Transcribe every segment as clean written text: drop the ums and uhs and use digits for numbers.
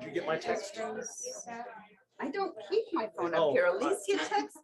you get my text? I don't keep my phone up here. Alicia text.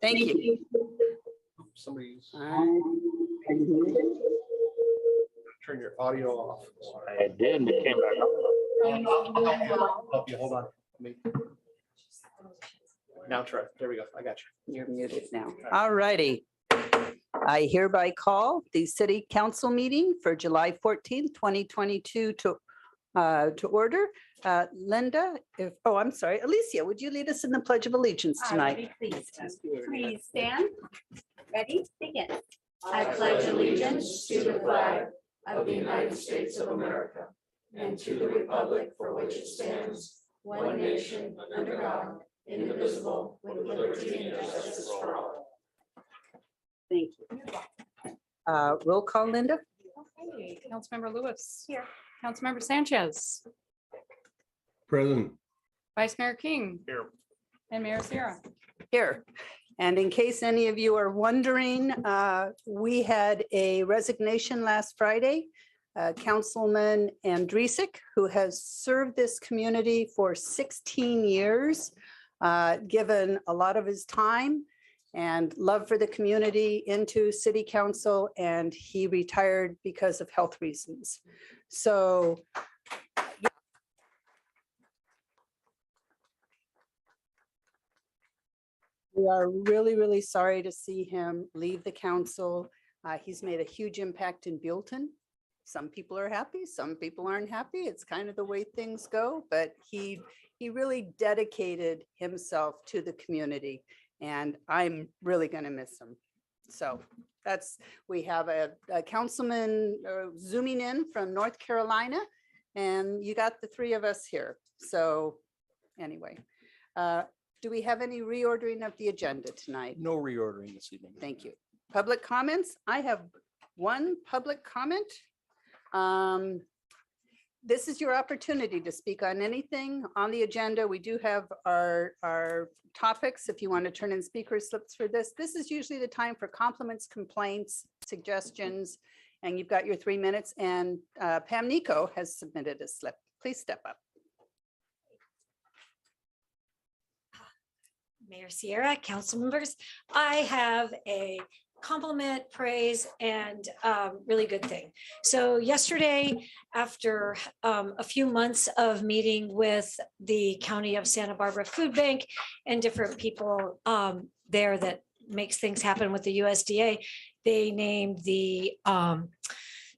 Thank you. Somebody's turn your audio off. I did, it came back on. Help you, hold on. Now try. There we go. I got you. You're muted now. All righty. I hereby call the city council meeting for July 14th, 2022 to order. Linda, I'm sorry, Alicia, would you lead us in the Pledge of Allegiance tonight? Please stand. Ready? Begin. I pledge allegiance to the flag of the United States of America and to the republic for which it stands, one nation under God, indivisible, with liberty and justice for all. Thank you. Roll call, Linda? Okay, Councilmember Lewis. Here. Councilmember Sanchez. Present. Vice Mayor King. Here. And Mayor Sierra. Here. And in case any of you are wondering, we had a resignation last Friday. Councilman Andresic, who has served this community for 16 years, given a lot of his time and love for the community into city council, and he retired because of health reasons. So we are really, really sorry to see him leave the council. He's made a huge impact in Buellton. Some people are happy, some people aren't happy. It's kind of the way things go, but he really dedicated himself to the community, and I'm really going to miss him. So we have a councilman zooming in from North Carolina, and you got the three of us here. So anyway, do we have any reordering of the agenda tonight? No reordering this evening. Thank you. Public comments. I have one public comment. This is your opportunity to speak on anything on the agenda. We do have our topics if you want to turn in speaker slips for this. This is usually the time for compliments, complaints, suggestions, and you've got your 3 minutes. And Pam Nico has submitted a slip. Please step up. Mayor Sierra, council members. I have a compliment, praise, and really good thing. So yesterday, after a few months of meeting with the County of Santa Barbara Food Bank and different people there that makes things happen with the USDA, they named the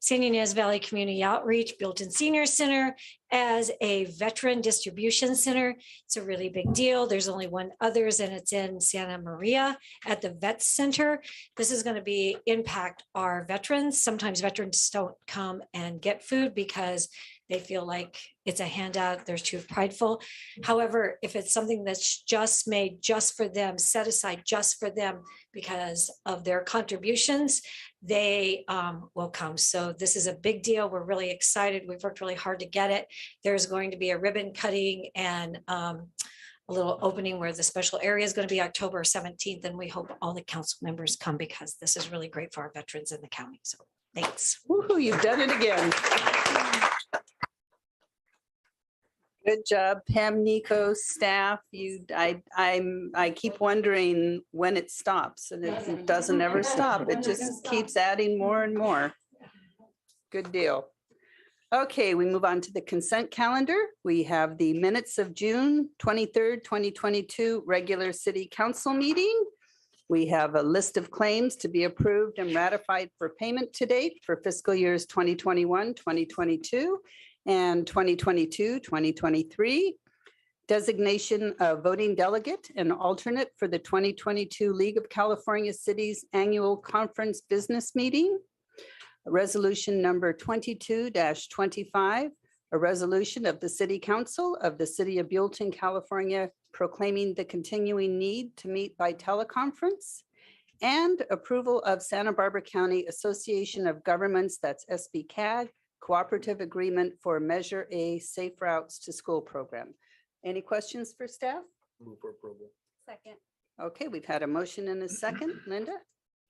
San Ynez Valley Community Outreach Buellton Senior Center as a veteran distribution center. It's a really big deal. There's only one others, and it's in Santa Maria at the Vet Center. This is going to impact our veterans. Sometimes veterans don't come and get food because they feel like it's a handout, they're too prideful. However, if it's something that's just made just for them, set aside just for them because of their contributions, they will come. So this is a big deal. We're really excited. We've worked really hard to get it. There's going to be a ribbon cutting and a little opening where the special area is going to be October 17th. And we hope all the council members come because this is really great for our veterans in the county. So thanks. Woohoo, you've done it again. Good job, Pam, Nico, staff. I keep wondering when it stops, and it doesn't ever stop. It just keeps adding more and more. Good deal. Okay, we move on to the consent calendar. We have the minutes of June 23rd, 2022 regular city council meeting. We have a list of claims to be approved and ratified for payment to date for fiscal years 2021, 2022. And 2022, 2023, designation of voting delegate and alternate for the 2022 League of California Cities Annual Conference Business Meeting. Resolution number 22-25, a resolution of the City Council of the City of Buellton, California, proclaiming the continuing need to meet by teleconference, and approval of Santa Barbara County Association of Governments, that's SBCAG, Cooperative Agreement for Measure A Safe Routes to School Program. Any questions for staff? Move for approval. Second. Okay, we've had a motion and a second. Linda?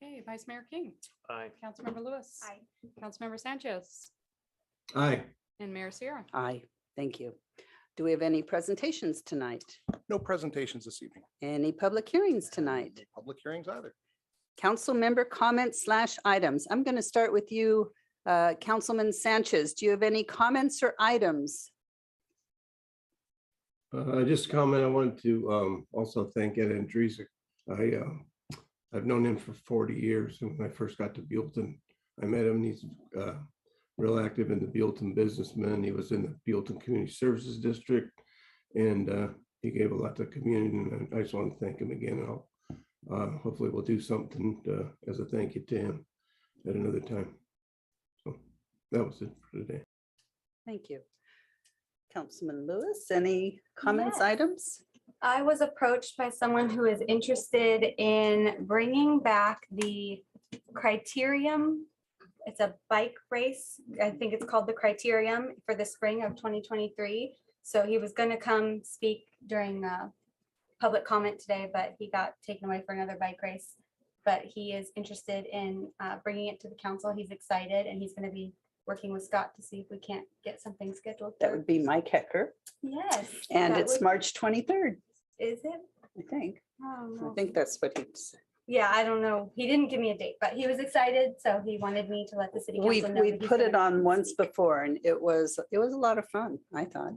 Okay, Vice Mayor King, Aye. Councilmember Lewis. Aye. Councilmember Sanchez Aye. and Mayor Sierra. Aye, thank you. Do we have any presentations tonight? No presentations this evening. Any public hearings tonight? No public hearings either. Council member comments / items. I'm going to start with you, Councilman Sanchez. Do you have any comments or items? Just a comment. I wanted to also thank Ed Andresic. I've known him for 40 years. And when I first got to Buellton, I met him. He's real active in the Buellton businessman. He was in the Buellton Community Services District, and he gave a lot to the community. And I just want to thank him again. And I'll hopefully we'll do something as a thank you to him at another time. So that was it for today. Thank you. Councilman Lewis, any comments, Yes. items? I was approached by someone who is interested in bringing back the Criterium. It's a bike race. I think it's called the Criterium for the spring of 2023. So he was going to come speak during public comment today, but he got taken away for another bike race. But he is interested in bringing it to the council. He's excited, and he's going to be working with Scott to see if we can't get something scheduled. That would be Mike Hecker, Yes. and that it's would- March 23rd, Is it? I think. Oh, I no. think that's what he's. Yeah, I don't know. He didn't give me a date, but he was excited, so he wanted me to let the city We council know. that he's put it gonna on once speak. before, and it was a lot of fun, I thought.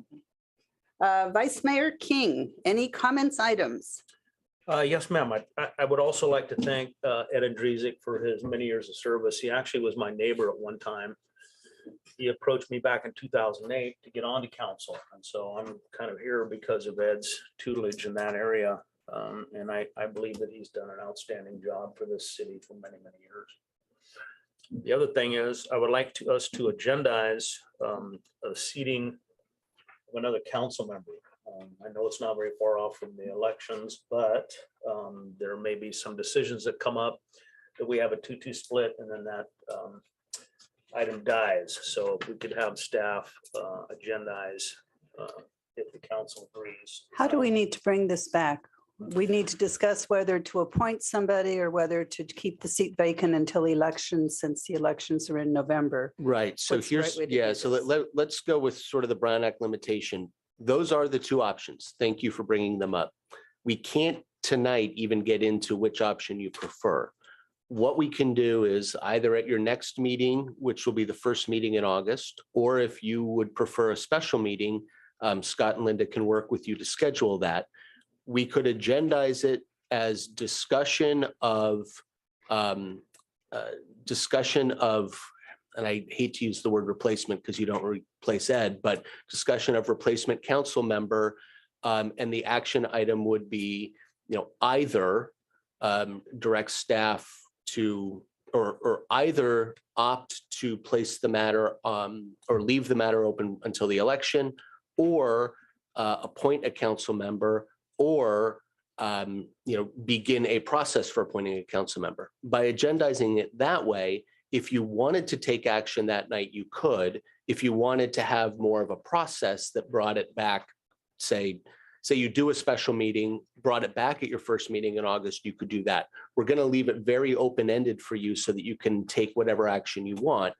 Vice Mayor King, any comments, items? Yes, ma'am. I would also like to thank Ed Andresic for his many years of service. He actually was my neighbor at one time. He approached me back in 2008 to get onto council. And so I'm kind of here because of Ed's tutelage in that area. And I believe that he's done an outstanding job for this city for many, many years. The other thing is, I would like us to agendize a seating of another council member. I know it's not very far off from the elections, but there may be some decisions that come up that we have a 2-2 split, and then that item dies. So if we could have staff agendize if the council agrees. How do we need to bring this back? We need to discuss whether to appoint somebody or whether to keep the seat vacant until elections, since the elections are in November. Right. So What's the right here's, way to yeah, do so this? let's go with sort of the Brown Act limitation. Those are the two options. Thank you for bringing them up. We can't tonight even get into which option you prefer. What we can do is either at your next meeting, which will be the first meeting in August, or if you would prefer a special meeting, Scott and Linda can work with you to schedule that. We could agendize it as discussion of, and I hate to use the word replacement because you don't replace Ed, but discussion of replacement council member. And the action item would be, either direct staff to, or either opt to place the matter or leave the matter open until the election, or appoint a council member, or begin a process for appointing a council member. By agendizing it that way, if you wanted to take action that night, you could. If you wanted to have more of a process that brought it back, say you do a special meeting, brought it back at your first meeting in August, you could do that. We're going to leave it very open-ended for you so that you can take whatever action you want.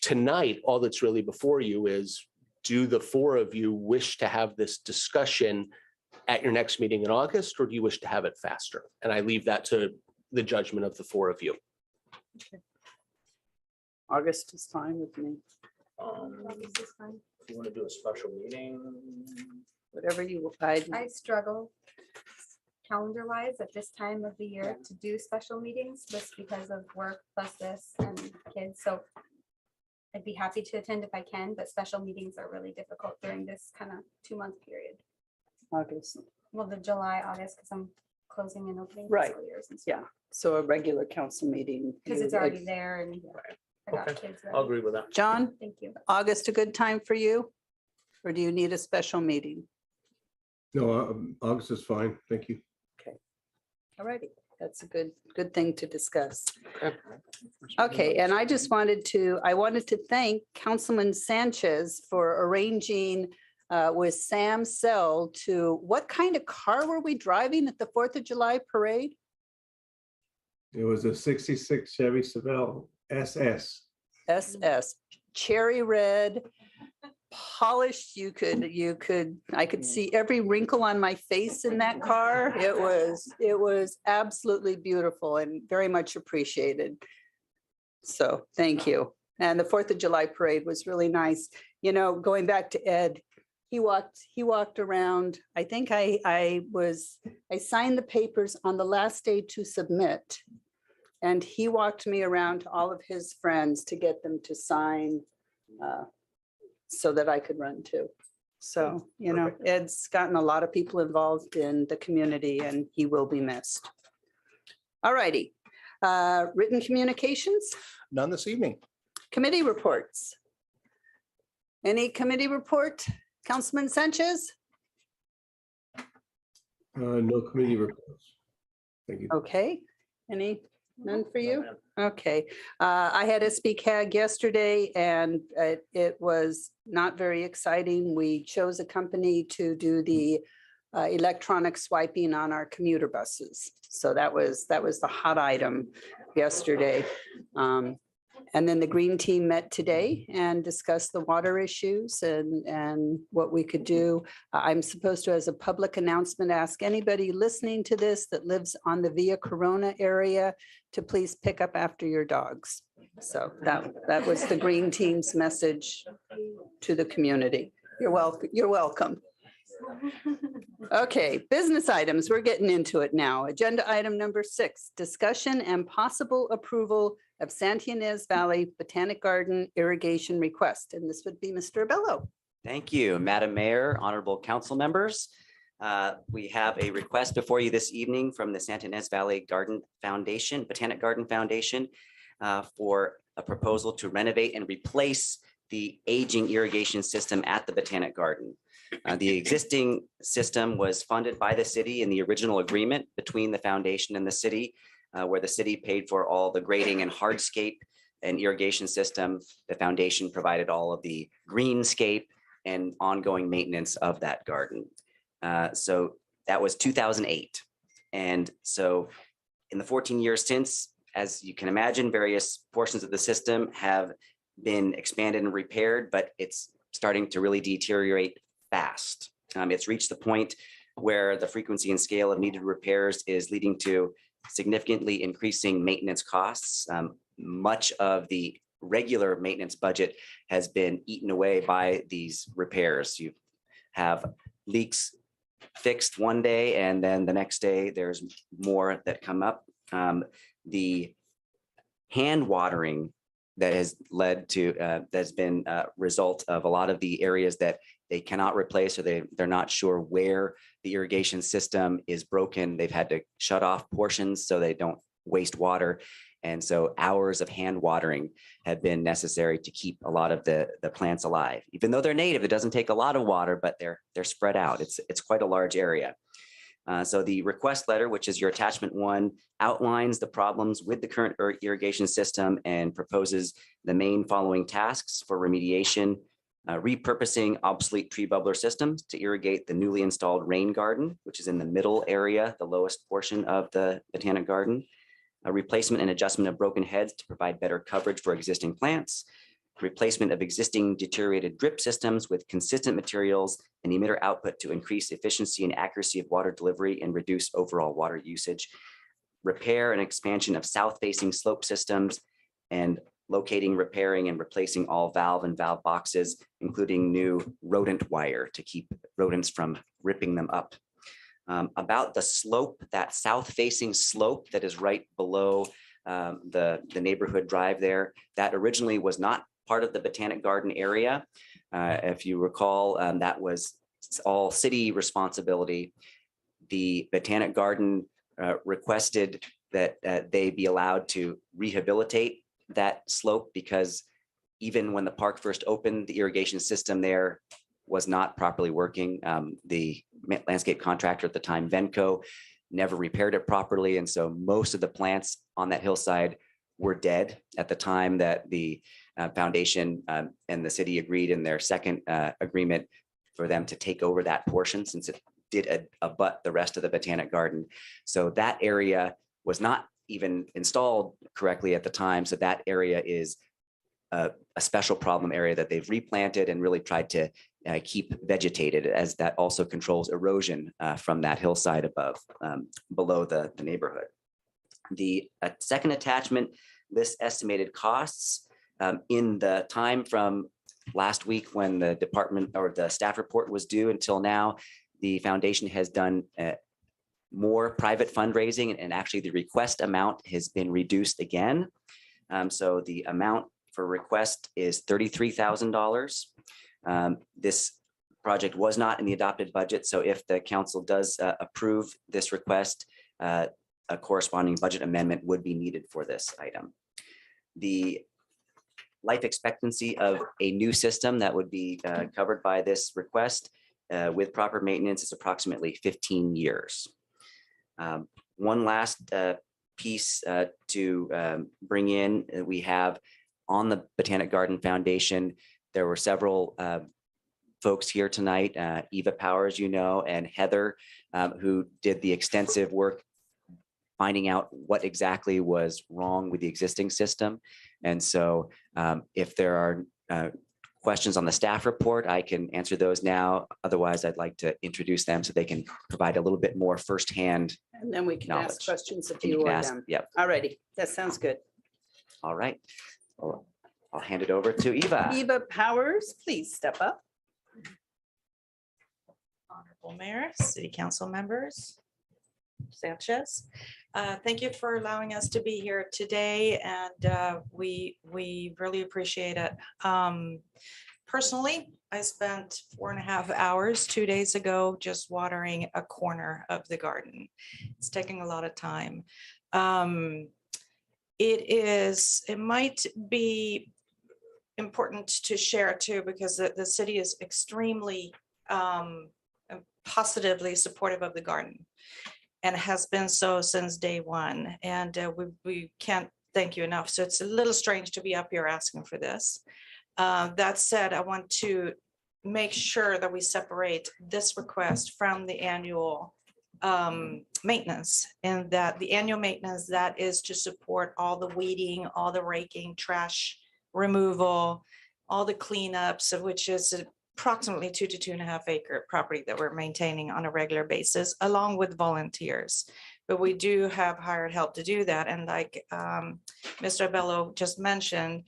Tonight, all that's really before you is, do the four of you wish to have this discussion at your next meeting in August, or do you wish to have it faster? And I leave that to the judgment of the four of you. August is fine with me, If you want to do a special meeting, whatever you, I struggle calendar wise at this time of the year to do special meetings just because of work plus this and kids. So I'd be happy to attend if I can, but special meetings are really difficult during this kind of 2-month period. August, Well, the July, August, because I'm closing and opening Right. fiscal years and yeah. stuff. So a regular council meeting. Because it's you- already there and I got Okay. kids. I'll ready. agree with that. John, Thank you. August a good time for you? Or do you need a special meeting? No, August is fine. Thank you. All righty, that's a good thing to discuss. Okay, and I wanted to thank Councilman Sanchez for arranging with Sam Sell to, what kind of car were we driving at the 4th of July parade? It was a 66 Chevy Seville SS. SS, cherry red, polished. I could see every wrinkle on my face in that car. It was absolutely beautiful and very much appreciated. So thank you. And the 4th of July parade was really nice. Going back to Ed, he walked around. I think I signed the papers on the last day to submit. And he walked me around to all of his friends to get them to sign so that I could run too. So, Ed's gotten a lot of people involved in the community and he will be missed. All righty. Written communications, None this evening. committee reports. Any committee report? Councilman Sanchez? No committee reports. Thank you. Okay. None for you? Okay, I had SB CAG yesterday and it was not very exciting. We chose a company to do the electronic swiping on our commuter buses. So that was the hot item yesterday. And then the green team met today and discussed the water issues and what we could do. I'm supposed to, as a public announcement, ask anybody listening to this that lives on the Via Corona area to please pick up after your dogs. So that was the green team's message to the community. You're welcome. You're welcome. Okay, business items. We're getting into it now. Agenda item number 6, discussion and possible approval of Santa Ynez Valley Botanic Garden irrigation request. And this would be Mr. Bello. Thank you, Madam Mayor, honorable council members. We have a request before you this evening from the Santa Ynez Valley Garden Foundation, Botanic Garden Foundation, for a proposal to renovate and replace the aging irrigation system at the Botanic Garden. The existing system was funded by the city in the original agreement between the foundation and the city, where the city paid for all the grading and hardscape and irrigation system. The foundation provided all of the greenscape and ongoing maintenance of that garden. So that was 2008. And so in the 14 years since, as you can imagine, various portions of the system have been expanded and repaired, but it's starting to really deteriorate fast. It's reached the point where the frequency and scale of needed repairs is leading to significantly increasing maintenance costs. Much of the regular maintenance budget has been eaten away by these repairs. You have leaks fixed one day, and then the next day there's more that come up. The hand watering that has led to, that's been a result of a lot of the areas that they cannot replace, or they're not sure where the irrigation system is broken. They've had to shut off portions so they don't waste water. And so hours of hand watering have been necessary to keep a lot of the plants alive. Even though they're native, it doesn't take a lot of water, but they're spread out. It's quite a large area. So the request letter, which is your attachment 1, outlines the problems with the current irrigation system and proposes the main following tasks for remediation: repurposing obsolete tree bubbler systems to irrigate the newly installed rain garden, which is in the middle area, the lowest portion of the Botanic Garden; a replacement and adjustment of broken heads to provide better coverage for existing plants; replacement of existing deteriorated drip systems with consistent materials and emitter output to increase efficiency and accuracy of water delivery and reduce overall water usage; repair and expansion of south-facing slope systems, and locating, repairing, and replacing all valve and valve boxes, including new rodent wire to keep rodents from ripping them up. About the slope, that south-facing slope that is right below the neighborhood drive there, that originally was not part of the Botanic Garden area. If you recall, that was all city responsibility. The Botanic Garden requested that they be allowed to rehabilitate that slope, because even when the park first opened, the irrigation system there was not properly working. The landscape contractor at the time, Venco, never repaired it properly. And so most of the plants on that hillside were dead at the time that the foundation and the city agreed in their second agreement for them to take over that portion, since it did abut the rest of the Botanic Garden. So that area was not even installed correctly at the time. So that area is a special problem area that they've replanted and really tried to keep vegetated, as that also controls erosion from that hillside above, below the neighborhood. The second attachment lists estimated costs. In the time from last week when the department or the staff report was due until now, the foundation has done more private fundraising, and actually the request amount has been reduced again. So the amount for request is $33,000. This project was not in the adopted budget, so if the council does approve this request, a corresponding budget amendment would be needed for this item. The life expectancy of a new system that would be covered by this request with proper maintenance is approximately 15 years. One last piece to bring in, we have on the Botanic Garden Foundation, there were several folks here tonight, Eva Powers, you know, and Heather, who did the extensive work finding out what exactly was wrong with the existing system. And so if there are questions on the staff report, I can answer those now. Otherwise, I'd like to introduce them so they can provide a little bit more firsthand. And then we can ask knowledge. questions of And you you can or ask- them. Yep. All righty, that sounds good. All right. Well, I'll hand it over to Eva. Eva Powers, please step up. Honorable Mayor, City Council members, Sanchez. Thank you for allowing us to be here today, and we really appreciate it. Personally, I spent 4.5 hours 2 days ago just watering a corner of the garden. It's taking a lot of time. It might be important to share too, because the city is extremely positively supportive of the garden and has been so since day one. And we can't thank you enough. So it's a little strange to be up here asking for this. That said, I want to make sure that we separate this request from the annual maintenance, and that the annual maintenance that is to support all the weeding, all the raking, trash removal, all the cleanups, of which is approximately 2 to 2.5 acre property that we're maintaining on a regular basis, along with volunteers. But we do have hired help to do that. And like Mr. Bello just mentioned,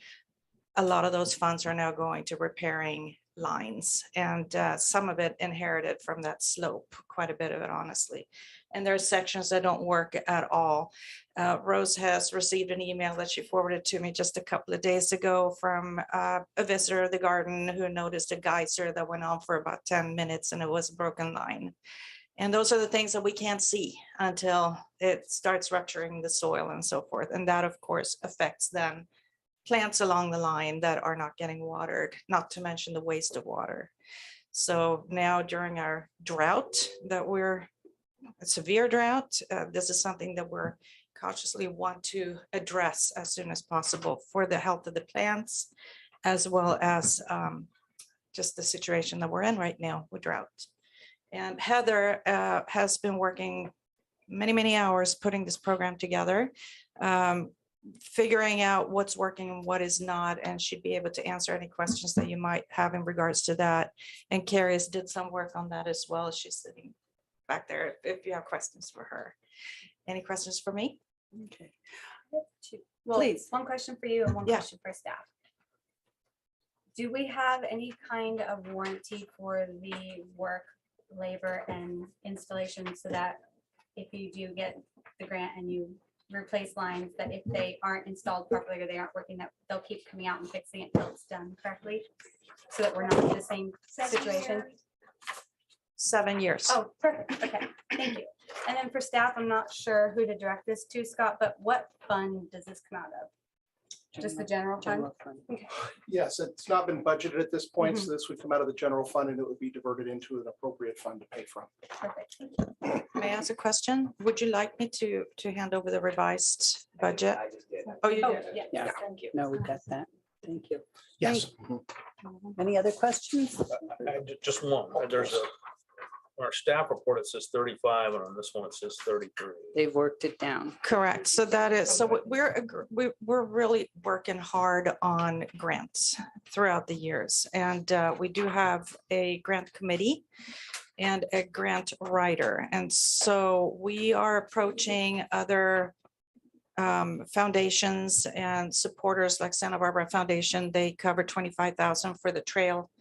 a lot of those funds are now going to repairing lines, and some of it inherited from that slope, quite a bit of it, honestly. And there are sections that don't work at all. Rose has received an email that she forwarded to me just a couple of days ago from a visitor of the garden who noticed a geyser that went on for about 10 minutes and it was a broken line. And those are the things that we can't see until it starts rupturing the soil and so forth. And that, of course, affects then plants along the line that are not getting watered, not to mention the waste of water. So now during our drought that we're a severe drought, this is something that we're cautiously want to address as soon as possible for the health of the plants, as well as just the situation that we're in right now with drought. And Heather has been working many, many hours putting this program together, figuring out what's working and what is not, and she'd be able to answer any questions that you might have in regards to that. And Carrie has did some work on that as well. She's sitting back there if you have questions for her. Any questions for me? Okay. Well, Please. one question for you and one Yeah. question for staff. Do we have any kind of warranty for the work, labor and installation so that if you do get the grant and you replace lines, that if they aren't installed properly or they aren't working, that they'll keep coming out and fixing it until it's done correctly? So that we're not in the same situation? 7 years. Oh, perfect. Okay, thank you. And then for staff, I'm not sure who to direct this to, Scott, but what fund does this come out of? Just the general fund? General fund. Yes, it's not been budgeted at this point, so this would come out of the general fund and it would be diverted into an appropriate fund to pay from. Perfect. May I ask a question? Would you like me to hand over the revised budget? Oh, you Oh, did? yeah, Yeah. Thank you. No, we got that. Thank you. Yes. Any other questions? Just one, there's a, on our staff report, it says 35, and on this one, it says 33. They've worked it down. Correct. So that is, so we're really working hard on grants throughout the years. And we do have a grant committee and a grant writer. And so we are approaching other foundations and supporters like Santa Barbara Foundation. They covered 25,000 for the trail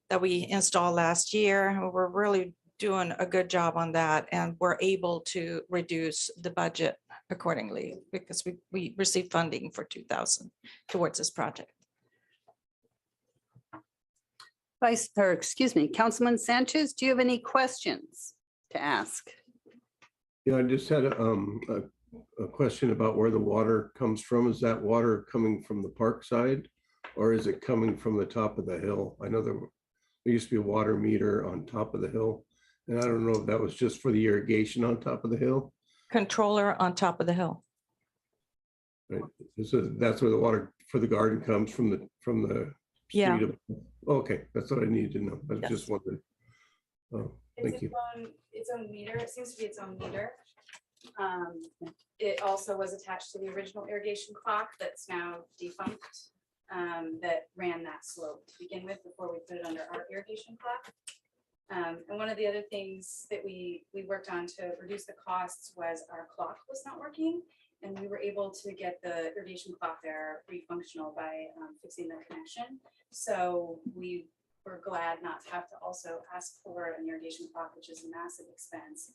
that we installed last year. We're really doing a good job on that, and we're able to reduce the budget accordingly because we received funding for 2,000 towards this project. Councilman Sanchez, do you have any questions to ask? Yeah, I just had a question about where the water comes from. Is that water coming from the park side or is it coming from the top of the hill? I know there used to be a water meter on top of the hill. And I don't know if that was just for the irrigation on top of the hill. Controller on top of the hill. Right. So that's where the water for the garden comes from the Yeah. street. Okay, that's what I needed to know. I was Yes. just wondering. Oh, thank you. Its own meter. It seems to be its own meter. It also was attached to the original irrigation clock that's now defunct, that ran that slope to begin with before we put it under our irrigation clock. And one of the other things that we worked on to reduce the costs was our clock was not working. And we were able to get the irrigation clock there re-functional by fixing the connection. So we were glad not to have to also ask for an irrigation clock, which is a massive expense.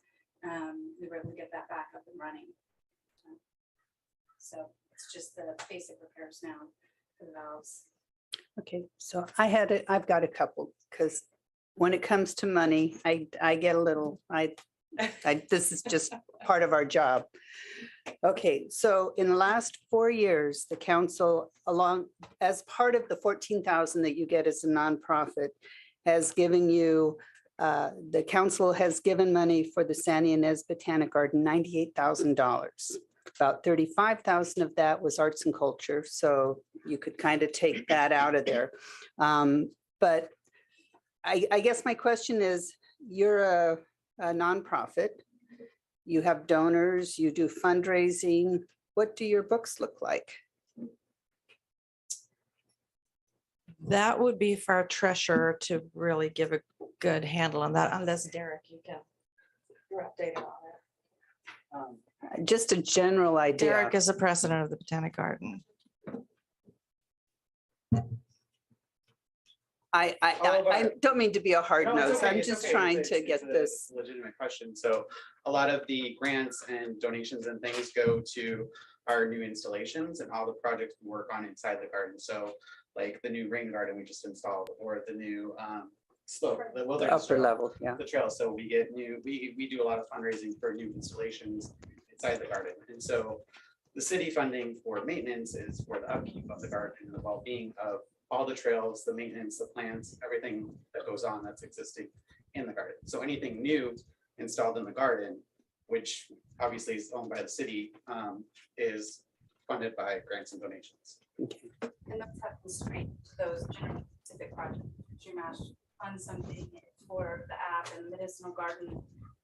We were able to get that back up and running. So it's just the basic repairs now for the valves. Okay, so I've got a couple, because when it comes to money, I get a little, this is just part of our job. Okay, so in the last 4 years, the council, as part of the 14,000 that you get as a nonprofit, has given you, the council has given money for the San Ynez Botanic Garden, $98,000. About 35,000 of that was arts and culture, so you could kind of take that out of there. But I guess my question is, you're a nonprofit, you have donors, you do fundraising. What do your books look like? That would be for our treasurer to really give a good handle on that, unless Derek, you can. You're updated on it. Just a general idea. Derek is the president of the Botanic Garden. I don't mean to be a hard No, it's nose. okay, I'm it's just okay. trying It's to it's get a this. Legitimate question. So a lot of the grants and donations and things go to our new installations and all the projects we work on inside the garden. So like the new rain garden we just installed, or the new slope, the wilderness Upper trail, level, yeah. the trail. So we get new, we do a lot of fundraising for new installations inside the garden. And so the city funding for maintenance is for the upkeep of the garden and the well-being of all the trails, the maintenance, the plants, everything that goes on that's existing in the garden. So anything new installed in the garden, which obviously is owned by the city, is funded by grants and donations. And that's have constraint to those general specific projects. UMass fund something for the app and medicinal garden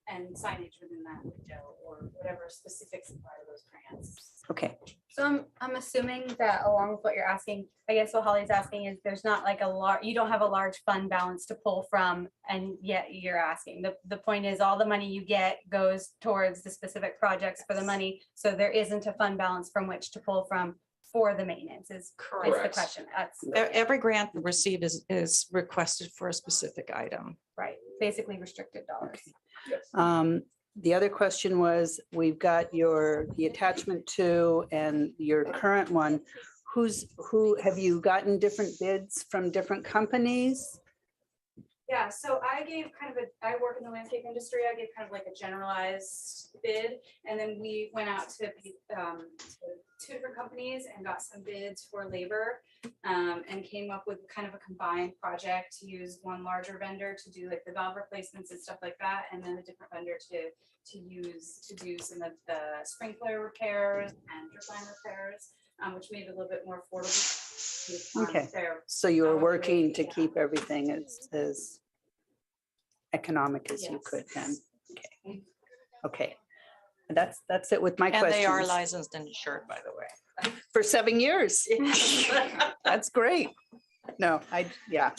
and signage within that window, or whatever specifics are part of those grants. Okay, So I'm assuming that along with what you're asking, I guess what Holly's asking is there's not like a large, you don't have a large fund balance to pull from, and yet you're asking. The point is all the money you get goes towards the specific projects for the money. So there isn't a fund balance from which to pull from for the maintenance is the Correct. question. That's Every grant received is requested for a specific item. right. Basically restricted dollars. Yes. the other question was, we've got the attachment to and your current one. Who, have you gotten different bids from different companies? Yeah, so I gave I work in the landscape industry. I gave kind of like a generalized bid, and then we went out to two different companies and got some bids for labor, and came up with kind of a combined project to use one larger vendor to do like the valve replacements and stuff like that, and then a different vendor to use to do some of the sprinkler repairs and drip line repairs, which made it a little bit more affordable. Okay. Fair. So you were working to Yeah. keep everything as economic as you Yes. could then. Okay. Okay. That's it with my And they are questions. licensed and insured, by the way. For 7 years. That's great. No, yeah.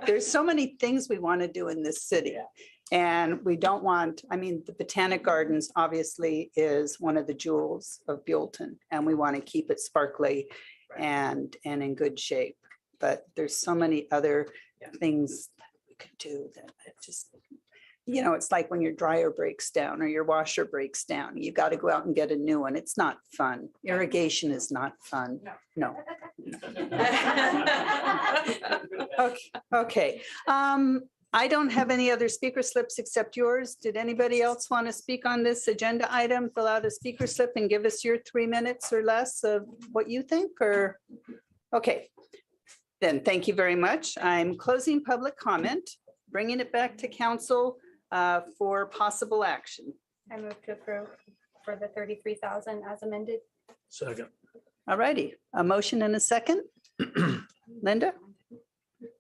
There's so many things we want to do in this city. And we don't want, I mean, the Botanic Gardens obviously is one of the jewels of Buellton, and we want to keep it sparkly and in good shape. But there's so many other things that we could do that just, it's like when your dryer breaks down or your washer breaks down, you got to go out and get a new one. It's not fun. Irrigation is not fun. No. Okay. I don't have any other speaker slips except yours. Did anybody else want to speak on this agenda item? Fill out a speaker slip and give us your 3 minutes or less of what you think, or, okay. Then thank you very much. I'm closing public comment, bringing it back to council for possible action. I move to approve for the 33,000 as amended. Second. All righty, a motion and a second. Linda?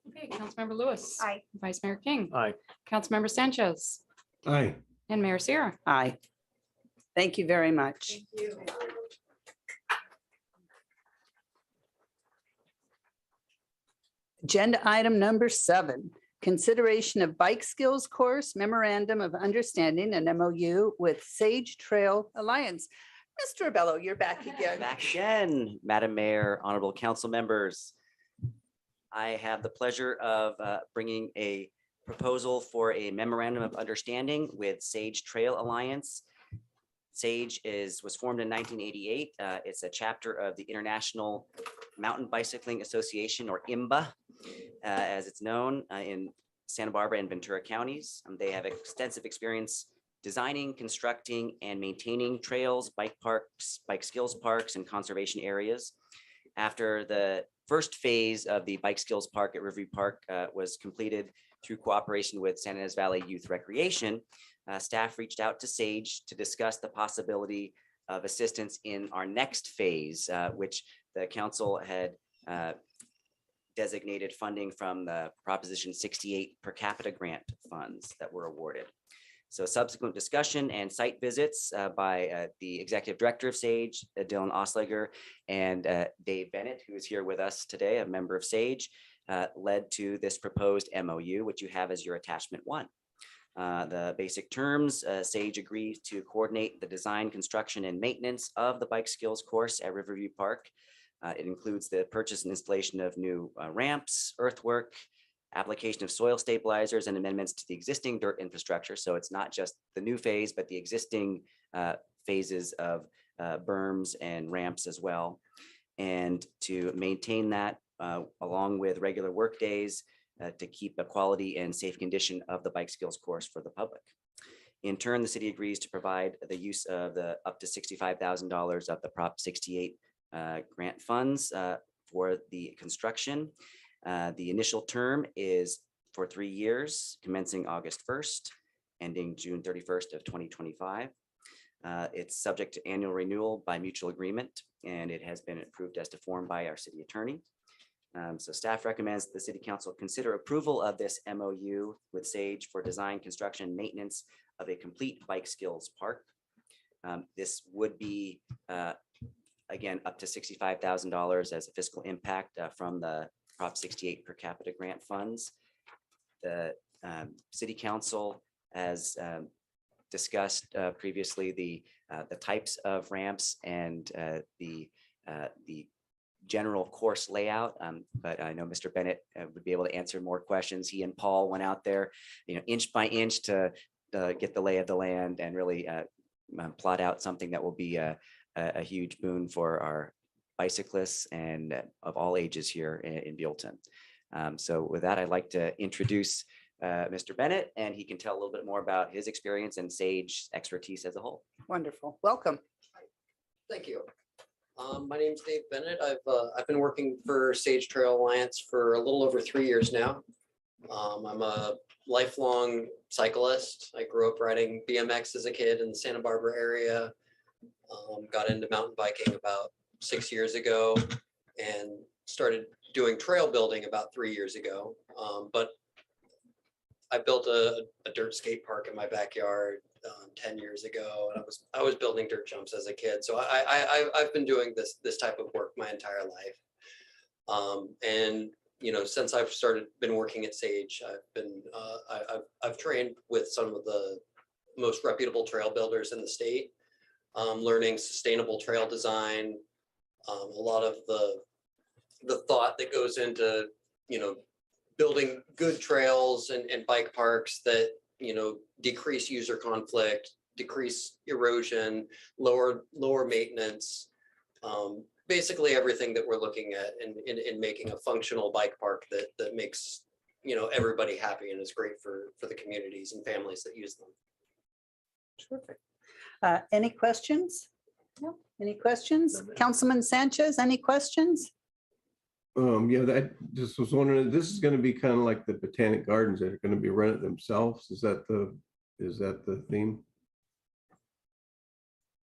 Okay, Councilmember Lewis. Aye. Vice Mayor King. Aye. Councilmember Sanchez Aye. and Mayor Sierra. Aye. Thank you very much. Agenda item number 7, consideration of bike skills course memorandum of understanding and MOU with Sage Trail Alliance. Mr. Abello, you're back again. Back again, Madam Mayor, honorable council members. I have the pleasure of bringing a proposal for a memorandum of understanding with Sage Trail Alliance. Sage was formed in 1988. It's a chapter of the International Mountain Bicycling Association, or IMBA, as it's known, in Santa Barbara and Ventura counties. They have extensive experience designing, constructing, and maintaining trails, bike parks, bike skills parks, and conservation areas. After the first phase of the bike skills park at Riverview Park was completed through cooperation with Santa Ynez Valley Youth Recreation, staff reached out to Sage to discuss the possibility of assistance in our next phase, which the council had designated funding from the Proposition 68 per capita grant funds that were awarded. So subsequent discussion and site visits by the executive director of Sage, Dylan Osliger, and Dave Bennett, who is here with us today, a member of Sage, led to this proposed MOU, which you have as your attachment 1. The basic terms, Sage agrees to coordinate the design, construction, and maintenance of the bike skills course at Riverview Park. It includes the purchase and installation of new ramps, earthwork, application of soil stabilizers, and amendments to the existing dirt infrastructure. So it's not just the new phase, but the existing phases of berms and ramps as well. And to maintain that along with regular work days to keep a quality and safe condition of the bike skills course for the public. In turn, the city agrees to provide the use of the up to $65,000 of the Prop 68 grant funds for the construction. The initial term is for 3 years, commencing August 1st, ending June 31st of 2025. It's subject to annual renewal by mutual agreement, and it has been approved as to form by our city attorney. So staff recommends the city council consider approval of this MOU with Sage for design, construction, and maintenance of a complete bike skills park. This would be, again, up to $65,000 as a fiscal impact from the Prop 68 per capita grant funds. The city council has discussed previously the types of ramps and the general course layout, but I know Mr. Bennett would be able to answer more questions. He and Paul went out there, inch by inch to get the lay of the land and really plot out something that will be a huge boon for our bicyclists and of all ages here in Buellton. So with that, I'd like to introduce Mr. Bennett, and he can tell a little bit more about his experience and Sage expertise as a whole. Wonderful. Welcome. Thank you. My name's Dave Bennett. I've been working for Sage Trail Alliance for a little over 3 years now. I'm a lifelong cyclist. I grew up riding BMX as a kid in the Santa Barbara area. Got into mountain biking about 6 years ago and started doing trail building about 3 years ago. But I built a dirt skate park in my backyard 10 years ago, and I was building dirt jumps as a kid. So I've been doing this type of work my entire life. And since I've been working at Sage, I've trained with some of the most reputable trail builders in the state, learning sustainable trail design, a lot of the thought that goes into building good trails and bike parks that decrease user conflict, decrease erosion, lower maintenance, basically everything that we're looking at in making a functional bike park that makes everybody happy and is great for the communities and families that use them. Terrific. Any questions? No. Any questions? Councilman Sanchez, any questions? Yeah, that just was wondering, this is going to be kind of like the Botanic Gardens that are going to be rented themselves. Is that the theme?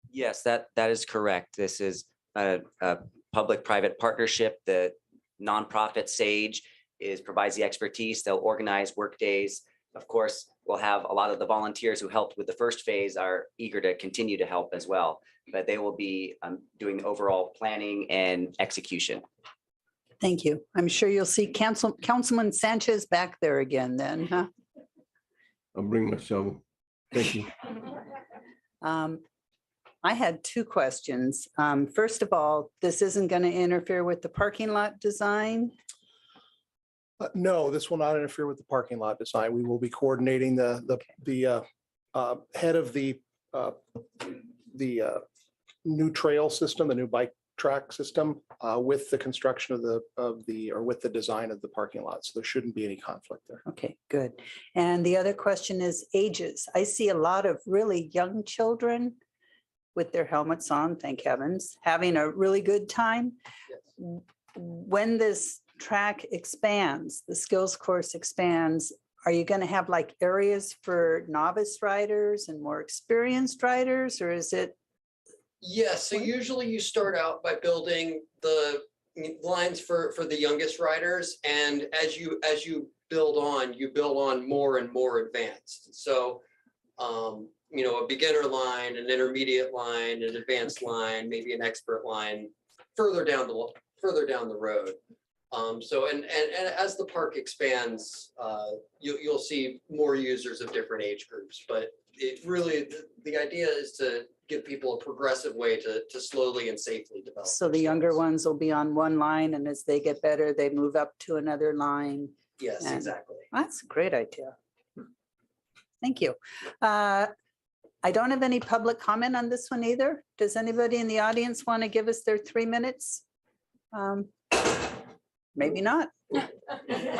Yes, that is correct. This is a public-private partnership. The nonprofit Sage provides the expertise. They'll organize work days. Of course, we'll have a lot of the volunteers who helped with the first phase are eager to continue to help as well, but they will be doing the overall planning and execution. Thank you. I'm sure you'll see Councilman Sanchez back there again then, huh? I'll bring my shovel. Thank you. I had two questions. First of all, this isn't going to interfere with the parking lot design? No, this will not interfere with the parking lot design. We will be coordinating the head of the new trail system, the new bike track system, with the construction with the design of the parking lot. So there shouldn't be any conflict there. Okay, good. And the other question is ages. I see a lot of really young children with their helmets on, thank heavens, having a really good time. Yes. When this track expands, the skills course expands, are you going to have like areas for novice riders and more experienced riders, or is it? Yes, so usually you start out by building the lines for the youngest riders, and as you build on more and more advanced. So a beginner line, an intermediate line, an advanced line, maybe an expert line further down the road. So, and as the park expands, you'll see more users of different age groups, but it really, the idea is to give people a progressive way to slowly and safely develop. So the their younger skills. ones will be on one line, and as they get better, they move up to another line. Yes, and- exactly. That's a great idea. Thank you. I don't have any public comment on this one either. Does anybody in the audience want to give us their 3 minutes? Maybe not.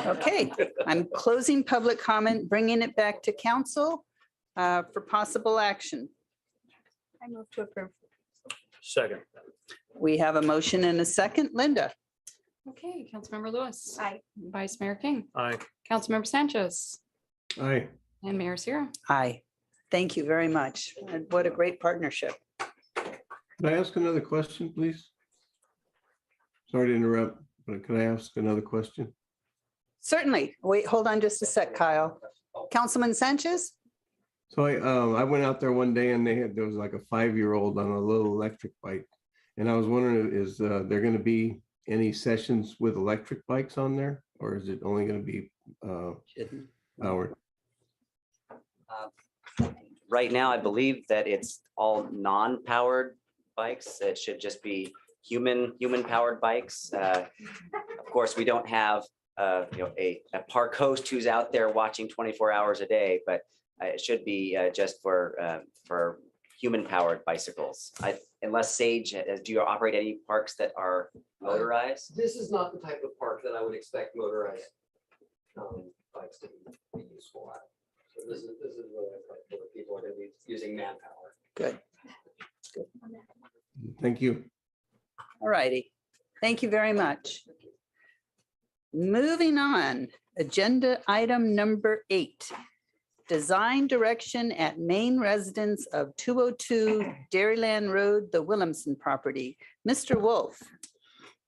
Okay, I'm closing public comment, bringing it back to council for possible action. I move to approve. Second. We have a motion and a second. Linda? Okay, Councilmember Lewis. Aye. Vice Mayor King, Aye. Councilmember Sanchez, Aye. and Mayor Sierra. Aye. Thank you very much. And what a great partnership. Can I ask another question, please? Sorry to interrupt, but can I ask another question? Certainly. Wait, hold on just a sec, Kyle. Councilman Sanchez? So I went out there one day and there was like a 5-year-old on a little electric bike. And I was wondering, is there going to be any sessions with electric bikes on there? Or is it only going to be powered? Right now, I believe that it's all non-powered bikes. It should just be human-powered bikes. Of course, we don't have a park host who's out there watching 24 hours a day, but it should be just for human-powered bicycles. Unless Sage, do you operate any parks that are motorized? This is not the type of park that I would expect motorized bikes to be useful at. So this is really a park where people are going to be using manpower. Good. Thank you. All righty. Thank you very much. Moving on, agenda item number 8. Design direction at main residence of 202 Dairyland Road, the Williamson property. Mr. Wolf.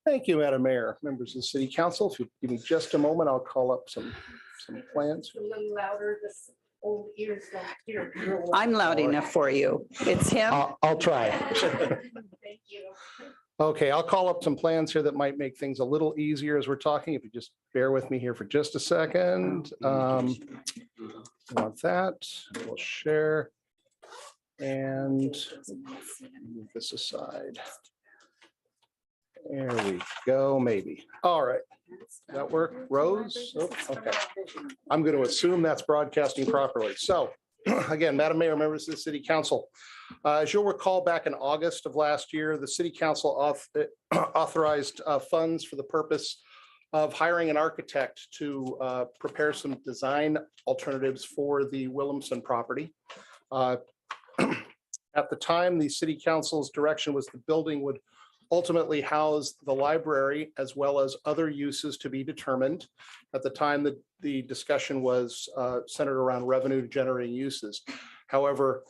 Thank you, Madam Mayor, members of the City Council. If you give me just a moment, I'll call up some plans. A little louder, this old ears don't hear. I'm loud enough for you. It's him. I'll try. Thank you. Okay, I'll call up some plans here that might make things a little easier as we're talking. If you just bear with me here for just a second. Want that, we'll share. And move this aside. There we go, maybe. All right. Does that work? Rose? Oh, okay. I'm going to assume that's broadcasting properly. So again, Madam Mayor, members of the City Council, as you'll recall, back in August of last year, the City Council authorized funds for the purpose of hiring an architect to prepare some design alternatives for the Williamson property. At the time, the City Council's direction was the building would ultimately house the library as well as other uses to be determined. At the time, the discussion was centered around revenue generating uses. However,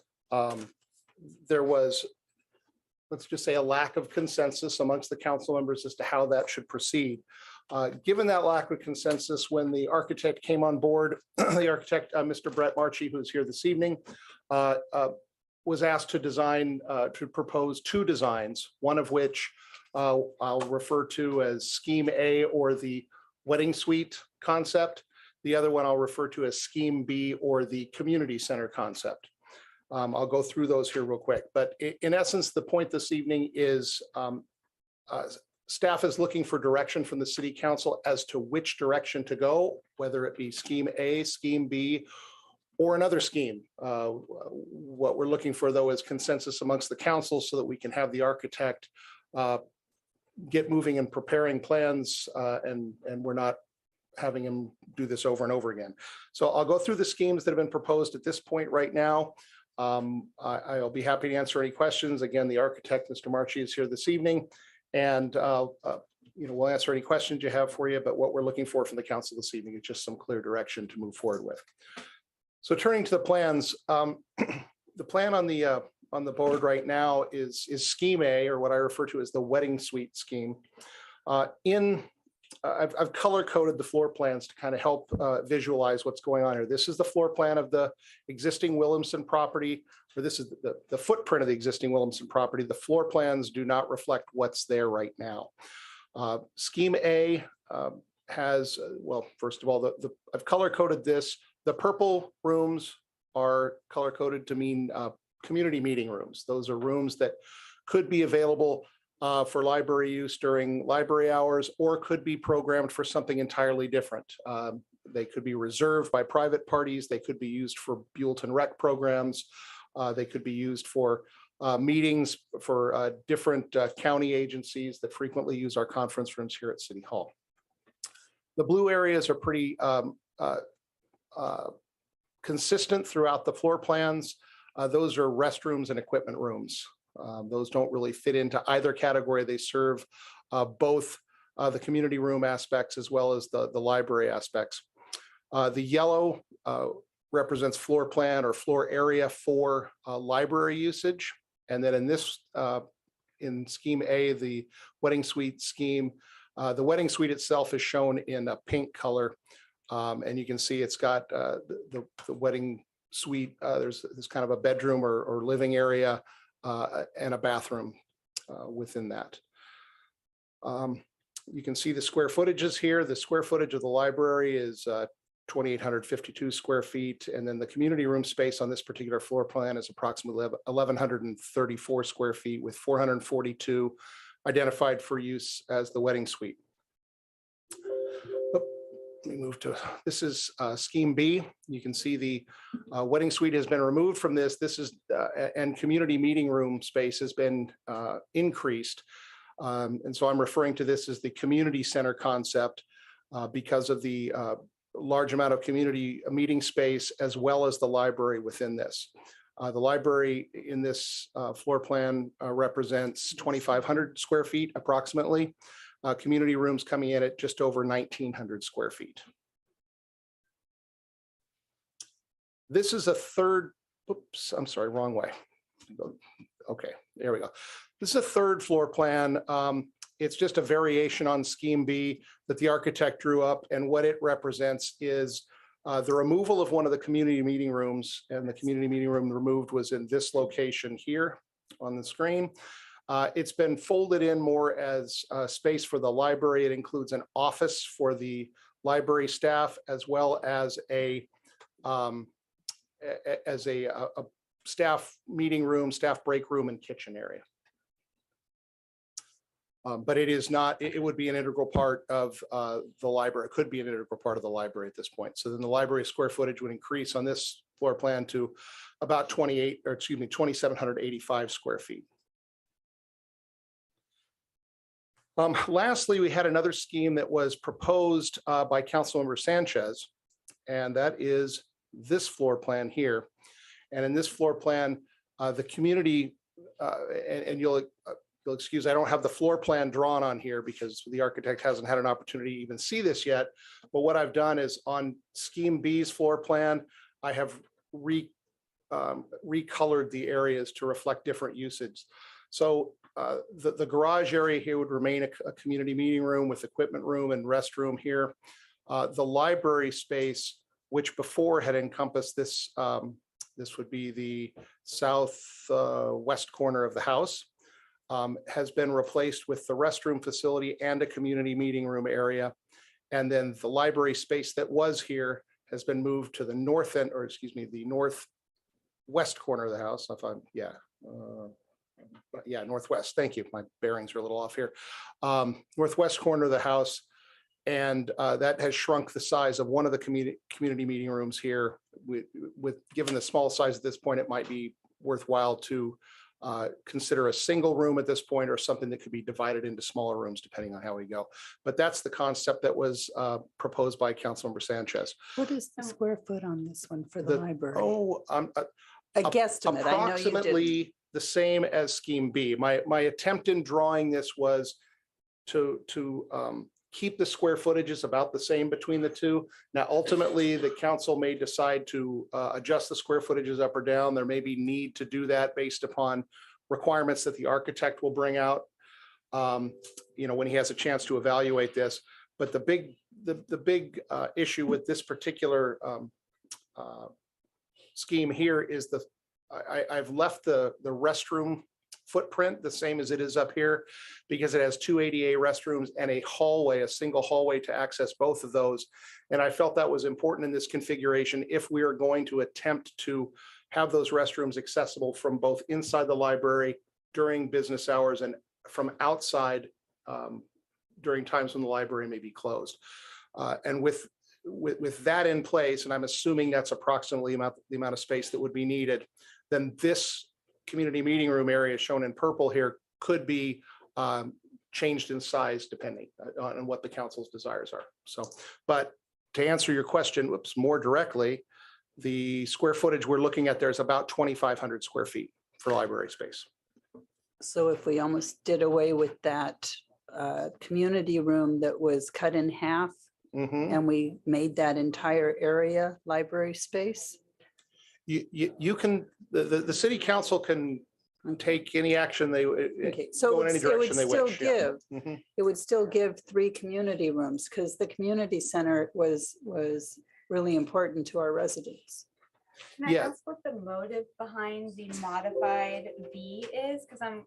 there was, let's just say, a lack of consensus amongst the council members as to how that should proceed. Given that lack of consensus, when the architect came on board, the architect, Mr. Brett Marchie, who's here this evening, was asked to to propose 2 designs, one of which I'll refer to as Scheme A, or the wedding suite concept. The other one I'll refer to as Scheme B, or the community center concept. I'll go through those here real quick, but in essence, the point this evening is staff is looking for direction from the City Council as to which direction to go, whether it be Scheme A, Scheme B, or another scheme. What we're looking for, though, is consensus amongst the council so that we can have the architect get moving and preparing plans, and we're not having him do this over and over again. So I'll go through the schemes that have been proposed at this point right now. I'll be happy to answer any questions. Again, the architect, Mr. Marchie, is here this evening, and we'll answer any questions you have for you. But what we're looking for from the council this evening is just some clear direction to move forward with. So turning to the plans, the plan on the board right now is Scheme A, or what I refer to as the wedding suite scheme. I've color coded the floor plans to kind of help visualize what's going on here. This is the floor plan of the existing Williamson property, or this is the footprint of the existing Williamson property. The floor plans do not reflect what's there right now. Scheme A has, well, first of all, I've color coded this. The purple rooms are color coded to mean community meeting rooms. Those are rooms that could be available for library use during library hours, or could be programmed for something entirely different. They could be reserved by private parties. They could be used for Buellton rec programs. They could be used for meetings for different county agencies that frequently use our conference rooms here at City Hall. The blue areas are pretty consistent throughout the floor plans. Those are restrooms and equipment rooms. Those don't really fit into either category. They serve both the community room aspects as well as the library aspects. The yellow represents floor plan or floor area for library usage. And then in this, in scheme A, the wedding suite scheme, the wedding suite itself is shown in a pink color. And you can see it's got the wedding suite. There's kind of a bedroom or living area and a bathroom within that. You can see the square footages here. The square footage of the library is 2,852 square feet. And then the community room space on this particular floor plan is approximately 1,134 square feet, with 442 identified for use as the wedding suite. Let me move to, this is scheme B. You can see the wedding suite has been removed from this. This is, and community meeting room space has been increased. And so I'm referring to this as the community center concept because of the large amount of community meeting space, as well as the library within this. The library in this floor plan represents 2,500 square feet approximately. Community rooms coming in at just over 1,900 square feet. This is a third, oops, I'm sorry, wrong way. Okay, there we go. This is a third floor plan. It's just a variation on scheme B that the architect drew up, and what it represents is the removal of one of the community meeting rooms, and the community meeting room removed was in this location here on the screen. It's been folded in more as space for the library. It includes an office for the library staff, as well as a staff meeting room, staff break room, and kitchen area. But it is not, it would be an integral part of the library. It could be an integral part of the library at this point. So then the library square footage would increase on this floor plan to about 2,785 square feet. Lastly, we had another scheme that was proposed by Councilmember Sanchez, and that is this floor plan here. And in this floor plan, the community, and you'll excuse, I don't have the floor plan drawn on here because the architect hasn't had an opportunity to even see this yet. But what I've done is on scheme B's floor plan, I have recolored the areas to reflect different usage. So the garage area here would remain a community meeting room with equipment room and restroom here. The library space, which before had encompassed this, this would be the southwest corner of the house, has been replaced with the restroom facility and a community meeting room area. And then the library space that was here has been moved to the north end, or excuse me, the northwest corner of the house. If I'm, northwest. Thank you. My bearings are a little off here. Northwest corner of the house. And that has shrunk the size of one of the community meeting rooms here. With given the small size at this point, it might be worthwhile to consider a single room at this point, or something that could be divided into smaller rooms depending on how we go. But that's the concept that was proposed by Councilmember Sanchez. What is the square foot on this one for the library? Oh, a guesstimate. I know you did. Approximately the same as scheme B. My attempt in drawing this was to keep the square footages about the same between the two. Now, ultimately, the council may decide to adjust the square footages up or down. There may be need to do that based upon requirements that the architect will bring out, when he has a chance to evaluate this. But the big issue with this particular scheme here is I've left the restroom footprint, the same as it is up here, because it has 2 ADA restrooms and a hallway, a single hallway to access both of those. And I felt that was important in this configuration if we are going to attempt to have those restrooms accessible from both inside the library during business hours and from outside during times when the library may be closed. And with that in place, and I'm assuming that's approximately the amount of space that would be needed, then this community meeting room area shown in purple here could be changed in size depending on what the council's desires are. So, but to answer your question, more directly, the square footage we're looking at there is about 2,500 square feet for library space. So if we almost did away with that community room that was cut in half and we made that entire area library space? You can, the city council can take any action they, Okay, so go in any it would direction they still wish. Yeah. give, Mhm. it would still give 3 community rooms because the community center was really important to our residents. Can I Yeah. ask what the motive behind the modified B is? Because I'm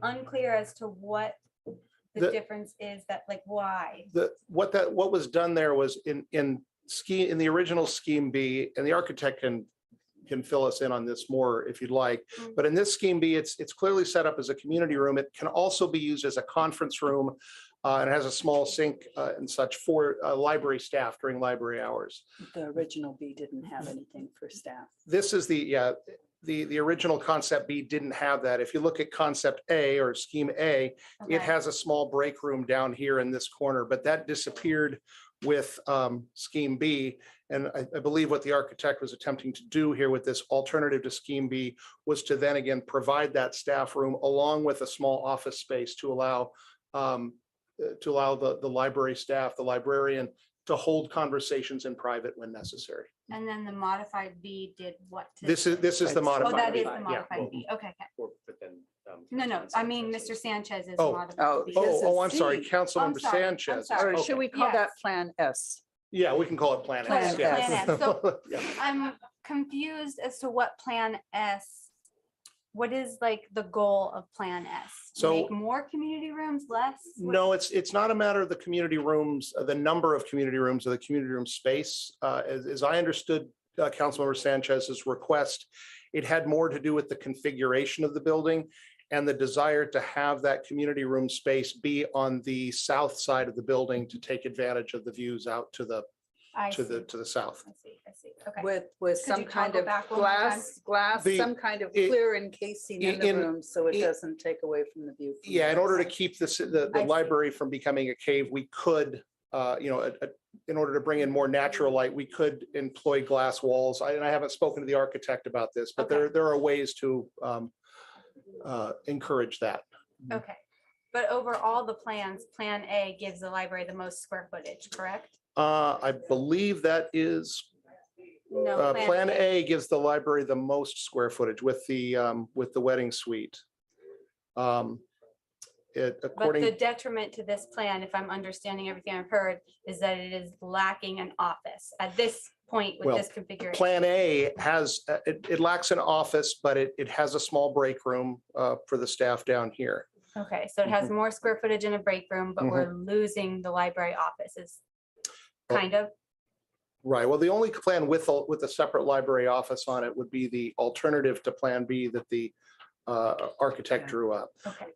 unclear as to what the The- difference is, that like why. What was done there was in the original scheme B, and the architect can fill us in on this more if you'd like. Mm. But in this scheme B, it's clearly set up as a community room. It can also be used as a conference room. And has a small sink and such for library staff during library hours. The original B didn't have anything for staff. This is the original concept B didn't have that. If you look at concept A or scheme A, it Okay. has a small break room down here in this corner, but that disappeared with scheme B. And I believe what the architect was attempting to do here with this alternative to scheme B was to then again provide that staff room along with a small office space to allow the library staff, the librarian, to hold conversations in private when necessary. And then the modified B did what? to- This is the Oh, modified. that B, is the yeah. modified B. Okay, okay. But then. No, I mean, Mr. Sanchez is Oh, modified B. This is I'm sorry, C. Councilmember sorry, I'm Sanchez. sorry. Or should we call that Yes. Plan S? Yeah, we can call it Plan Plan S. yes. S. So- Yeah. I'm confused as to what Plan S, what is like the goal of Plan S? So- Make more community rooms, less? What- No, it's not a matter of the community rooms, the number of community rooms or the community room space. As I understood Councilmember Sanchez's request, it had more to do with the configuration of the building and the desire to have that community room space be on the south side of the building to take advantage of the views out to the I see, south. I see. Okay. With Could some you kind toggle of back one more time? glass, The- some kind of it- clear encasing in the in- room so it it- doesn't take away from the view. from Yeah, the in order to outside. keep the I see. library from becoming a cave, we could, in order to bring in more natural light, we could employ glass walls. I haven't spoken to the architect about this, but Okay. there are ways to encourage that. Okay. But over all the plans, Plan A gives the library the most square footage, correct? I believe that is, No. Plan A gives the library the most square footage with the wedding suite. But the According, detriment to this plan, if I'm understanding everything I've heard, is that it is lacking an office at this point with Well, this configuration. Plan A has, it lacks an office, but it has a small break room for the staff down here. Okay, so it has Mm-hmm. more square footage in a break room, but we're losing the library offices. Oh. Kind of. Right, well, the only plan with a separate library office on it would be the alternative to Plan B that the architect drew up. Okay.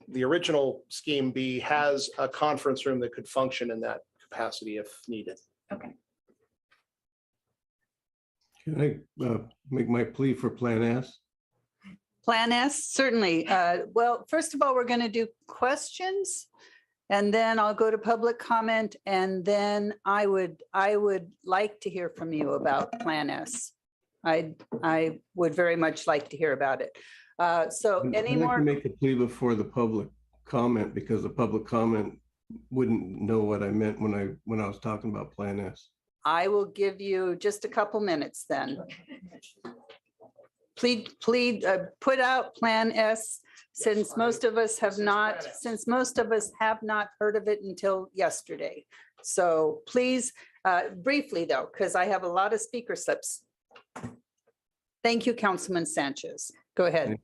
The original scheme B has a conference room that could function in that capacity if needed. Can I make my plea for Plan S? Plan S, certainly. Well, first of all, we're going to do questions. And then I'll go to public comment, and then I would like to hear from you about Plan S. I would very much like to hear about it. So I'd any like to more? make a plea before the public comment, because the public comment wouldn't know what I meant when I was talking about Plan S. I will give you just a couple minutes then. Please, put out Plan S, since most of us have not heard of it until yesterday. So please, briefly though, because I have a lot of speaker slips. Thank you, Councilman Sanchez. Go ahead.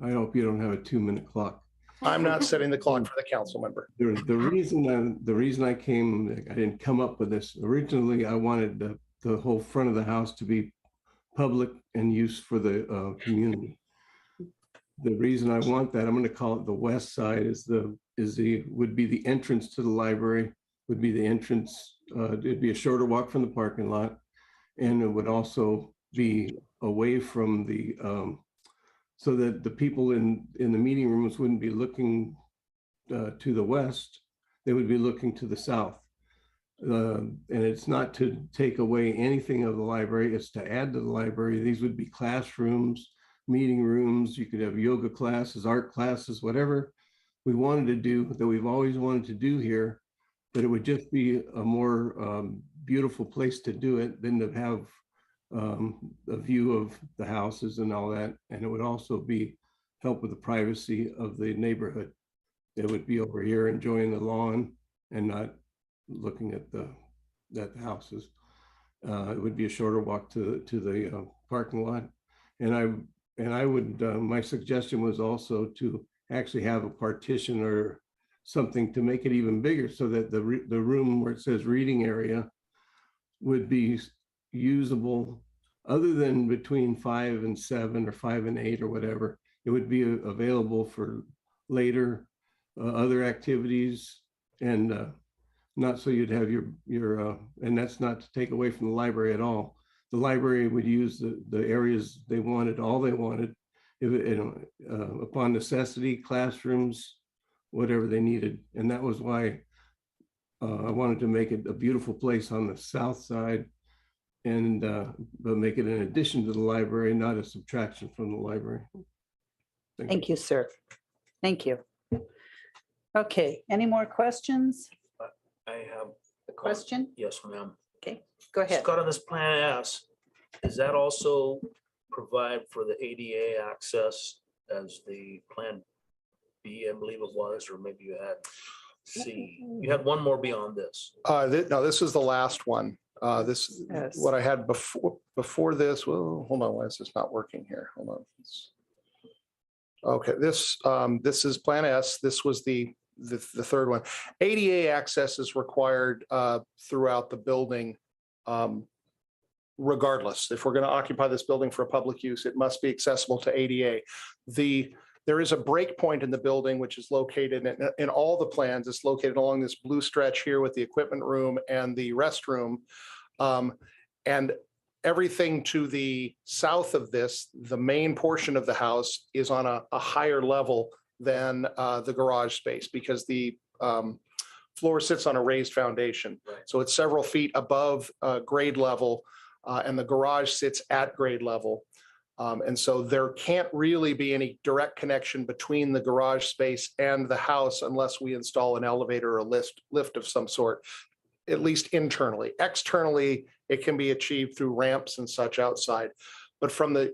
I hope you don't have a 2-minute clock. I'm not setting the clock for the council member. The reason I came, I didn't come up with this. Originally, I wanted the whole front of the house to be public and used for the community. The reason I want that, I'm going to call it the west side, would be the entrance to the library, would be the entrance. It'd be a shorter walk from the parking lot, and it would also be away from the so that the people in the meeting rooms wouldn't be looking to the west, they would be looking to the south. And it's not to take away anything of the library, it's to add to the library. These would be classrooms, meeting rooms, you could have yoga classes, art classes, whatever we wanted to do, that we've always wanted to do here, but it would just be a more beautiful place to do it than to have a view of the houses and all that. And it would also be help with the privacy of the neighborhood. It would be over here enjoying the lawn and not looking at the houses. It would be a shorter walk to the parking lot. And I would, my suggestion was also to actually have a partition or something to make it even bigger, so that the room where it says reading area would be usable, other than between 5 and 7 or 5 and 8 or whatever. It would be available for later other activities, and not so you'd have your and that's not to take away from the library at all. The library would use the areas they wanted, all they wanted, upon necessity, classrooms, whatever they needed. And that was why I wanted to make it a beautiful place on the south side, and but make it an addition to the library, not a subtraction from the library. Thank you, sir. Thank you. Okay, any more questions? I have A question? Yes, ma'am. Okay, go ahead. Scott, on this plan S, does that also provide for the ADA access as the plan B, I believe it was, or maybe you had C? You had one more beyond this. No, this is the last one. This, Yes. what I had before this, well, hold on, why is this not working here? Hold on. Okay, this is Plan S. This was the third one. ADA access is required throughout the building. Regardless, if we're going to occupy this building for a public use, it must be accessible to ADA. There is a break point in the building, which is located in all the plans. It's located along this blue stretch here with the equipment room and the restroom. And everything to the south of this, the main portion of the house, is on a higher level than the garage space, because the floor sits on a raised foundation. Right. So it's several feet above grade level, and the garage sits at grade level. And so there can't really be any direct connection between the garage space and the house unless we install an elevator or a lift of some sort, at least internally. Externally, it can be achieved through ramps and such outside. But from the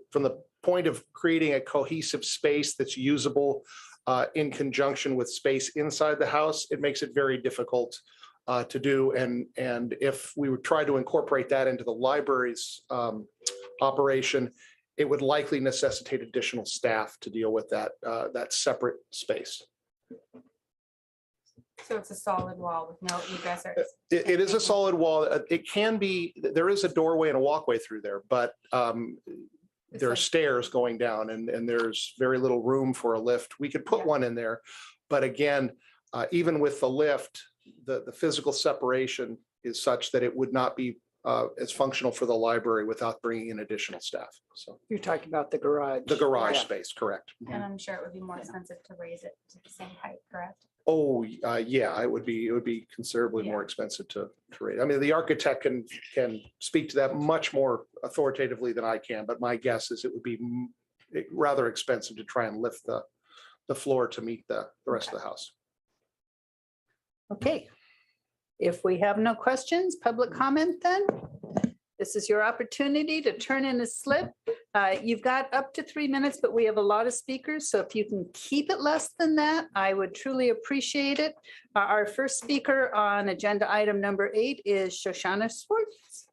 point of creating a cohesive space that's usable in conjunction with space inside the house, it makes it very difficult to do. And if we would try to incorporate that into the library's operation, it would likely necessitate additional staff to deal with that separate space. So it's a solid wall with no egress or. It is a solid wall. It can be, there is a doorway and a walkway through there, but there are stairs going down, and there's very little room for a lift. We could put one in there, but again, even with the lift, the physical separation is such that it would not be as functional for the library without bringing in additional staff. So You're talking about the garage. the garage Yeah. space, correct. And I'm sure it would be more expensive to raise it to the same height, correct? Oh, yeah, it would be considerably more expensive to rate. I mean, the architect can speak to that much more authoritatively than I can, but my guess is it would be rather expensive to try and lift the floor to meet the rest of the house. Okay. If we have no questions, public comment then, this is your opportunity to turn in a slip. You've got up to 3 minutes, but we have a lot of speakers, so if you can keep it less than that, I would truly appreciate it. Our first speaker on agenda item number 8 is Shoshana Swartz.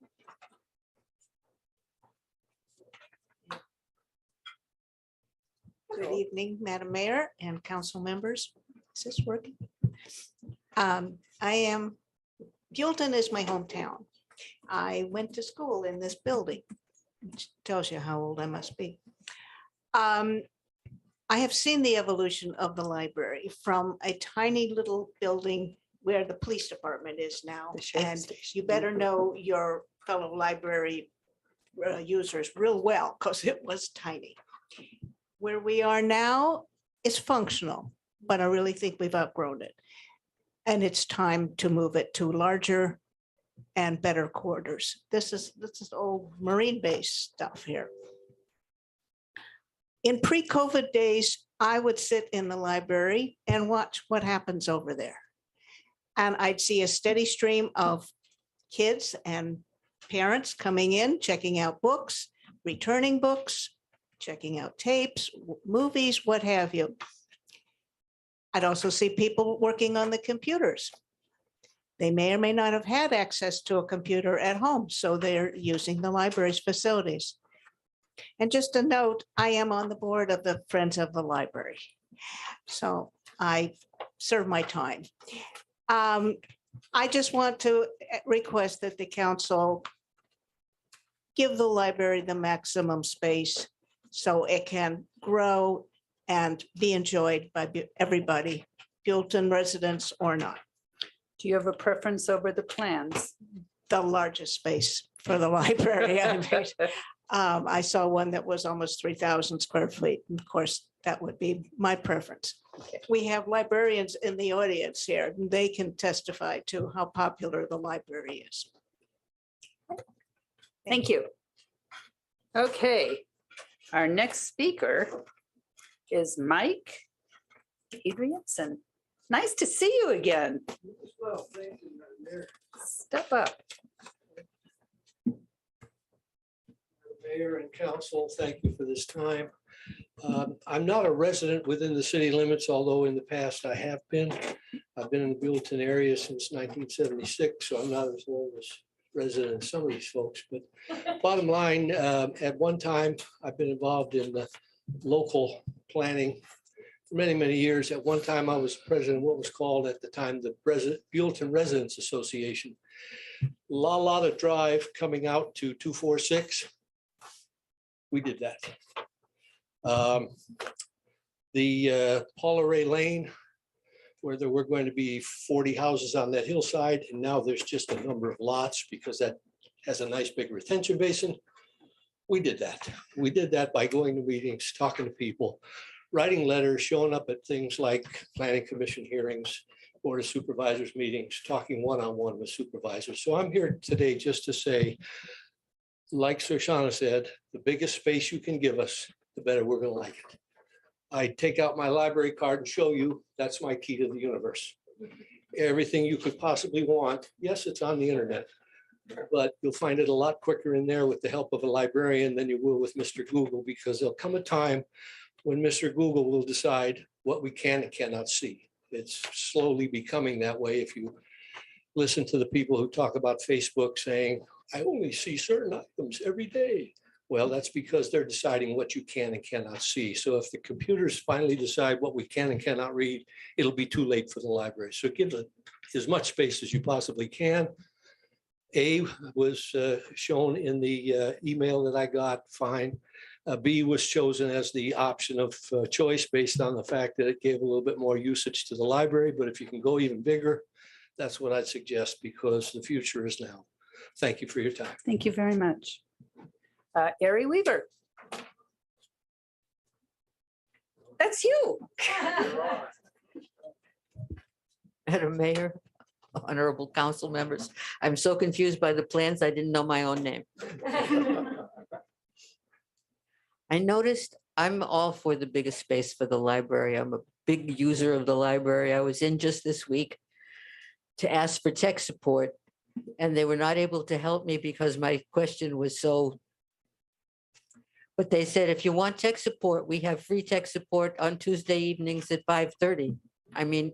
Good evening, Madam Mayor and council members. Is this working? Buellton is my hometown. I went to school in this building, which tells you how old I must be. I have seen the evolution of the library from a tiny little building where the police department is now. The sheriff's And station. you better know your fellow library users real well, because it was tiny. Where we are now is functional, but I really think we've outgrown it. And it's time to move it to larger and better quarters. This is old Marine base stuff here. In pre-COVID days, I would sit in the library and watch what happens over there. And I'd see a steady stream of kids and parents coming in, checking out books, returning books, checking out tapes, movies, what have you. I'd also see people working on the computers. They may or may not have had access to a computer at home, so they're using the library's facilities. And just a note, I am on the board of the Friends of the Library. So I serve my time. I just want to request that the council give the library the maximum space so it can grow and be enjoyed by everybody, Buellton residents or not. Do you have a preference over the plans? The largest space for the library. I saw one that was almost 3,000 square feet. And of course, that would be my preference. We have librarians in the audience here, and they can testify to how popular the library is. Thank you. Okay, our next speaker is Mike Adrianson. Nice to see you again. Step up. Mayor and council, thank you for this time. I'm not a resident within the city limits, although in the past I have been. I've been in the Buellton area since 1976, so I'm not as old as resident as some of these folks. But bottom line, at one time, I've been involved in the local planning for many, many years. At one time, I was president of what was called at the time the Buellton Residents Association. La Lada Drive coming out to 246. We did that. The Paula Ray Lane, where there were going to be 40 houses on that hillside, and now there's just a number of lots because that has a nice big retention basin. We did that. We did that by going to meetings, talking to people, writing letters, showing up at things like planning commission hearings, board of supervisors meetings, talking one-on-one with supervisors. So I'm here today just to say, like Shoshana said, the biggest space you can give us, the better we're gonna like it. I take out my library card and show you, that's my key to the universe. Everything you could possibly want, yes, it's on the internet, but you'll find it a lot quicker in there with the help of a librarian than you will with Mr. Google, because there'll come a time when Mr. Google will decide what we can and cannot see. It's slowly becoming that way. If you listen to the people who talk about Facebook saying, I only see certain items every day. Well, that's because they're deciding what you can and cannot see. So if the computers finally decide what we can and cannot read, it'll be too late for the library. So give it as much space as you possibly can. A was shown in the email that I got, fine. B was chosen as the option of choice based on the fact that it gave a little bit more usage to the library. But if you can go even bigger, that's what I'd suggest, because the future is now. Thank you for your time. Thank you very much. Ari Weaver. That's you. Madam Mayor, honorable council members, I'm so confused by the plans, I didn't know my own name. I noticed I'm all for the biggest space for the library. I'm a big user of the library. I was in just this week to ask for tech support, and they were not able to help me because my question was so. But they said, if you want tech support, we have free tech support on Tuesday evenings at 5:30. I mean,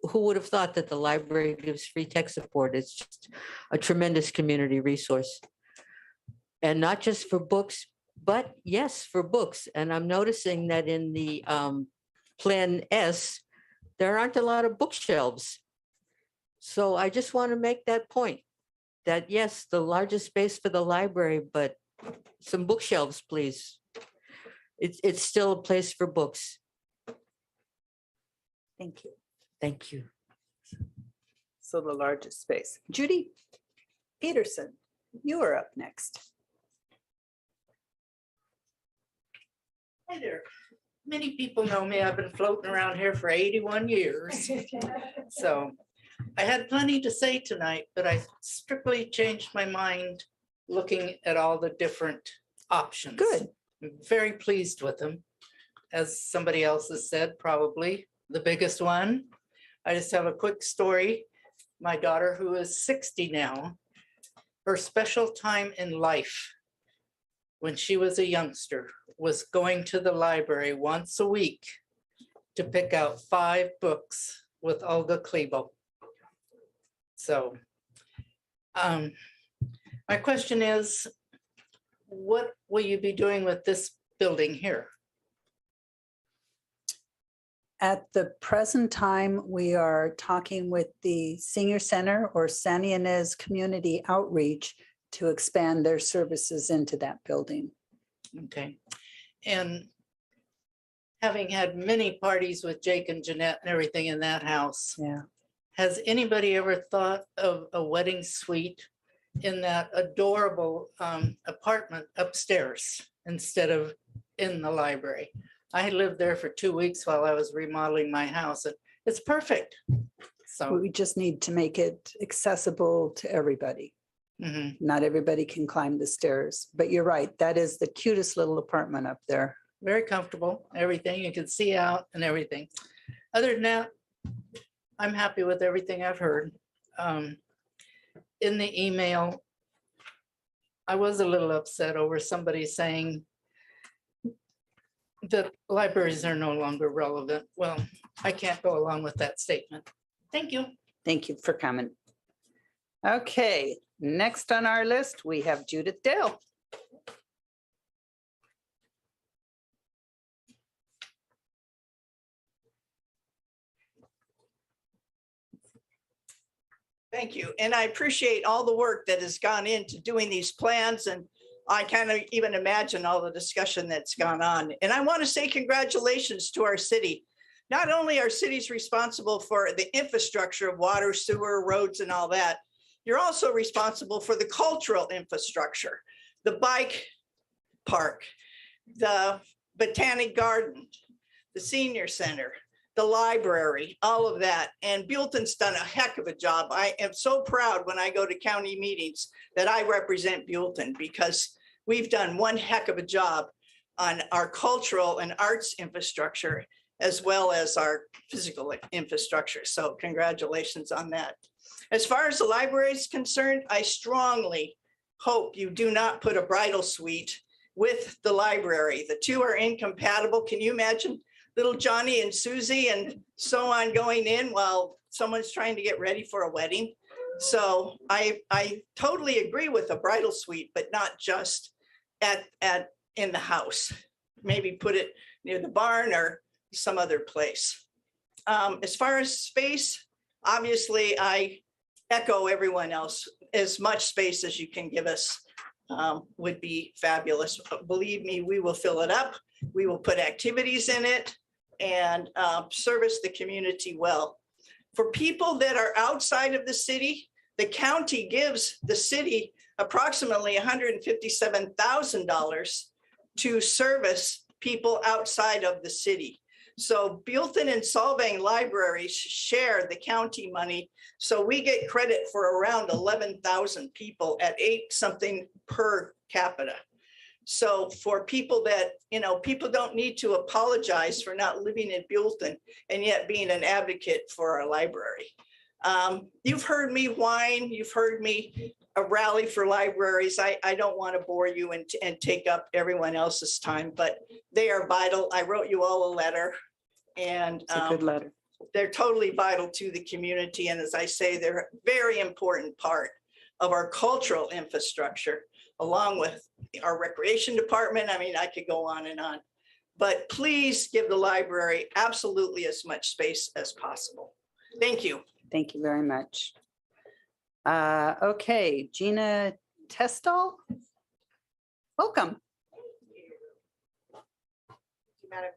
who would have thought that the library gives free tech support? It's just a tremendous community resource. And not just for books, but yes, for books. And I'm noticing that in the Plan S, there aren't a lot of bookshelves. So I just want to make that point, that yes, the largest space for the library, but some bookshelves, please. It's still a place for books. Thank you. Thank you. So the largest space. Judy Peterson, you are up next. Hi there. Many people know me. I've been floating around here for 81 years. So I had plenty to say tonight, but I strictly changed my mind looking at all the different options. Good. I'm very pleased with them. As somebody else has said, probably the biggest one. I just have a quick story. My daughter, who is 60 now, her special time in life when she was a youngster was going to the library once a week to pick out 5 books with Olga Klebo. So my question is, what will you be doing with this building here? At the present time, we are talking with the Senior Center or San Ynez Community Outreach to expand their services into that building. Okay. And having had many parties with Jake and Jeanette and everything in that house, Yeah. has anybody ever thought of a wedding suite in that adorable apartment upstairs instead of in the library? I lived there for 2 weeks while I was remodeling my house, and it's perfect. So We just need to make it accessible to everybody. mhm. Not everybody can climb the stairs, but you're right. That is the cutest little apartment up there. Very comfortable, everything. You can see out and everything. Other than that, I'm happy with everything I've heard. In the email, I was a little upset over somebody saying that libraries are no longer relevant. Well, I can't go along with that statement. Thank you. Thank you for coming. Okay, next on our list, we have Judith Dale. Thank you. And I appreciate all the work that has gone into doing these plans. And I kind of even imagine all the discussion that's gone on. And I want to say congratulations to our city. Not only are cities responsible for the infrastructure of water, sewer, roads, and all that, you're also responsible for the cultural infrastructure, the bike park, the Botanic Garden, the senior center, the library, all of that. And Buellton's done a heck of a job. I am so proud when I go to county meetings that I represent Buellton, because we've done one heck of a job on our cultural and arts infrastructure, as well as our physical infrastructure. So congratulations on that. As far as the library is concerned, I strongly hope you do not put a bridal suite with the library. The two are incompatible. Can you imagine little Johnny and Susie and so on going in while someone's trying to get ready for a wedding? So I totally agree with a bridal suite, but not just in the house. Maybe put it near the barn or some other place. As far as space, obviously I echo everyone else. As much space as you can give us would be fabulous. Believe me, we will fill it up. We will put activities in it and service the community well. For people that are outside of the city, the county gives the city approximately $157,000 to service people outside of the city. So Buellton and Solvang libraries share the county money. So we get credit for around 11,000 people at 8 something per capita. So for people that, people don't need to apologize for not living in Buellton and yet being an advocate for our library. You've heard me whine, you've heard me rally for libraries. I don't want to bore you and take up everyone else's time, but they are vital. I wrote you all a letter, and It's a good letter. they're totally vital to the community. And as I say, they're a very important part of our cultural infrastructure, along with our recreation department. I mean, I could go on and on. But please give the library absolutely as much space as possible. Thank you. Thank you very much. Okay, Gina Testal. Welcome. Madam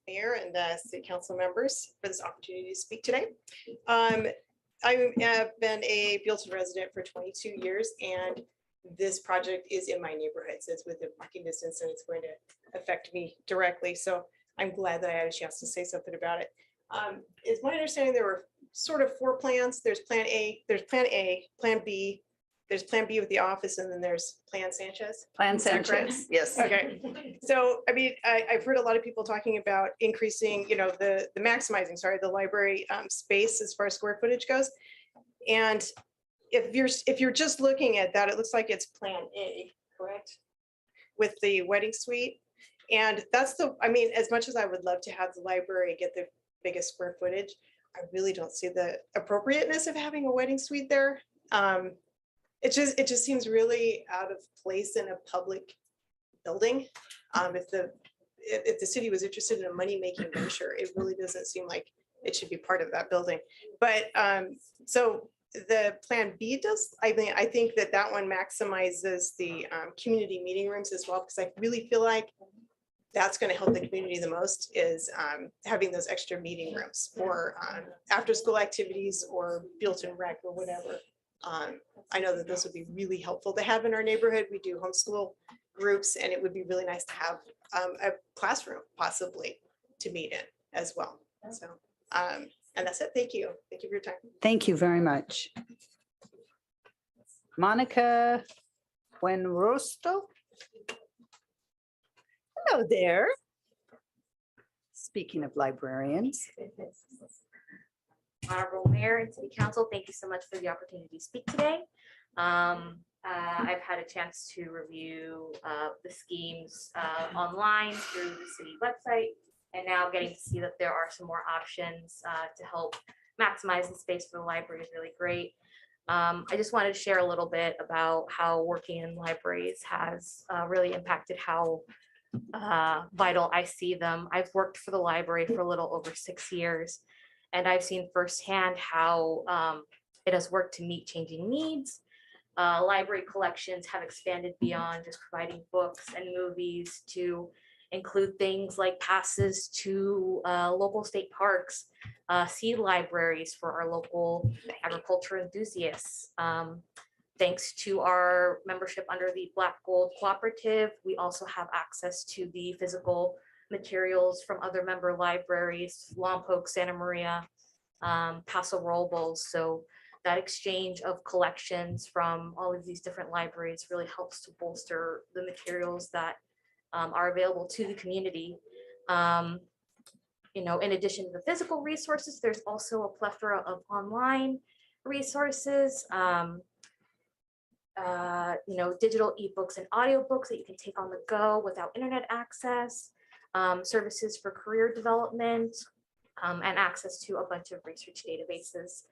Mayor and city council members for this opportunity to speak today. I have been a Buellton resident for 22 years, and this project is in my neighborhood, so it's within walking distance, and it's going to affect me directly. So I'm glad that I had a chance to say something about it. It's my understanding there were sort of 4 plans. There's Plan A, Plan B, there's Plan B with the office, and then there's Plan Sanchez. Plan Is that correct? Sanchez, yes. Okay, so I mean, I've heard a lot of people talking about increasing, the maximizing, sorry, the library space as far as square footage goes. And if you're just looking at that, it looks like it's Plan A, correct? With the wedding suite. And that's I mean, as much as I would love to have the library get the biggest square footage, I really don't see the appropriateness of having a wedding suite there. It just seems really out of place in a public building. If the city was interested in a money-making venture, it really doesn't seem like it should be part of that building. But so the Plan B does, I think that one maximizes the community meeting rooms as well, because I really feel like that's going to help the community the most is having those extra meeting rooms for after school activities or Buellton Rec or whatever. I know that this would be really helpful to have in our neighborhood. We do homeschool groups, and it would be really nice to have a classroom possibly to meet in as well. So, and that's it. Thank you. Thank you for your time. Thank you very much. Monica Buenrostro. Hello there. Speaking of librarians. Honorable Mayor and City Council, thank you so much for the opportunity to speak today. I've had a chance to review the schemes online through the city website, and now getting to see that there are some more options to help maximize the space for the library is really great. I just wanted to share a little bit about how working in libraries has really impacted how vital I see them. I've worked for the library for a little over 6 years, and I've seen firsthand how it has worked to meet changing needs. Library collections have expanded beyond just providing books and movies to include things like passes to local state parks, seed libraries for our local agriculture enthusiasts. Thanks to our membership under the Black Gold Cooperative, we also have access to the physical materials from other member libraries, Lompoc, Santa Maria, Paso Robles. So that exchange of collections from all of these different libraries really helps to bolster the materials that are available to the community. In addition to the physical resources, there's also a plethora of online resources. Digital ebooks and audiobooks that you can take on the go without internet access, services for career development, and access to a bunch of research databases.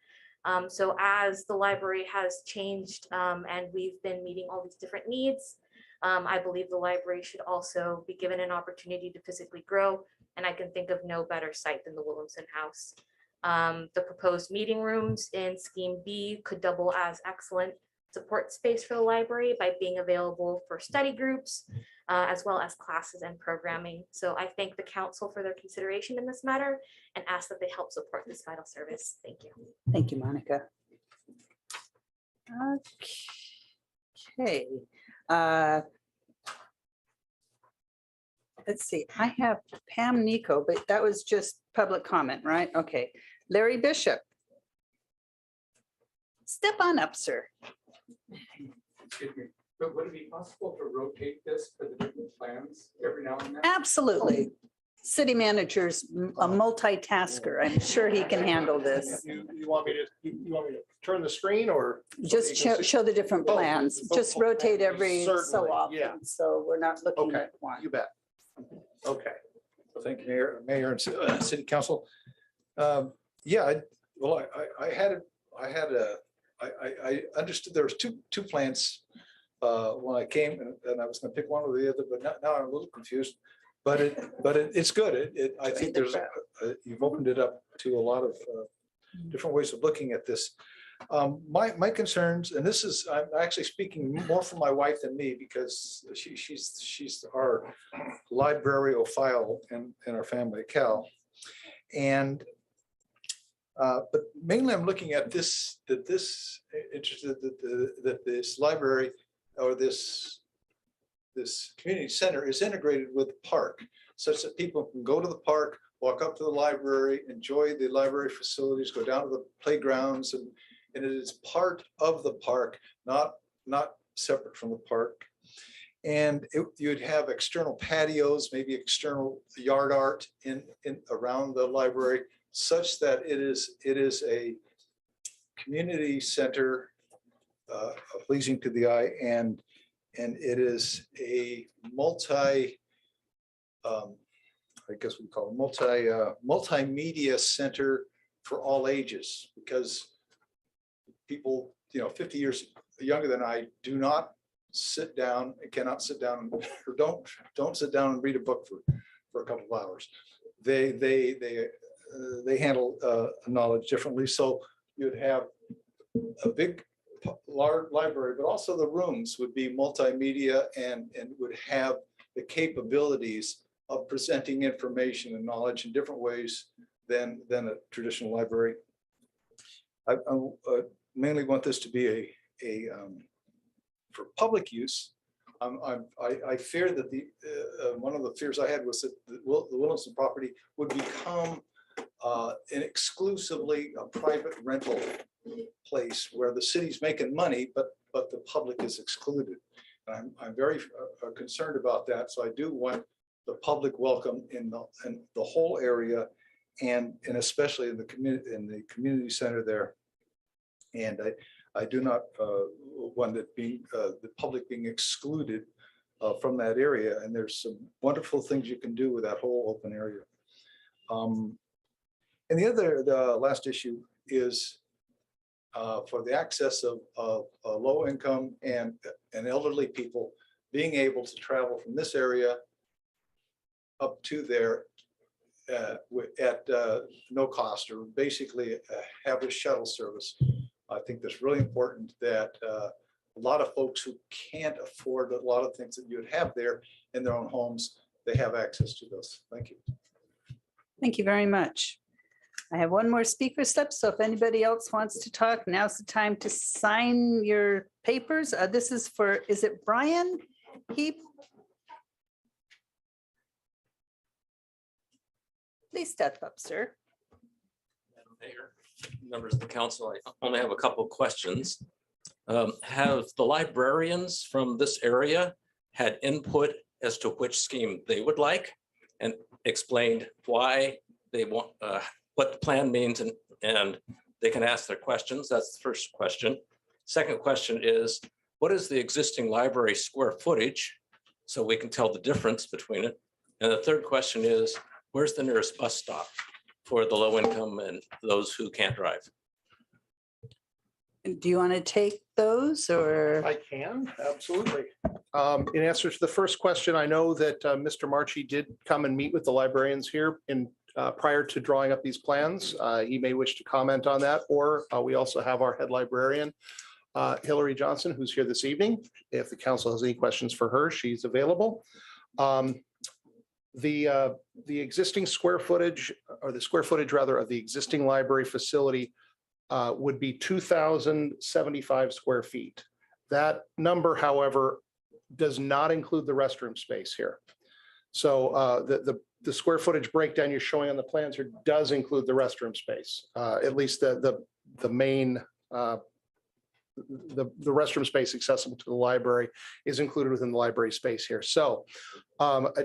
So as the library has changed and we've been meeting all these different needs, I believe the library should also be given an opportunity to physically grow, and I can think of no better site than the Williamson House. The proposed meeting rooms in Scheme B could double as excellent support space for the library by being available for study groups, as well as classes and programming. So I thank the council for their consideration in this matter and ask that they help support this vital service. Thank you. Thank you, Monica. Okay. Let's see, I have Pam Nico, but that was just public comment, right? Okay. Larry Bishop. Step on up, sir. Excuse me, but would it be possible to rotate this for the different plans every now and then? Absolutely. City manager's a multitasker. I'm sure he can handle this. You want me to turn the screen or? Just show the different plans. Just rotate every so Certainly, yeah. often. So we're not looking Okay, at one. you bet. Okay. Well, thank you, Mayor and City Council. Yeah, I had I understood there was two plans when I came, and I was gonna pick one or the other, but now I'm a little confused. But it's good. I think there's, you've opened it up to a lot of different ways of looking at this. My concerns, and this is, I'm actually speaking more for my wife than me, because she's our librariophile in our family, Cal. And but mainly I'm looking at this, that this library or this community center is integrated with the park, such that people can go to the park, walk up to the library, enjoy the library facilities, go down to the playgrounds, and it is part of the park, not separate from the park. And you'd have external patios, maybe external yard art in around the library, such that it is a community center, pleasing to the eye, and it is a I guess we call it multimedia center for all ages, because people, 50 years younger than I do not sit down and cannot sit down, or don't sit down and read a book for a couple of hours. They handle knowledge differently. So you'd have a big, large library, but also the rooms would be multimedia and would have the capabilities of presenting information and knowledge in different ways than a traditional library. I mainly want this to be a for public use. I fear that one of the fears I had was that the Williamson property would become an exclusively a private rental place where the city's making money, but the public is excluded. And I'm very concerned about that. So I do want the public welcome in the whole area, and especially in the community center there. And I do not want it being the public being excluded from that area. And there's some wonderful things you can do with that whole open area. And the last issue is for the access of low income and elderly people being able to travel from this area up to there at no cost, or basically have a shuttle service. I think that's really important, that a lot of folks who can't afford a lot of things that you would have there in their own homes, they have access to those. Thank you. Thank you very much. I have one more speaker step, so if anybody else wants to talk, now's the time to sign your papers. This is for, is it Brian Heap? Please step up, sir. Mayor, members of the council, I only have a couple of questions. Have the librarians from this area had input as to which scheme they would like, and explained why they want, what the plan means, and they can ask their questions? That's the first question. Second question is, what is the existing library square footage, so we can tell the difference between it? And the third question is, where's the nearest bus stop for the low income and those who can't drive? Do you want to take those, or? I can, absolutely. In answer to the first question, I know that Mr. Marchi did come and meet with the librarians here prior to drawing up these plans. He may wish to comment on that, or we also have our head librarian, Hillary Johnson, who's here this evening. If the council has any questions for her, she's available. The existing square footage, or the square footage rather, of the existing library facility would be 2,075 square feet. That number, however, does not include the restroom space here. So the square footage breakdown you're showing on the plans here does include the restroom space, at least the main the restroom space accessible to the library is included within the library space here. So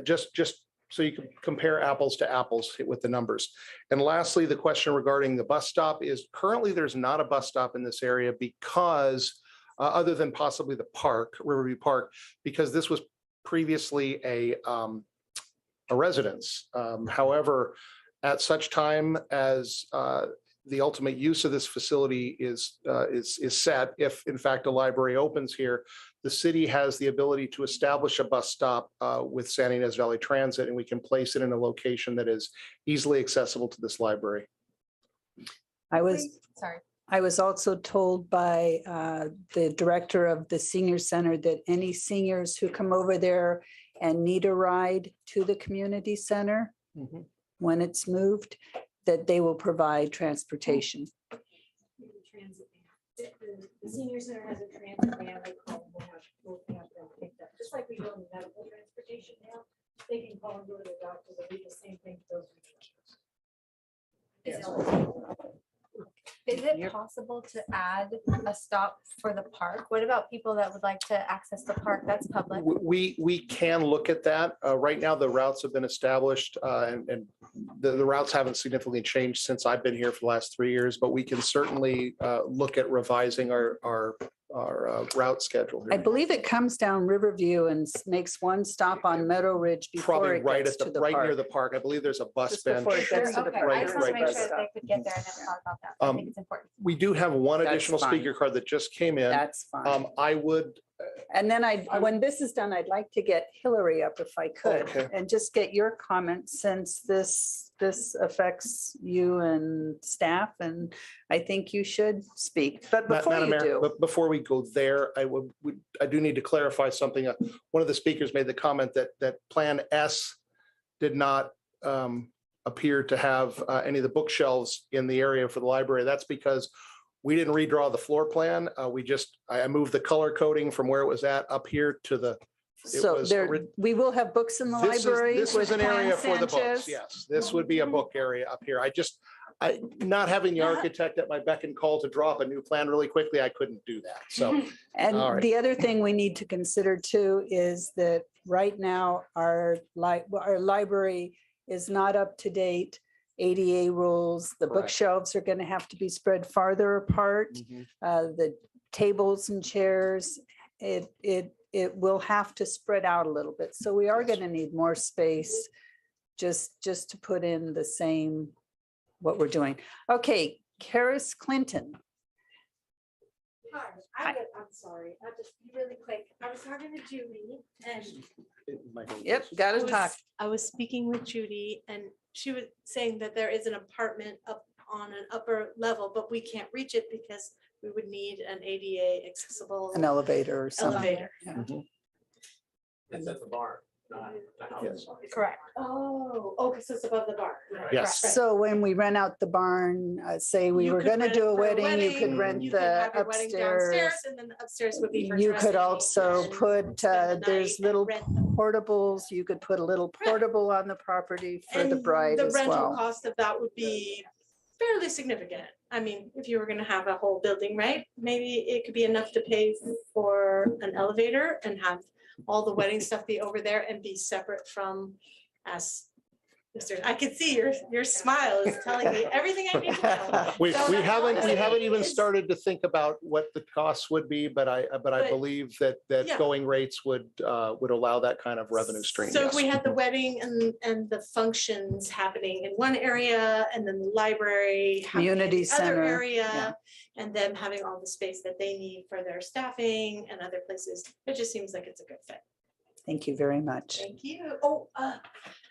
just so you can compare apples to apples with the numbers. And lastly, the question regarding the bus stop is, currently there's not a bus stop in this area because other than possibly the park, Riverview Park, because this was previously a residence. However, at such time as the ultimate use of this facility is set, if in fact a library opens here, the city has the ability to establish a bus stop with San Ynez Valley Transit, and we can place it in a location that is easily accessible to this library. I was also told by the director of the senior center that any seniors who come over there and need a ride to the community center when it's moved, that they will provide transportation. The senior center has a transit van, they call them, we'll have them picked up, just like we do in medical transportation now. They can call and go to the doctor, they do the same thing to those. Is it possible to add a stop for the park? What about people that would like to access the park? That's public. We can look at that. Right now, the routes have been established and the routes haven't significantly changed since I've been here for the last 3 years, but we can certainly look at revising our route schedule. I here. believe it comes down Riverview and makes one stop on Meadow Ridge before Probably it right gets at to the, the right near park. the park. I believe there's a bus Just bench. before it gets to the Okay, park. I just want to make right sure that they could get there. I never thought about that. I think it's important. We do have one That's additional fine. speaker card that just came in. That's fine. I would, And then when this is done, I'd like to get Hillary up if I could, Okay. and just get your comments since this affects you and staff, and I think you should speak, but before Madam you Mayor, do. but before we go there, I do need to clarify something. One of the speakers made the comment that Plan S did not appear to have any of the bookshelves in the area for the library. That's because we didn't redraw the floor plan. I moved the color coding from where it was at up here to the. it So was there, ori- we will have books in the library. This with is an Plan area for the books, Sanchez. yes. This would be a book area up here. Not having the architect at my beck and call to draw up a new plan really quickly, I couldn't do that. So, all And right. the other thing we need to consider too is that right now our library is not up to date. ADA rules, the Correct. bookshelves are going to have to be spread farther apart. The tables and chairs, it will have to spread out a little bit. So we are going to need more space just to put in the same, what we're doing. Okay, Karis Clinton. Hi, I'm sorry, I'll just be really quick. I was talking to Judy and Yep, got to talk. I was speaking with Judy and she was saying that there is an apartment up on an upper level, but we can't reach it because we would need an ADA accessible. An elevator or something. Elevator. Yeah. It's at the barn, not the house. Correct. Oh, okay, so it's above the bar. Yes. So when we rent out the barn, say we You were could going to rent do it a for a wedding, you could wedding, rent you could the have your wedding upstairs. downstairs, and then the upstairs would be for You dressing could also and put, spend the there's night and little rent portables, you could put a little portable on the property for the And bride the as rental well. cost of that would be fairly significant. I mean, if you were gonna have a whole building, right? Maybe it could be enough to pay for an elevator and have all the wedding stuff be over there and be separate from us. I could see your smile is telling me everything I need to know. We So that's all haven't I'm saying even is- started to think about what the costs would be, but I believe that Yeah. going rates would allow that kind of revenue stream. So if yes. we had the wedding and the functions happening in one area and then the library. happening in Community the other center, yeah. Area, and them having all the space that they need for their staffing and other places, it just seems like it's a good fit. Thank you very much. Thank you. Oh,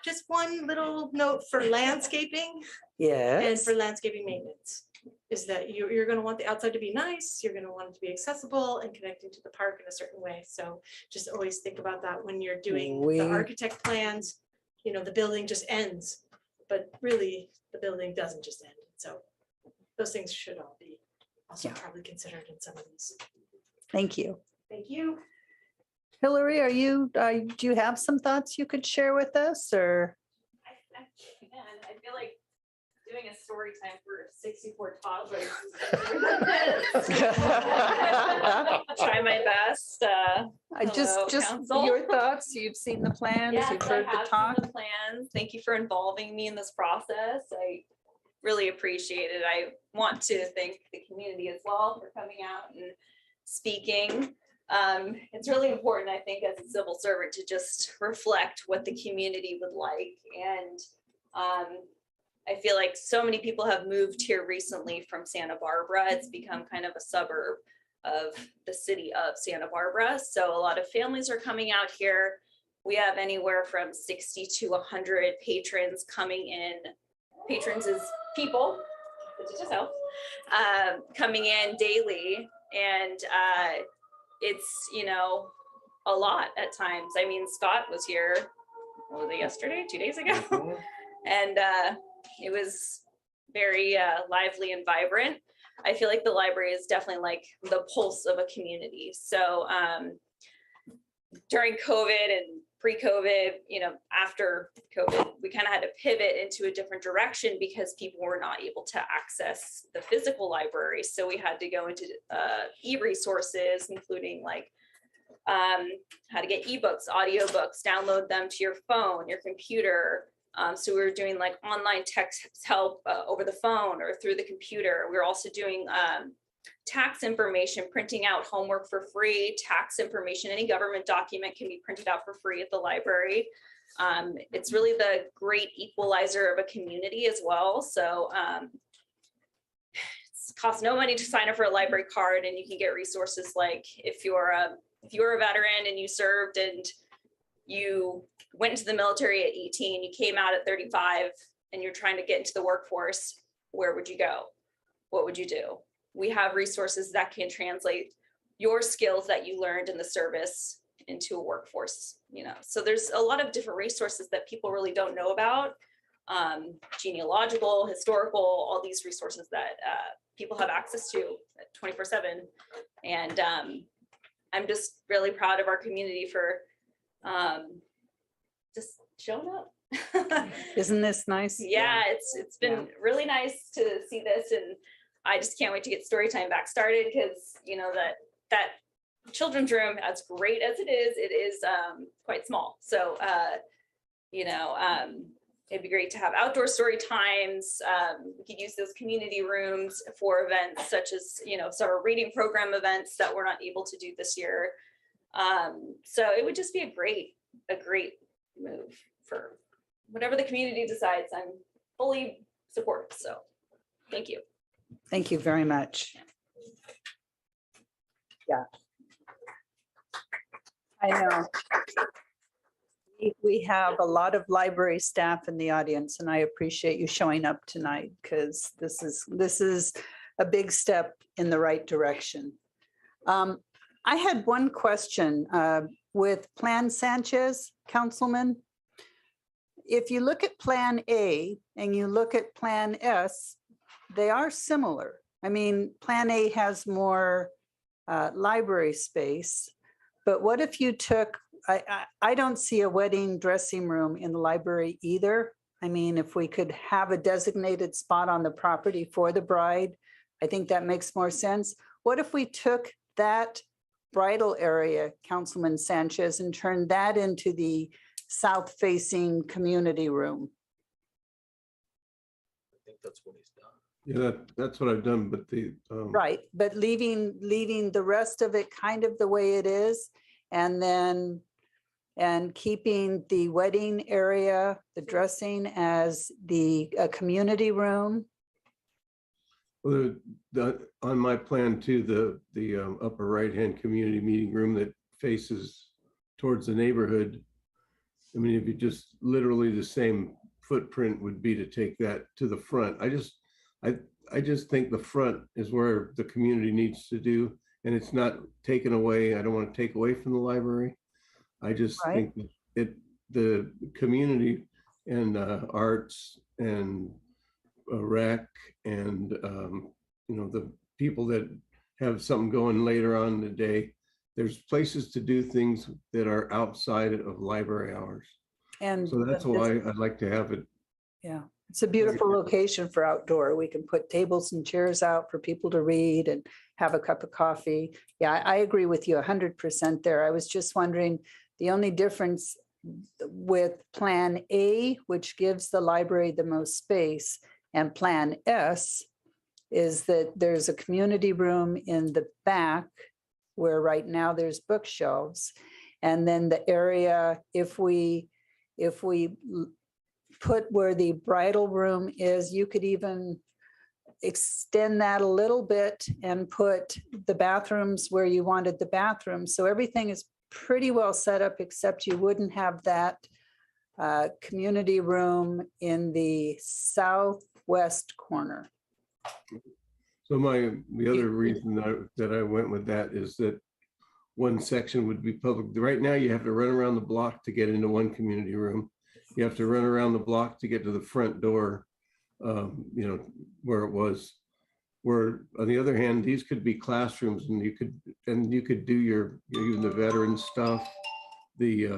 just one little note for landscaping and Yes. for landscaping maintenance. Is that you're gonna want the outside to be nice, you're gonna want it to be accessible and connecting to the park in a certain way. So just always think about that when you're doing We- the architect plans. You know, the building just ends, but really the building doesn't just end. So those things should all be also Yeah. probably considered in some of these. Thank you. Thank you. Hillary, do you have some thoughts you could share with us or? I feel like doing a story time for 64 toddlers. Try my best. Just council. your thoughts. You've seen the plans, Yes, you've I heard the have seen talk. the plans. Thank you for involving me in this process. I really appreciate it. I want to thank the community as well for coming out and speaking. It's really important, I think, as a civil servant to just reflect what the community would like. And I feel like so many people have moved here recently from Santa Barbara. It's become kind of a suburb of the city of Santa Barbara. So a lot of families are coming out here. We have anywhere from 60 to 100 patrons coming in. Patrons is people, such as yourself, coming in daily. And it's, you know, a lot at times. I mean, Scott was here, what was it, yesterday, 2 days ago? And it was very lively and vibrant. I feel like the library is definitely like the pulse of a community. So during COVID and pre-COVID, you know, after COVID, we kind of had to pivot into a different direction because people were not able to access the physical library. So we had to go into e-resources, including like how to get ebooks, audiobooks, download them to your phone, your computer. So we were doing like online text help over the phone or through the computer. We were also doing tax information, printing out homework for free, tax information. Any government document can be printed out for free at the library. It's really the great equalizer of a community as well. So it costs no money to sign up for a library card, and you can get resources like if you're a veteran and you served and you went into the military at 18, you came out at 35, and you're trying to get into the workforce, where would you go? What would you do? We have resources that can translate your skills that you learned in the service into a workforce, you know. So there's a lot of different resources that people really don't know about, genealogical, historical, all these resources that people have access to 24/7. And I'm just really proud of our community for just showing up. Isn't this nice? Yeah, it's been really nice to see this, and I just can't wait to get story time back started, because you know that children's room, as great as it is quite small. So you know, it'd be great to have outdoor story times. We could use those community rooms for events such as, you know, summer reading program events that we're not able to do this year. So it would just be a great move for whatever the community decides. I'm fully supportive. So thank you. Thank you very much. Yeah. I know. We have a lot of library staff in the audience, and I appreciate you showing up tonight, because this is a big step in the right direction. I had one question with Plan Sanchez, Councilman. If you look at Plan A and you look at Plan S, they are similar. I mean, Plan A has more library space, but what if you took, I don't see a wedding dressing room in the library either. I mean, if we could have a designated spot on the property for the bride, I think that makes more sense. What if we took that bridal area, Councilman Sanchez, and turned that into the south-facing community room? I think that's what he's done. Yeah, that's what I've done, but the. Right, but leaving the rest of it kind of the way it is, and keeping the wedding area, the dressing as the community room. Well, on my plan too, the upper right-hand community meeting room that faces towards the neighborhood. I mean, if you just literally the same footprint would be to take that to the front. I just think the front is where the community needs to do, and it's not taken away. I don't want to take away from the library. I just think that the community and arts and rec and you know, the people that have something going later on in the day, there's places to do things that are outside of library hours. And so that's why I'd like to have it. Yeah, it's a beautiful location for outdoor. We can put tables and chairs out for people to read and have a cup of coffee. Yeah, I agree with you 100% there. I was just wondering, the only difference with Plan A, which gives the library the most space, and Plan S is that there's a community room in the back where right now there's bookshelves. And then the area, if we put where the bridal room is. You could even extend that a little bit and put the bathrooms where you wanted the bathrooms. So everything is pretty well set up, except you wouldn't have that community room in the southwest corner. So the other reason that I went with that is that one section would be public. Right now, you have to run around the block to get into one community room. You have to run around the block to get to the front door, where it was. Where on the other hand, these could be classrooms, and you could do your, even the veteran stuff, the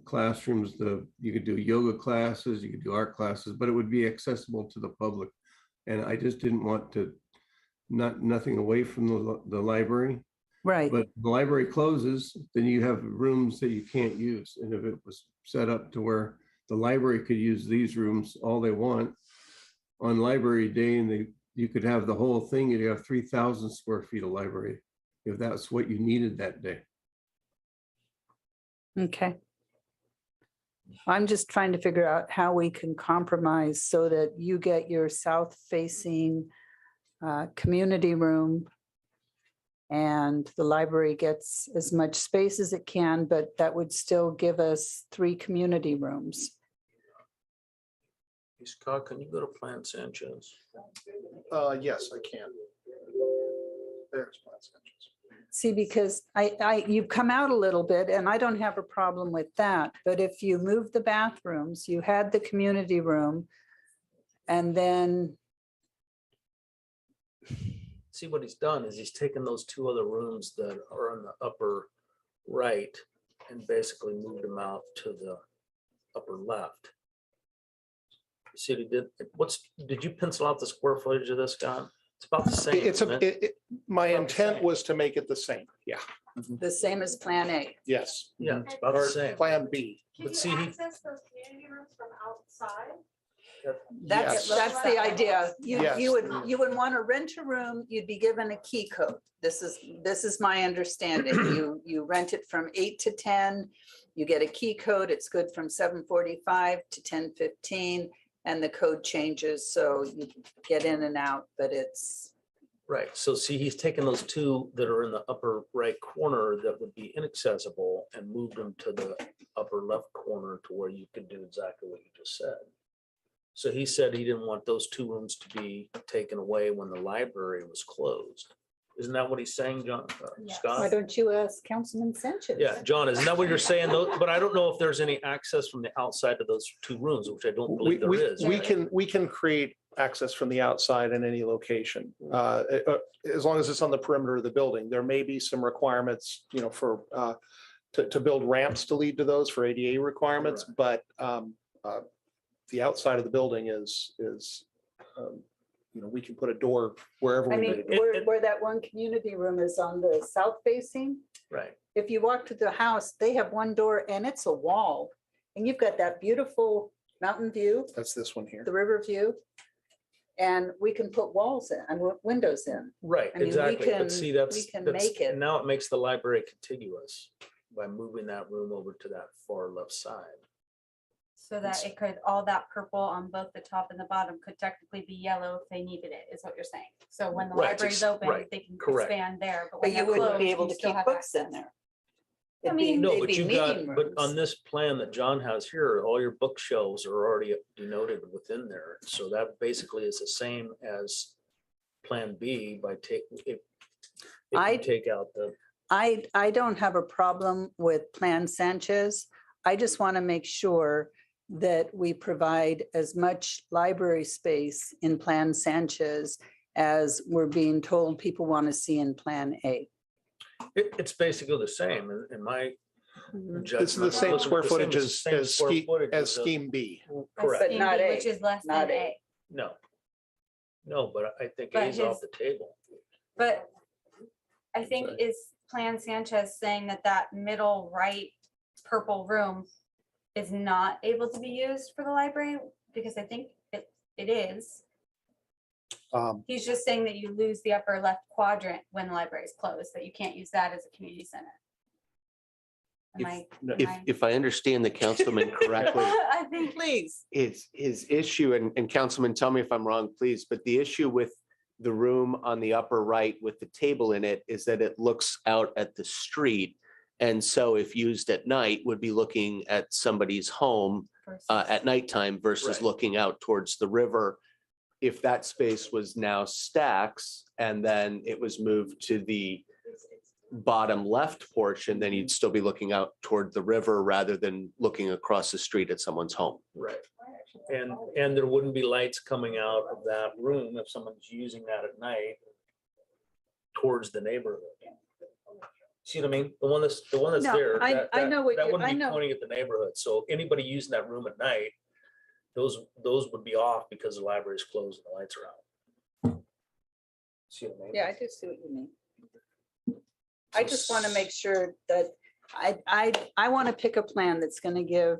classrooms, you could do yoga classes, you could do art classes, but it would be accessible to the public. And I just didn't want to, nothing away from the library. Right. But the library closes, then you have rooms that you can't use. And if it was set up to where the library could use these rooms all they want on library day, and you could have the whole thing, you'd have 3,000 square feet of library if that's what you needed that day. Okay. I'm just trying to figure out how we can compromise so that you get your south-facing community room and the library gets as much space as it can, but that would still give us 3 community rooms. Hey, Scott, can you go to Plan Sanchez? Yes, I can. There's Plan Sanchez. See, because you've come out a little bit and I don't have a problem with that. But if you move the bathrooms, you had the community room and then. See, what he's done is he's taken those 2 other rooms that are on the upper right and basically moved them out to the upper left. You see what he did? Did you pencil out the square footage of this, Scott? It's about the same. isn't it? My intent was to make it the same. Yeah. The same as Plan A. Yes. Yeah, it's about the Or same. Plan B. But see, access those community rooms from outside? That's the idea. Yes. You would want to rent a room, you'd be given a key code. This is my understanding. You rent it from 8 to 10, you get a key code, it's good from 7:45 to 10:15, and the code changes, so you get in and out, but it's. Right, so see, he's taken those 2 that are in the upper right corner that would be inaccessible and moved them to the upper left corner to where you could do exactly what you just said. So he said he didn't want those 2 rooms to be taken away when the library was closed. Isn't that what he's saying, John? Scott? Why don't you ask Councilman Sanchez? Yeah, John, isn't that what you're saying though? But I don't know if there's any access from the outside to those 2 rooms, which I don't believe there is. We can create access from the outside in any location, as long as it's on the perimeter of the building. There may be some requirements, for to build ramps to lead to those for ADA requirements, but the outside of the building is we can put a door wherever I we mean, need. where that one community room is on the south facing, Right. if you walk to the house, they have one door and it's a wall. And you've got that beautiful mountain view, That's this one here. the river view. And we can put walls in and windows in. Right, I mean, we exactly. can- But see, we can make it. now it makes the library contiguous by moving that room over to that far left side. So that it could, all that purple on both the top and the bottom could technically be yellow if they needed it, is what you're saying. So when the Right, library's ex- open, right, they can correct. expand there, but But when you they're wouldn't closed, be able you to still keep have books access. in there. I mean, No, they'd but be you've got, meeting but rooms. on this plan that John has here, all your bookshelves are already denoted within there. So that basically is the same as Plan B by if you take out the. I don't have a problem with Plan Sanchez. I just want to make sure that we provide as much library space in Plan Sanchez as we're being told people want to see in Plan A. It's basically the same in my judgment. This is the same square footage as as scheme B. Correct. But not A. Which is less not than A. A. No, but I think But A's off his- the table. But I think is Plan Sanchez saying that middle right purple room is not able to be used for the library? Because I think it is. He's just saying that you lose the upper left quadrant when the library is closed, that you can't use that as a community center. If I understand the councilman correctly, I think, please. his issue, and Councilman, tell me if I'm wrong, please, but the issue with the room on the upper right with the table in it is that it looks out at the street. And so if used at night, would be looking at somebody's home at nighttime versus Right. looking out towards the river. If that space was now stacks and then it was moved to the bottom left portion, then you'd still be looking out toward the river rather than looking across the street at someone's home. Right. And there wouldn't be lights coming out of that room if someone's using that at night towards the neighborhood. See what I mean? The one that's No, there. I know what That you're- wouldn't I be know. pointing at the neighborhood. So anybody using that room at night, those would be off because the library's closed and the lights are out. See what I mean? Yeah, I do see what you mean. I just want to make sure that I want to pick a plan that's going to give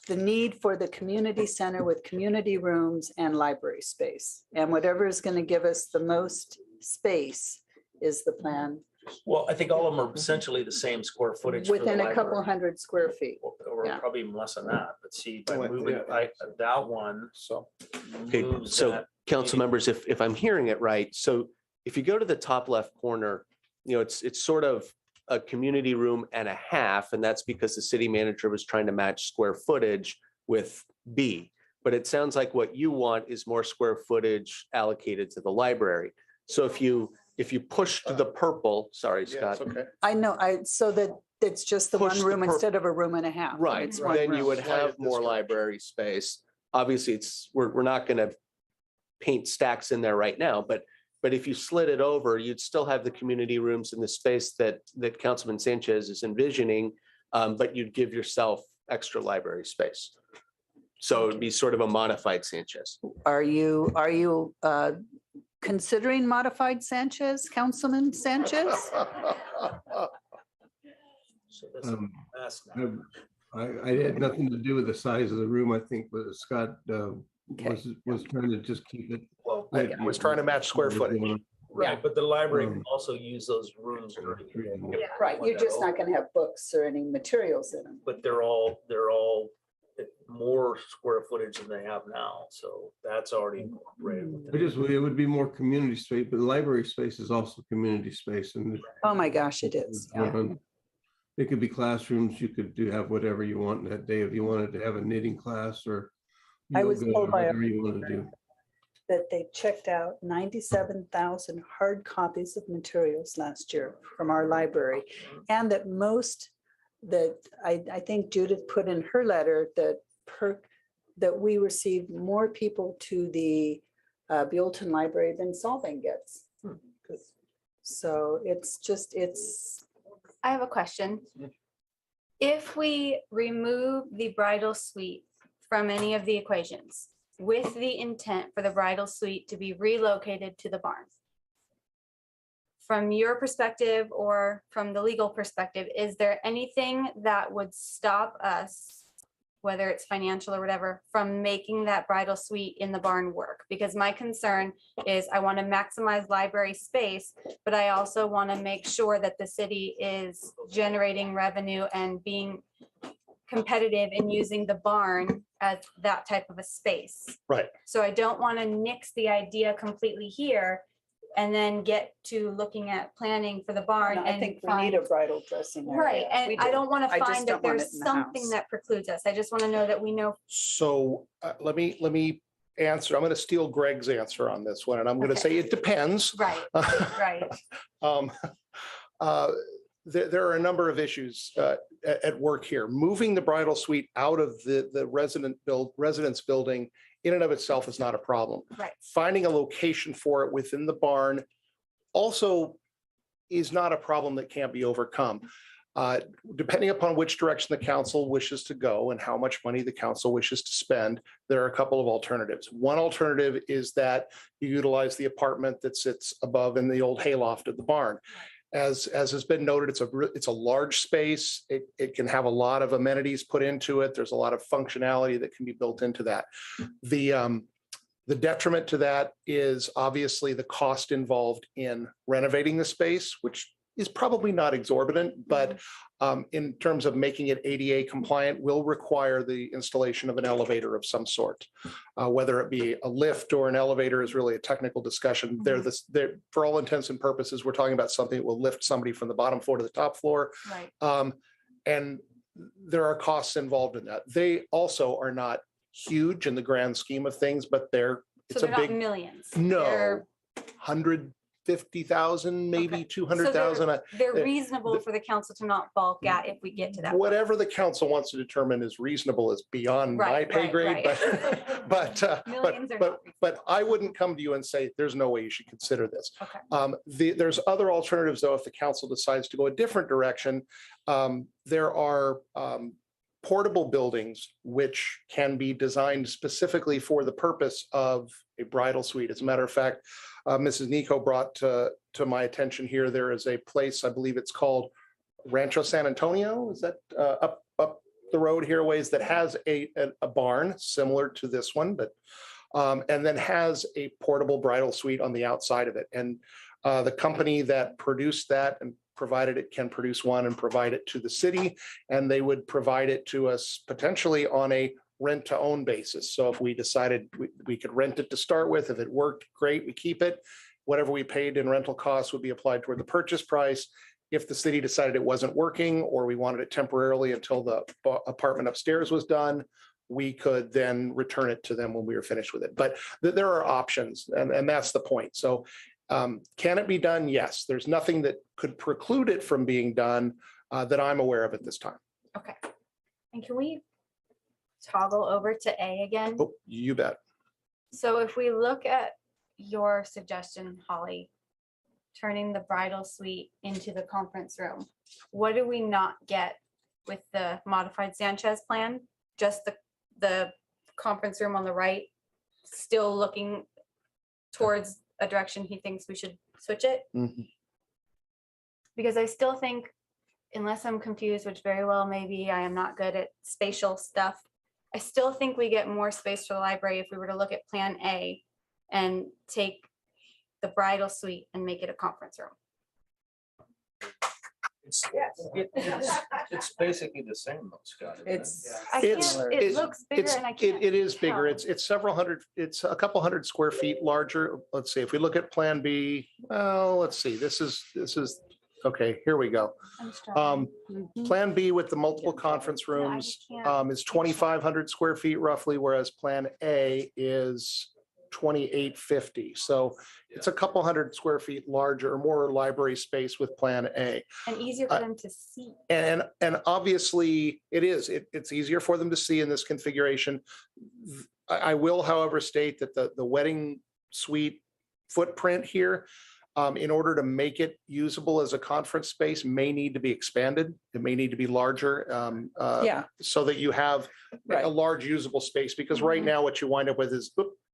the need for the community center with community rooms and library space. And whatever is going to give us the most space is the plan Well, I think all of them are essentially the same square footage. for the within a couple library. hundred square feet. Or Yeah. probably even less than that, but see, by Well, moving yeah. that one. So, Okay, moves so that- council members, if I'm hearing it right, so if you go to the top left corner, it's sort of a community room and a half, and that's because the city manager was trying to match square footage with B. But it sounds like what you want is more square footage allocated to the library. So if you push to the purple, sorry, yeah, Scott. it's okay. I know, so that it's just the Push one the room pur- instead of a room and a half. Right, It's one then you room. would Right have at this more direction. library space. Obviously, we're not gonna paint stacks in there right now, but if you slid it over, you'd still have the community rooms in the space that Councilman Sanchez is envisioning, but you'd give yourself extra library space. So it'd be sort of a modified Sanchez. Are you considering modified Sanchez, Councilman Sanchez? So this Um, that's now. I had nothing to do with the size of the room. I think what Scott was trying to just keep it. Well, I was trying to match square footage. Right, but the library can Um, also use those rooms. during the day. Yeah, right, you're just not gonna have books or any materials in them. But they're all more square footage than they have now, so that's already incorporated. It would be more community space, but the library space is also community space and. Oh, my gosh, it is. Yeah. It could be classrooms. You could have whatever you want that day. If you wanted to have a knitting class or. I was yoga, told by a whatever you want to do. That they checked out 97,000 hard copies of materials last year from our library. And that I think Judith put in her letter that we received more people to the Buellton Library than Solvang gets. So it's. I have a question. If we remove the bridal suite from any of the equations with the intent for the bridal suite to be relocated to the barn, from your perspective or from the legal perspective, is there anything that would stop us, whether it's financial or whatever, from making that bridal suite in the barn work? Because my concern is I want to maximize library space, but I also want to make sure that the city is generating revenue and being competitive in using the barn as that type of a space. Right. So I don't want to nix the idea completely here and then get to looking at planning for the barn. I and think we find- need a bridal dressing area. Right, and We I do. don't want I to just find don't that want there's it in the something house. that precludes us. I just want to know that we know. So let me answer. I'm going to steal Greg's answer on this one, and I'm going to say it depends. Right, right. There are a number of issues at work here. Moving the bridal suite out of the residence building in and of itself is not a problem. Right. Finding a location for it within the barn also is not a problem that can't be overcome. Depending upon which direction the council wishes to go and how much money the council wishes to spend, there are a couple of alternatives. One alternative is that you utilize the apartment that sits above in the old hayloft of the barn. As has been noted, it's a large space. It can have a lot of amenities put into it. There's a lot of functionality that can be built into that. The detriment to that is obviously the cost involved in renovating the space, which is probably not exorbitant, but in terms of making it ADA compliant, will require the installation of an elevator of some sort. Whether it be a lift or an elevator is really a technical discussion. They're, for all intents and purposes, we're talking about something that will lift somebody from the bottom floor to the top floor. Right. And there are costs involved in that. They also are not huge in the grand scheme of things, but So it's a they're not big, millions. no, They're- 150,000, maybe So 200,000. they're reasonable for the council to not balk at if we get to that. point. Whatever the council wants to determine is reasonable is beyond my Right, pay right, grade, right. Millions are but I wouldn't come to you and say, there's no way you should consider this. Okay. There's other alternatives, though, if the council decides to go a different direction. There are portable buildings which can be designed specifically for the purpose of a bridal suite. As a matter of fact, Mrs. Nico brought to my attention here, there is a place, I believe it's called Rancho San Antonio, is that up the road here a ways, that has a barn similar to this one, but and then has a portable bridal suite on the outside of it. And the company that produced that and provided it can produce one and provide it to the city, and they would provide it to us potentially on a rent to own basis. So if we decided we could rent it to start with, if it worked, great, we keep it. Whatever we paid in rental costs would be applied toward the purchase price. If the city decided it wasn't working, or we wanted it temporarily until the apartment upstairs was done, we could then return it to them when we were finished with it. But there are options, and that's the point. So can it be done? Yes. There's nothing that could preclude it from being done that I'm aware of at this time. Okay. And can we toggle over to A again? Oh, you bet. So if we look at your suggestion, Holly, turning the bridal suite into the conference room, what do we not get with the modified Sanchez plan? Just the conference room on the right, still looking towards a direction he thinks we should switch it? Because I still think, unless I'm confused, which very well maybe, I am not good at spatial stuff, I still think we get more space for the library if we were to look at Plan A and take the bridal suite and make it a conference room. It's basically the same, though, Scott. isn't it? It looks bigger and I can't. It is bigger. tell. It's several hundred, it's a couple hundred square feet larger. Let's see, if we look at Plan B, well, let's see, this is, okay, here we go. I'm struggling. Plan B with the multiple conference rooms is 2,500 square feet roughly, whereas Plan A is 2,850. So it's a couple hundred square feet larger or more library space with Plan A. And easier for them to see. And obviously it is, it's easier for them to see in this configuration. I will, however, state that the wedding suite footprint here, in order to make it usable as a conference space, may need to be expanded. It may need to be larger. So that you have a large usable space, because right now what you wind up with is,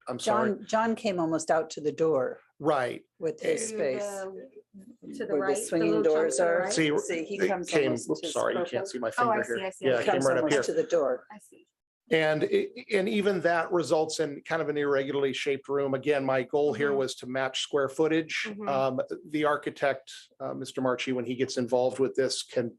I'm sorry. John came almost out to the door Right. with his space. To the Where right. the swinging doors are. See, He it comes came, almost oops, to sorry, you purple. can't see my Oh, finger I see, here. I see. Yeah, He it came Comes right up here. almost to the door. I see. And even that results in kind of an irregularly shaped room. Again, my goal here was to match square footage. The architect, Mr. Marchi, when he gets involved with this, can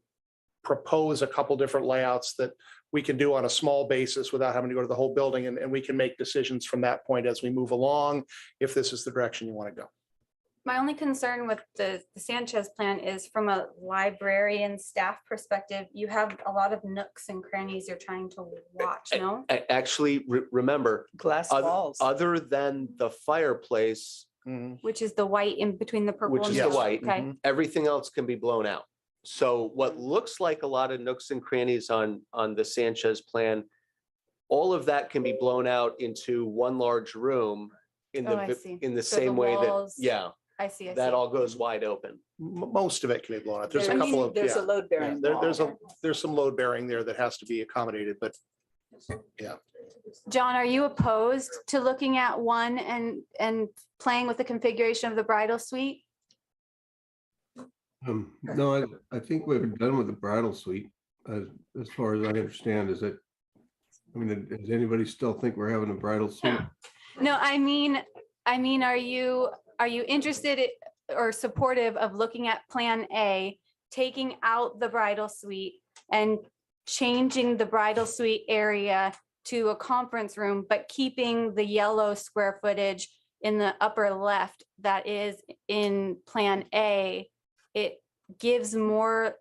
propose a couple different layouts that we can do on a small basis without having to go to the whole building. And we can make decisions from that point as we move along, if this is the direction you want to go. My only concern with the Sanchez plan is from a librarian staff perspective, you have a lot of nooks and crannies you're trying to watch, no? Actually, remember, Glass walls. other than the fireplace, Which is the white in between the purple which and is the blue. white, Okay. everything else can be blown out. So what looks like a lot of nooks and crannies on the Sanchez plan, all of that can be blown out into one large room in Oh, I see. in the So same way that, walls- yeah, I see, I see. that all goes wide open. Most of it can be blown out. There's a There's- couple of, There's a yeah. load bearing. There's some load bearing there that has to be accommodated, but yeah. John, are you opposed to looking at one and playing with the configuration of the bridal suite? No, I think we're done with the bridal suite, as far as I understand, is it? I mean, does anybody still think we're having a bridal suite? No, I mean, are you interested or supportive of looking at Plan A, taking out the bridal suite and changing the bridal suite area to a conference room, but keeping the yellow square footage in the upper left that is in Plan A. It gives more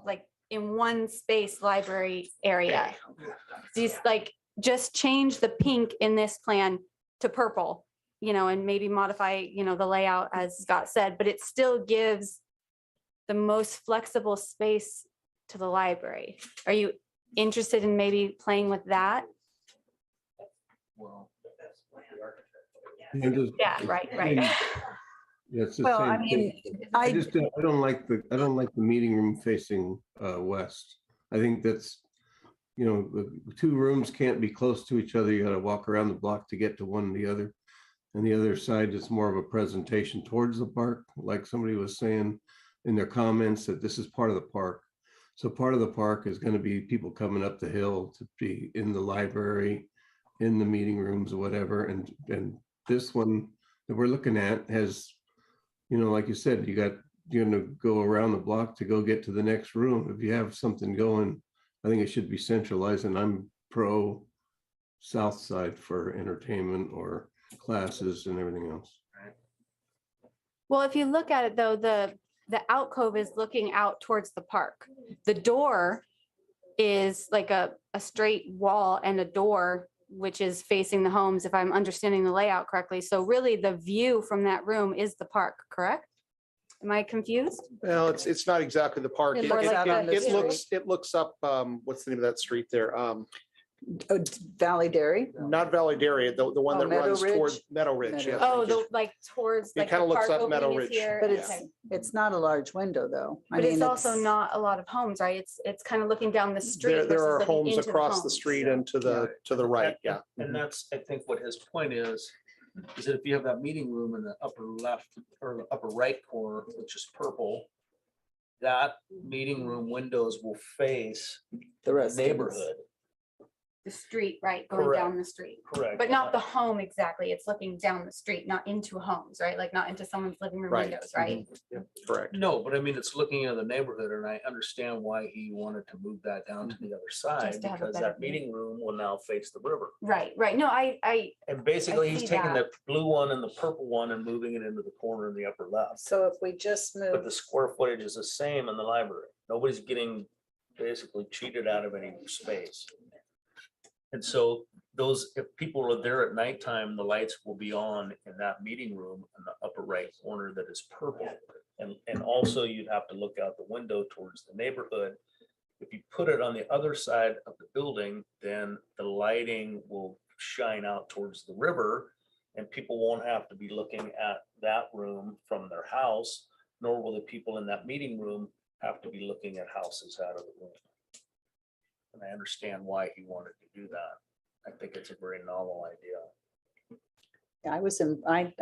like in one space library area. These like, just change the pink in this plan to purple, and maybe modify, the layout as Scott said, but it still gives the most flexible space to the library. Are you interested in maybe playing with that? Well, Yeah, right. Yeah, it's the Well, same I thing. mean, I just don't, I don't like the meeting room facing west. I think that's, the two rooms can't be close to each other. You gotta walk around the block to get to one and the other. And the other side is more of a presentation towards the park, like somebody was saying in their comments that this is part of the park. So part of the park is gonna be people coming up the hill to be in the library, in the meeting rooms or whatever. And this one that we're looking at has, like you said, you're gonna go around the block to go get to the next room. If you have something going, I think it should be centralized, and I'm pro south side for entertainment or classes and everything else. Well, if you look at it though, the alcove is looking out towards the park. The door is like a straight wall and a door, which is facing the homes, if I'm understanding the layout correctly. So really the view from that room is the park, correct? Am I confused? Well, it's not exactly the park. It looks out on the It looks up, what's the name of that street there? Valley Dairy? Not Valley Dairy, the one Oh, that Meadow runs Ridge? toward Meadow Ridge. Yeah, Oh, thank you. like towards It like kinda the looks park up Meadow opening is Ridge. here. But Okay. it's not a large window though. I But it's mean, also not a lot of homes, right? It's kind of looking down the street. There versus are looking homes into across the homes. street and to the right, yeah. And that's, I think what his point is that if you have that meeting room in the upper left or the upper right corner, which is purple, that meeting room windows will face the rest of this. neighborhood. The street, right, going Correct. down the street. Correct. But not the home exactly. It's looking down the street, not into homes, right? Like not into someone's living room Right. windows, right? Correct. No, but I mean, it's looking into the neighborhood, and I understand why he wanted to move that down to the other side, Just to have a because better that view. meeting room will now face the river. Right. No, And basically, I he's see taking that. the blue one and the purple one and moving it into the corner in the upper left. So if we just But move, the square footage is the same in the library. Nobody's getting basically cheated out of any space. And so those, if people are there at nighttime, the lights will be on in that meeting room in the upper right corner that is purple. And also you'd have to look out the window towards the neighborhood. If you put it on the other side of the building, then the lighting will shine out towards the river, and people won't have to be looking at that room from their house, nor will the people in that meeting room have to be looking at houses out of the room. And I understand why he wanted to do that. I think it's a very novel idea.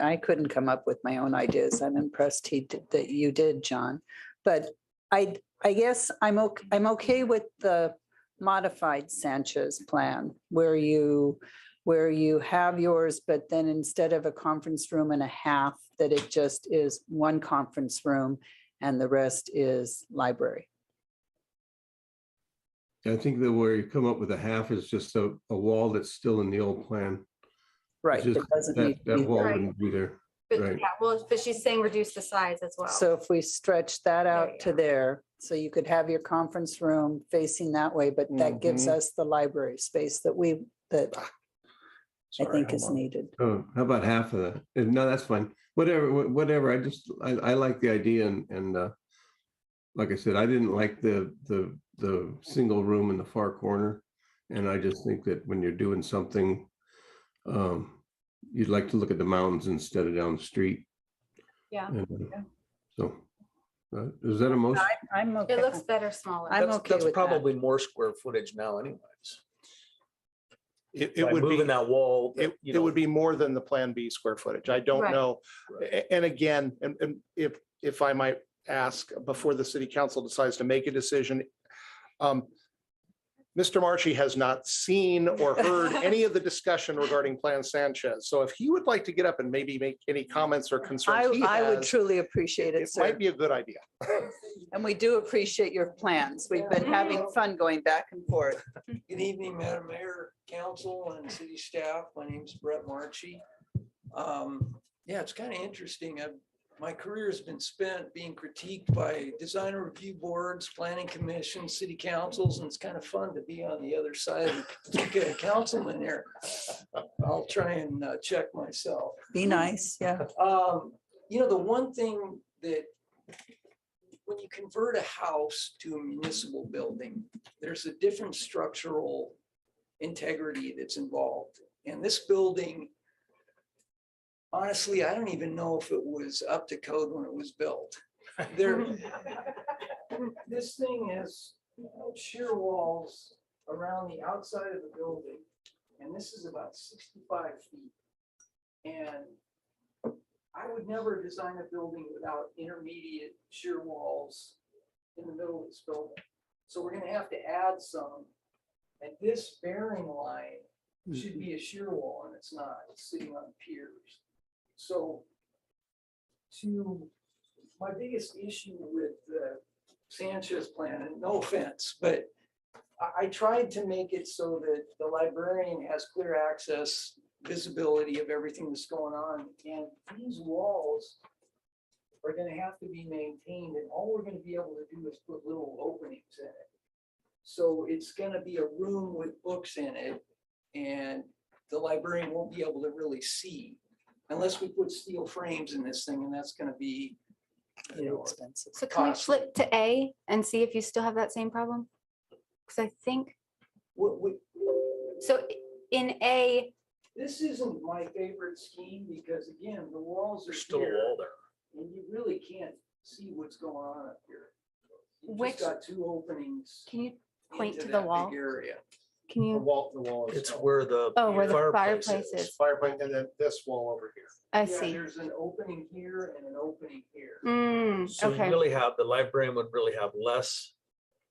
I couldn't come up with my own ideas. I'm impressed that you did, John. But I guess I'm okay with the modified Sanchez plan where you have yours, but then instead of a conference room and a half, that it just is one conference room and the rest is library. I think that where you come up with a half is just a wall that's still in the old plan. Right. It's It just doesn't need to that be wall there. wouldn't be there. But Right. yeah, well, but she's saying reduce the size as well. So if we stretch that out to there, so you could have your conference room facing that way, but that gives us the library space that I think is needed. Oh, how about half of that? No, that's fine. Whatever. I like the idea and like I said, I didn't like the single room in the far corner. And I just think that when you're doing something, you'd like to look at the mountains instead of down the street. Yeah. And, so, is that a motion? I'm okay. It looks better smaller. That's probably more square footage now anyways. It By would be, moving that wall. it would be more than the Plan B square footage. I don't Right. know. And again, and if I might ask before the city council decides to make a decision, Mr. Marchi has not seen or heard any of the discussion regarding Plan Sanchez. So if he would like to get up and maybe make any comments or concerns he I would has, truly appreciate it, it sir. might be a good idea. And we do appreciate your plans. We've been having fun going back and forth. Good evening, Madam Mayor, Council, and city staff. My name is Brett Marchi. Yeah, it's kind of interesting. My career has been spent being critiqued by designer review boards, planning commissions, city councils, and it's kind of fun to be on the other side of the councilman here. I'll try and check myself. Be nice, yeah. You know, the one thing that when you convert a house to a municipal building, there's a different structural integrity that's involved. And this building, honestly, I don't even know if it was up to code when it was built. This thing has shear walls around the outside of the building, and this is about 65 feet. And I would never design a building without intermediate shear walls in the middle of this building. So we're gonna have to add some. And this bearing line should be a shear wall, and it's not, it's sitting on piers. So my biggest issue with the Sanchez plan, and no offense, but I tried to make it so that the librarian has clear access, visibility of everything that's going on. And these walls are gonna have to be maintained, and all we're gonna be able to do is put little openings in it. So it's gonna be a room with books in it, and the librarian won't be able to really see unless we put steel frames in this thing, and that's gonna be, you know, expensive. So can we costly. flip to A and see if you still have that same problem? Because I think, so in A, This isn't my favorite scheme because again, the walls are There's still a here, wall there. and you really can't see what's going on up here. You Which- just got two openings. can you point into to the that wall? big area. Can The you, wall is. It's where the oh, where the fireplace fireplace is. is? Fireplace, and then this wall over here. I Yeah, see. there's an opening here and an opening here. So you Okay. really have, the librarian would really have less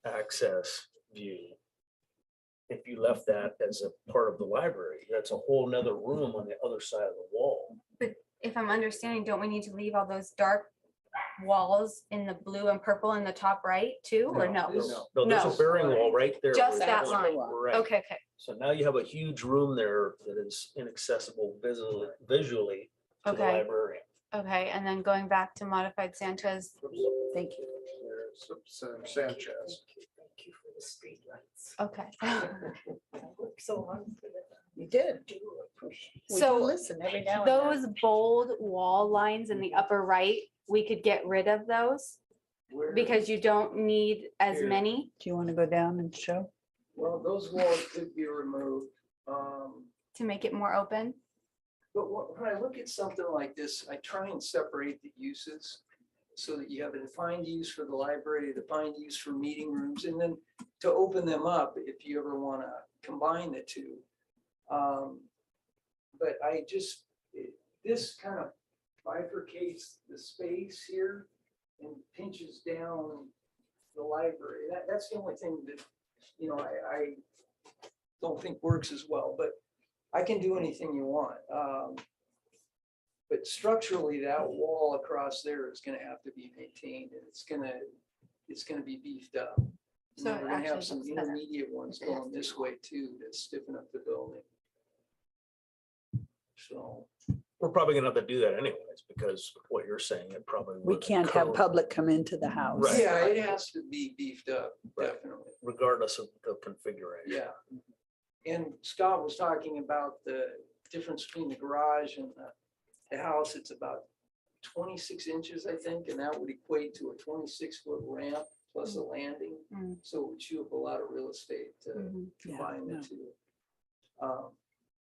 access view if you left that as a part of the library. That's a whole nother room on the other side of the wall. But if I'm understanding, don't we need to leave all those dark walls in the blue and purple in the top right too, or no? No, there's No. a bearing wall right there. Just where that the- line. Right. Okay, okay. So now you have a huge room there that is inaccessible visually to the Okay. librarian. Okay, and then going back to modified Sanchez. Thank you. Sanchez. Okay. You did. We do So listen every now and then. those bold wall lines in the upper right, we could get rid of those Where- because you don't need as Here. many Do you want to go down and show? Well, those walls could be removed. to make it more open. But when I look at something like this, I try and separate the uses so that you have a defined use for the library, a defined use for meeting rooms, and then to open them up if you ever want to combine the two. But this kind of bifurcates the space here and pinches down the library. That's the only thing that, you know, I don't think works as well, but I can do anything you want. But structurally, that wall across there is gonna have to be maintained, and it's gonna be beefed up. And So then it we're gonna have actually some looks better. intermediate ones going this way too, that stiffen up the building. So, We're probably gonna have to do that anyways, because of what you're saying, it probably. We would can't have code public come into the house. Right. yeah, it has to be beefed up, Right. definitely. Regardless of the configuration. Yeah. And Scott was talking about the difference between the garage and the house. It's about 26 inches, I think, and that would equate to a 26-foot ramp plus a landing. Mm. So it would chew up a lot of real estate to Yeah, combine the no. two.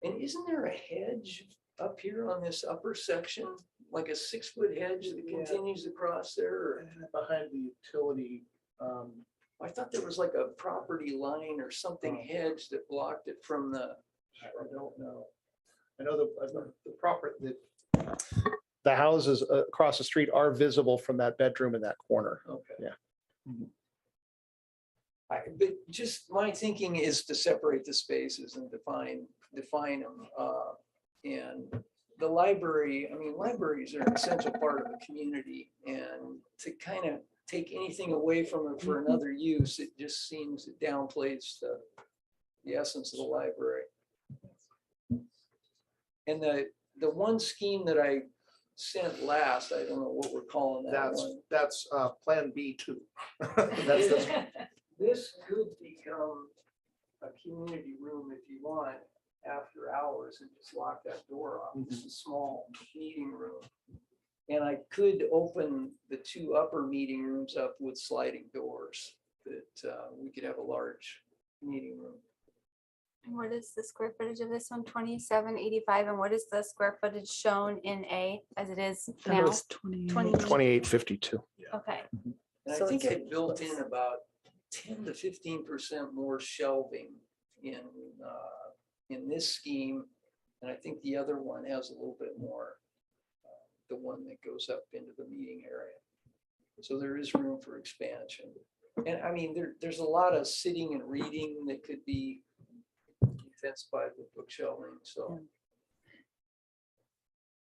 And isn't there a hedge up here on this upper section, like a 6-foot hedge that continues across there? Or- Behind the utility. I thought there was like a property line or something hedge that blocked it from the. I don't know. I know the houses across the street are visible from that bedroom in that corner. Okay. Yeah. But just my thinking is to separate the spaces and define them. And the library, I mean, libraries are an essential part of the community, and to kind of take anything away from it for another use, it just seems it downplays the essence of the library. And the one scheme that I sent last, I don't know what we're calling that one. That's Plan B2. That's this. This could become a community room if you want after hours and just lock that door off. It's a small meeting room. And I could open the two upper meeting rooms up with sliding doors that we could have a large meeting room. And what is the square footage of this one? 2785. And what is the square footage shown in A as it is now? 2852. Okay. And So I think it's I built in about 10 to 15% more shelving in this scheme. And I think the other one has a little bit more, the one that goes up into the meeting area. So there is room for expansion. And I mean, there's a lot of sitting and reading that could be fenced by the book shelving, so.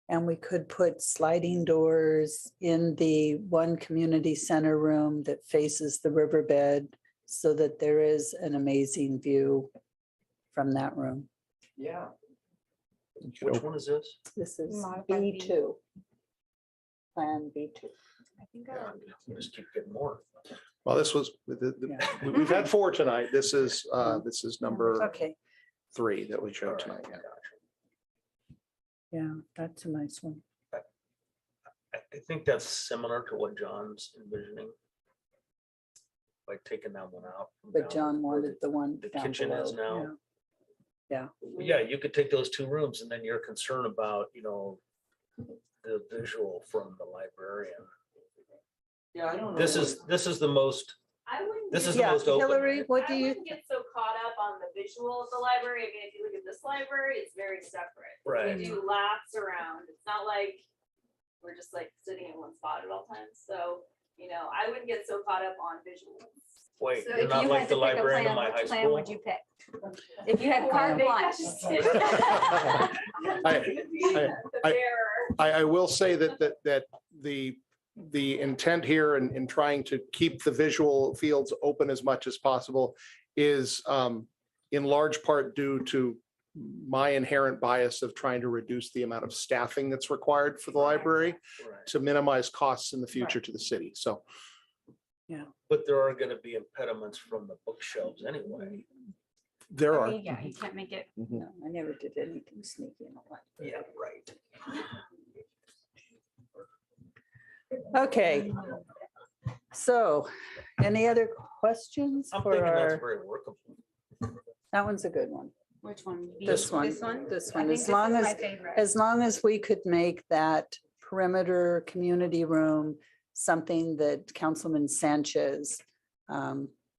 And we could put sliding doors in the one community center room that faces the riverbed so that there is an amazing view from that room. Yeah. Which one is this? This is Modified B. B2. Plan B2. I think Just keep getting more. Well, this was, we've had 4 tonight. This is number Okay, 3 that we showed tonight. yeah, that's a nice one. I think that's similar to what John's envisioning. By taking that one out. from But down John where wanted the one The down kitchen is below, now. yeah. Yeah, you could take those 2 rooms and then you're concerned about, the visual from the librarian. Yeah, I don't know. This is the most, I wouldn't. this is get- the most open. Hillary, what I do you? wouldn't get so caught up on the visual of the library. I mean, if you look at this library, it's very separate. Right. We do laps around. It's not like we're just like sitting in one spot at all times. So, I wouldn't get so caught up on visuals. Wait, So you're if not you like had the to pick a librarian plan, in my which high plan school. would you pick? If you had carte blanche. I will say that the intent here in trying to keep the visual fields open as much as possible is in large part due to my inherent bias of trying to reduce the amount of staffing that's required for the library to minimize costs in the future to the city. So. Yeah. But there are gonna be impediments from the bookshelves anyway. There are. Yeah, you can't make it. No, I never did anything sneaky. Yeah, right. Okay. So, any other questions I'm for thinking that's our, very workable. that one's a good one. Which one? This one, This one? this I one, think as this long is my as, favorite. as long as we could make that perimeter community room something that Councilman Sanchez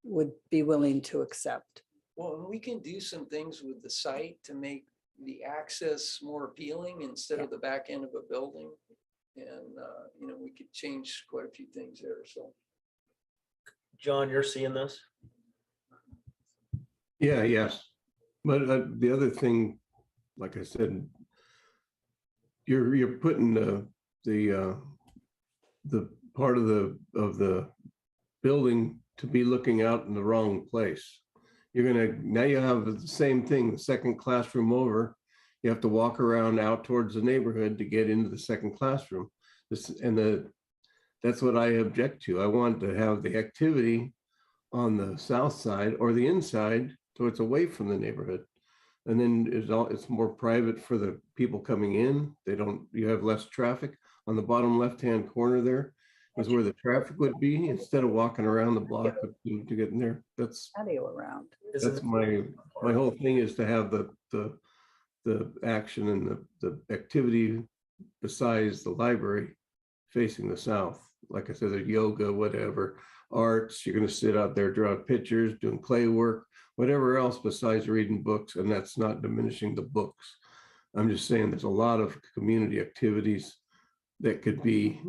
would be willing to accept. Well, we can do some things with the site to make the access more appealing instead of the back end of a building. And, we could change quite a few things there, so. John, you're seeing this? Yeah, yes. But the other thing, like I said, you're putting the part of the building to be looking out in the wrong place. Now you have the same thing, the second classroom over. You have to walk around out towards the neighborhood to get into the second classroom. That's what I object to. I want to have the activity on the south side or the inside, so it's away from the neighborhood. And then it's more private for the people coming in. You have less traffic. On the bottom left-hand corner there is where the traffic would be, instead of walking around the block to get in there. That's patio around. That's my whole thing, is to have the action and the activity besides the library facing the south. Like I said, the yoga, whatever, arts, you're going to sit out there drawing pictures, doing clay work, whatever else besides reading books. And that's not diminishing the books. I'm just saying there's a lot of community activities that could be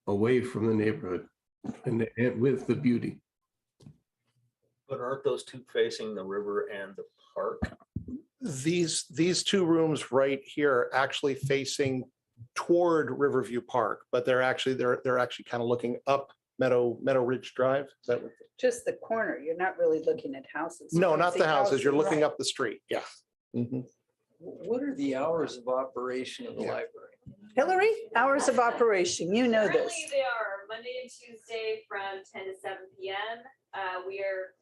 away from the neighborhood and with the beauty. But aren't those two facing the river and the park? These two rooms right here are actually facing toward Riverview Park, but they're actually kind of looking up Meadow Ridge Drive. Is that what? Just the corner. You're not really looking at houses. No, You not see the houses. You're looking right. up the street. Yeah. Mhm. What are the hours of operation of the Yeah. library? Hillary, hours of operation, you know this. Currently, they are Monday and Tuesday from 10 to 7 p.m. We are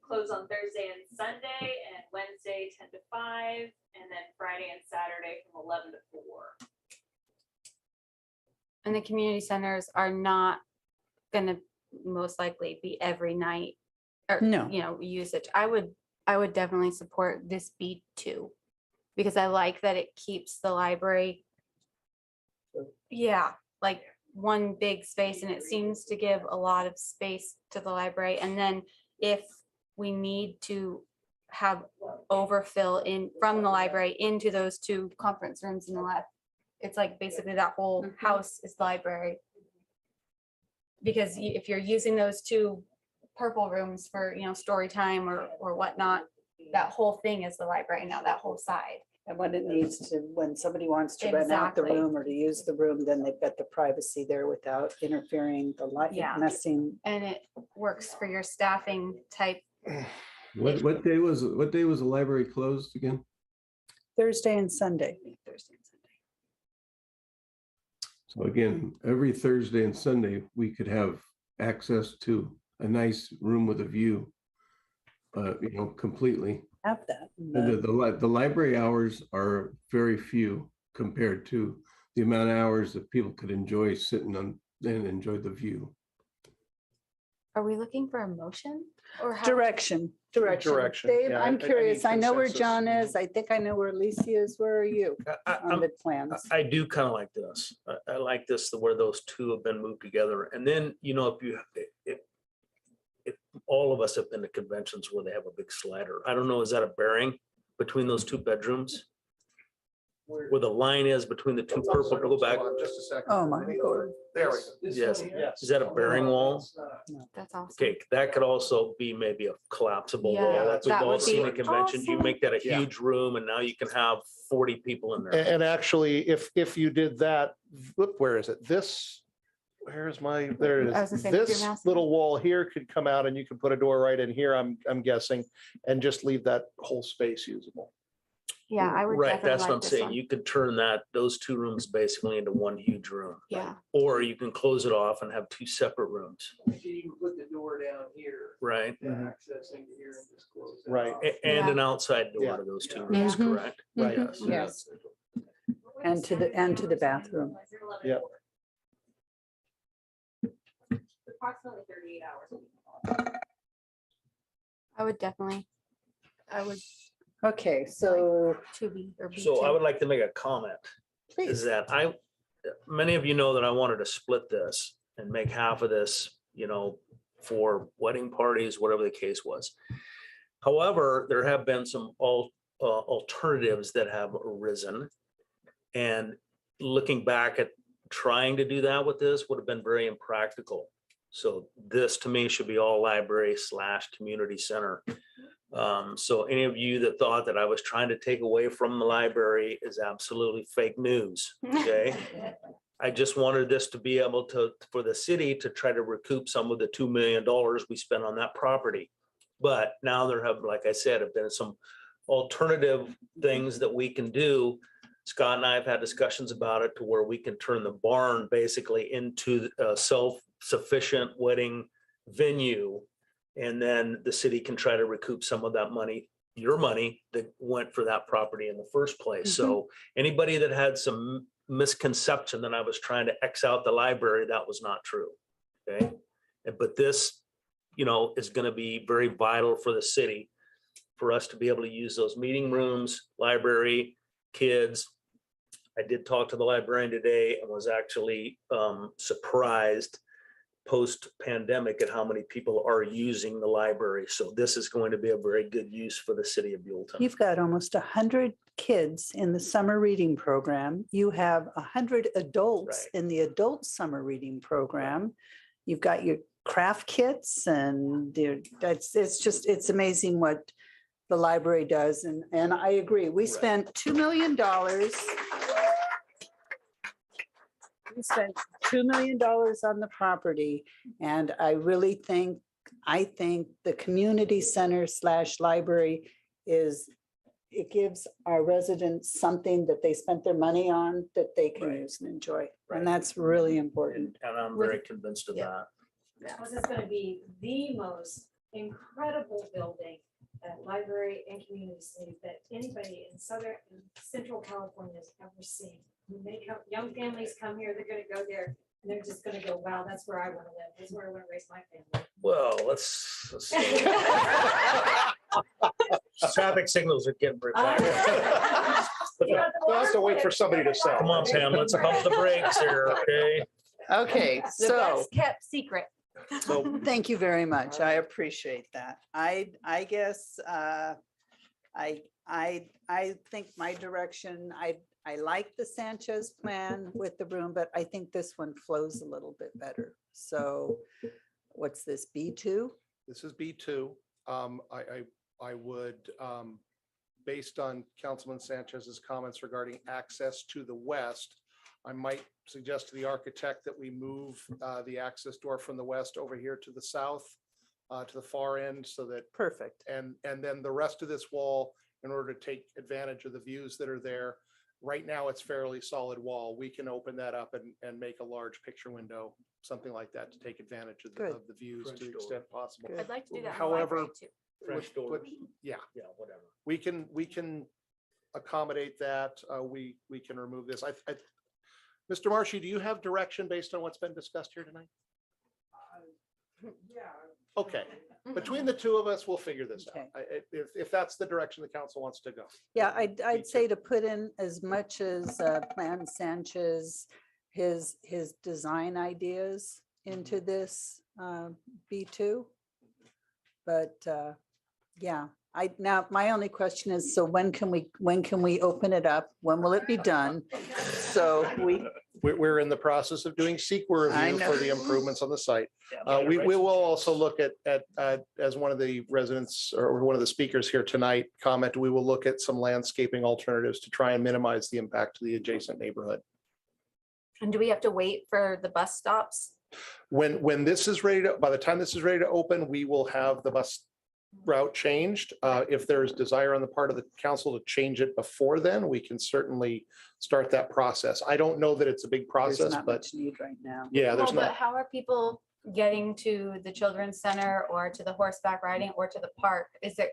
closed on Thursday and Sunday, and Wednesday 10 to 5, and then Friday and Saturday from 11 to 4. And the community centers are not gonna most likely be every night or, No. usage. I would definitely support this B2 because I like that it keeps the library. Yeah, like one big space, and it seems to give a lot of space to the library. And then if we need to have overfill in from the library into those two conference rooms in the left, it's like basically that whole house is library. Because if you're using those two purple rooms for, story time or whatnot, that whole thing is the library now, that whole side. And when it needs to, when somebody wants to rent out the Exactly. room or to use the room, then they've got the privacy there without interfering the light, Yeah. messing. And it works for your staffing type. What day was the library closed again? Thursday and Sunday. Thursday and Sunday. So again, every Thursday and Sunday, we could have access to a nice room with a view, completely. Have that. The library hours are very few compared to the amount of hours that people could enjoy sitting on and enjoy the view. Are we looking for a motion or how? Direction. Direction, Dave, yeah, I'm I curious. need I know where consensus. John is. I think I know where Lisa is. Where are you on the plans? I do kind of like this. I like this, where those two have been moved together. And then, if all of us have been to conventions where they have a big slider, I don't know, is that a bearing between those two bedrooms? Where the line is between the two purple, go back. Just a second. Oh, my Lord. There we go. Yes. Is that a bearing wall? That's awesome. Okay, that could also be maybe a collapsible Yeah, wall. Like we've that all would seen be at conventions. You make that a Yeah. huge room and now you can have 40 people in there. And actually, if you did that, look, where is it? There it I was gonna is. say, with your This mouse. little wall here could come out and you could put a door right in here, I'm guessing, and just leave that whole space usable. Yeah, I would Right, definitely that's what like I'm this saying. one. You could turn those two rooms basically into one huge room. Yeah. Or you can close it off and have two separate rooms, You could even put the door down here, right? access into here and just close it. Right. off. And Yeah. an outside door Yeah. to those two rooms, Mhm. correct? Right. Yes. Yes. And to the bathroom. Yep. Approximately 38 hours. I would definitely. Okay, so To be or B2. So I would like to make a comment, is please. that many of you know that I wanted to split this and make half of this, for wedding parties, whatever the case was. However, there have been some alternatives that have arisen. And looking back at trying to do that with this would have been very impractical. So this to me should be all library / community center. So any of you that thought that I was trying to take away from the library is absolutely fake news, okay? I just wanted this to be able for the city to try to recoup some of the $2 million we spent on that property. But now there have, like I said, have been some alternative things that we can do. Scott and I have had discussions about it to where we can turn the barn basically into a self-sufficient wedding venue. And then the city can try to recoup some of that money, your money that went for that property in the first place. So anybody that had some misconception that I was trying to X out the library, that was not true. Okay. But this, is going to be very vital for the city for us to be able to use those meeting rooms, library, kids. I did talk to the librarian today and was actually surprised post-pandemic at how many people are using the library. So this is going to be a very good use for the city of Buellton. You've got almost 100 kids in the summer reading program. You have 100 adults Right. in the adult summer reading program. You've got your craft kits and it's amazing what the library does. And I agree. We spent $2 million. We spent $2 million on the property. And I think the community center / library it gives our residents something that they spent their money on that they can use and enjoy. And that's really important. And I'm very convinced of that. This is gonna be the most incredible building that library and community center that anybody in Central California has ever seen. When they come, young families come here, they're gonna go there and they're just gonna go, wow, that's where I wanna live. That's where I wanna raise my family. Well, let's see. Traffic signals are getting pretty bad. We'll have to wait for somebody to say. Come on, Pam, let's pump the brakes here, okay? Okay, The so. best kept secret. So Thank you very much. I appreciate that. I guess I think my direction, I like the Sanchez plan with the room, but I think this one flows a little bit better. So what's this, B2? this is B2. I would, based on Councilman Sanchez's comments regarding access to the west, I might suggest to the architect that we move the access door from the west over here to the south, to the far end, so that. Perfect. And then the rest of this wall, in order to take advantage of the views that are there. Right now, it's fairly solid wall. We can open that up and make a large picture window, something like that, to take advantage of Good. the views French to the door. extent possible. I'd like to do that. in the However, library, too. French doors. Yeah, Yeah, whatever. we can accommodate that. We can remove this. Mr. Marshy, do you have direction based on what's been discussed here tonight? Yeah. Okay, between the two of us, we'll figure this out. Okay. If that's the direction the council wants to go. Yeah, I'd say to put in as much as Plan Sanchez, his design ideas into this B2. But yeah, now my only question is, so when can we open it up? When will it be done? So We're in the process of doing CEQA I review know. for the improvements on the site. We will also look at, as one of the residents or one of the speakers here tonight comment, we will look at some landscaping alternatives to try and minimize the impact to the adjacent neighborhood. And do we have to wait for the bus stops? When this is ready to, by the time this is ready to open, we will have the bus route changed. If there's desire on the part of the council to change it before then, we can certainly start that process. I don't know that it's a big there's process, not but much need right now. yeah, there's Well, but not. how are people getting to the children's center or to the horseback riding or to the park? You said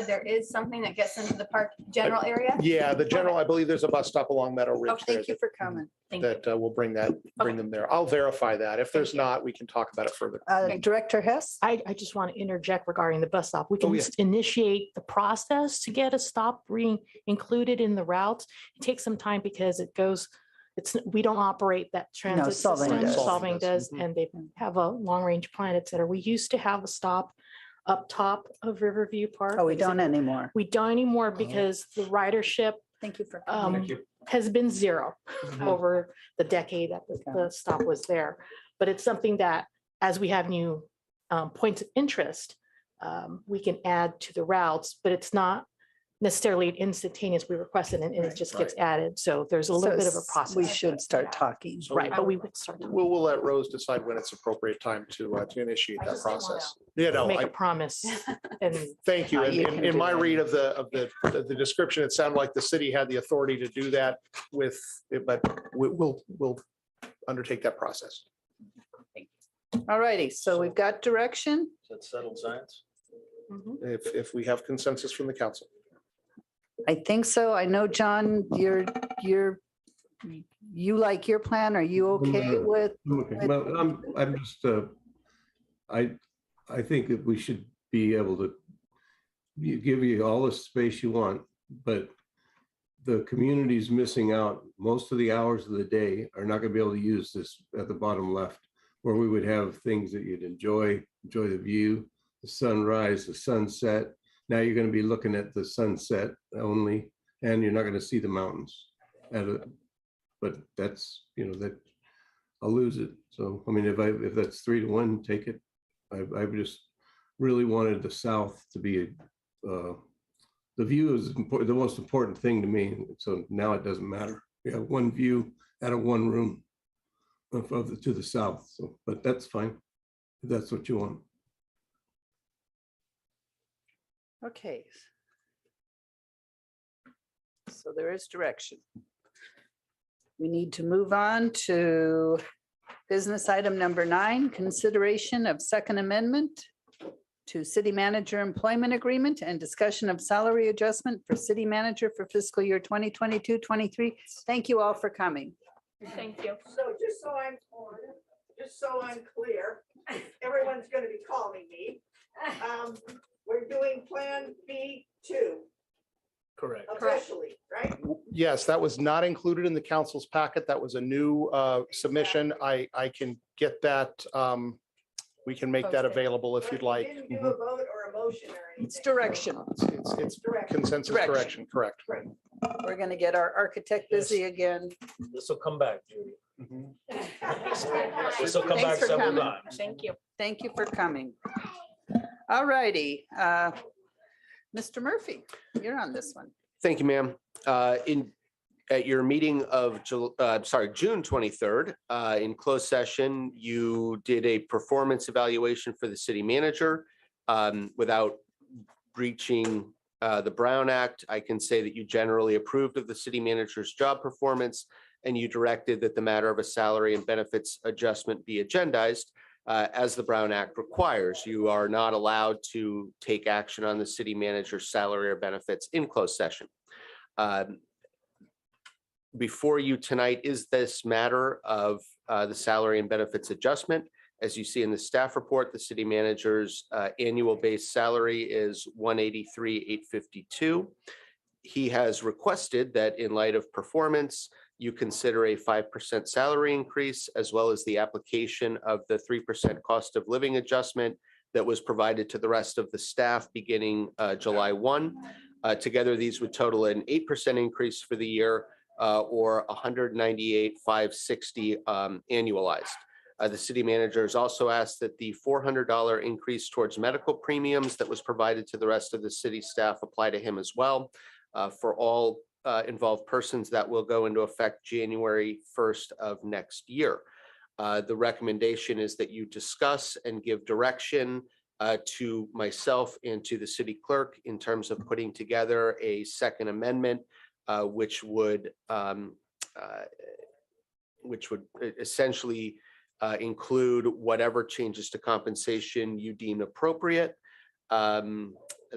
there is something that gets into the park general area? Yeah, the general, I believe there's a bus stop along Meadow Oh, Ridge there thank you for coming. Thank you. that will bring them there. I'll verify that. If there's not, we can talk about it further. Director Hess? I just want to interject regarding the bus stop. We Oh, can yeah. initiate the process to get a stop included in the routes. It takes some time because we don't operate that transit Solving system. does. Solving does, Mhm. and they have a long-range plan, et cetera. We used to have a stop up top of Riverview Park. Oh, we don't anymore. We don't anymore because the ridership Thank you for coming. has been zero Mhm. over the decade that the stop was there. But it's something that, as we have new points of interest, we can add to the routes, but it's not necessarily instantaneous. We request it and it just gets added. So there's a little bit of a process. We should start talking. Right, but we would start to We'll let Rose decide when it's appropriate time to initiate that process. You know, make a promise. And thank you. You can In do my that. read of the description, it sounded like the city had the authority to do that but we'll undertake that process. All righty, so we've got direction. Is that settled science? If we have consensus from the council. I think so. I know, John, you like your plan. Are you okay with? Okay, well, I'm just, I think that we should be able to give you all the space you want, but the community's missing out. Most of the hours of the day are not gonna be able to use this at the bottom left, where we would have things that you'd enjoy the view, the sunrise, the sunset. Now you're gonna be looking at the sunset only, and you're not gonna see the mountains. But that's, that I'll lose it. So, I mean, if that's 3-1, take it. I just really wanted the south to be, the view is the most important thing to me. So now it doesn't matter. We have one view out of one room to the south. So, but that's fine. If that's what you want. Okay. So there is direction. We need to move on to business item number 9, consideration of second amendment to city manager employment agreement and discussion of salary adjustment for city manager for fiscal year 2022-23. Thank you all for coming. Thank you. So just so I'm clear, everyone's gonna be calling me. We're doing Plan B2 Correct. officially, right? Yes, that was not included in the council's packet. That was a new submission. I can get that. We can make that available if you'd like. Didn't do a vote or a motion or anything. It's direction. It's Direction. consensus Direction. direction, correct. We're going to get our architect busy again. This will come back, Judy. Mhm. This will come Thanks back for several coming. times. Thank you. Thank you for coming. All righty. Mr. Murphy, you're on this one. Thank you, ma'am. At your meeting of June 23rd, in closed session, you did a performance evaluation for the city manager. Without breaching the Brown Act, I can say that you generally approved of the city manager's job performance, and you directed that the matter of a salary and benefits adjustment be agendized as the Brown Act requires. You are not allowed to take action on the city manager's salary or benefits in closed session. Before you tonight is this matter of the salary and benefits adjustment. As you see in the staff report, the city manager's annual base salary is $183,852. He has requested that in light of performance, you consider a 5% salary increase, as well as the application of the 3% cost of living adjustment that was provided to the rest of the staff beginning July 1. Together, these would total an 8% increase for the year, or $198,560 annualized. The city manager has also asked that the $400 increase towards medical premiums that was provided to the rest of the city staff apply to him as well. For all involved persons, that will go into effect January 1st of next year. The recommendation is that you discuss and give direction to myself and to the city clerk in terms of putting together a second amendment, which would essentially include whatever changes to compensation you deem appropriate. As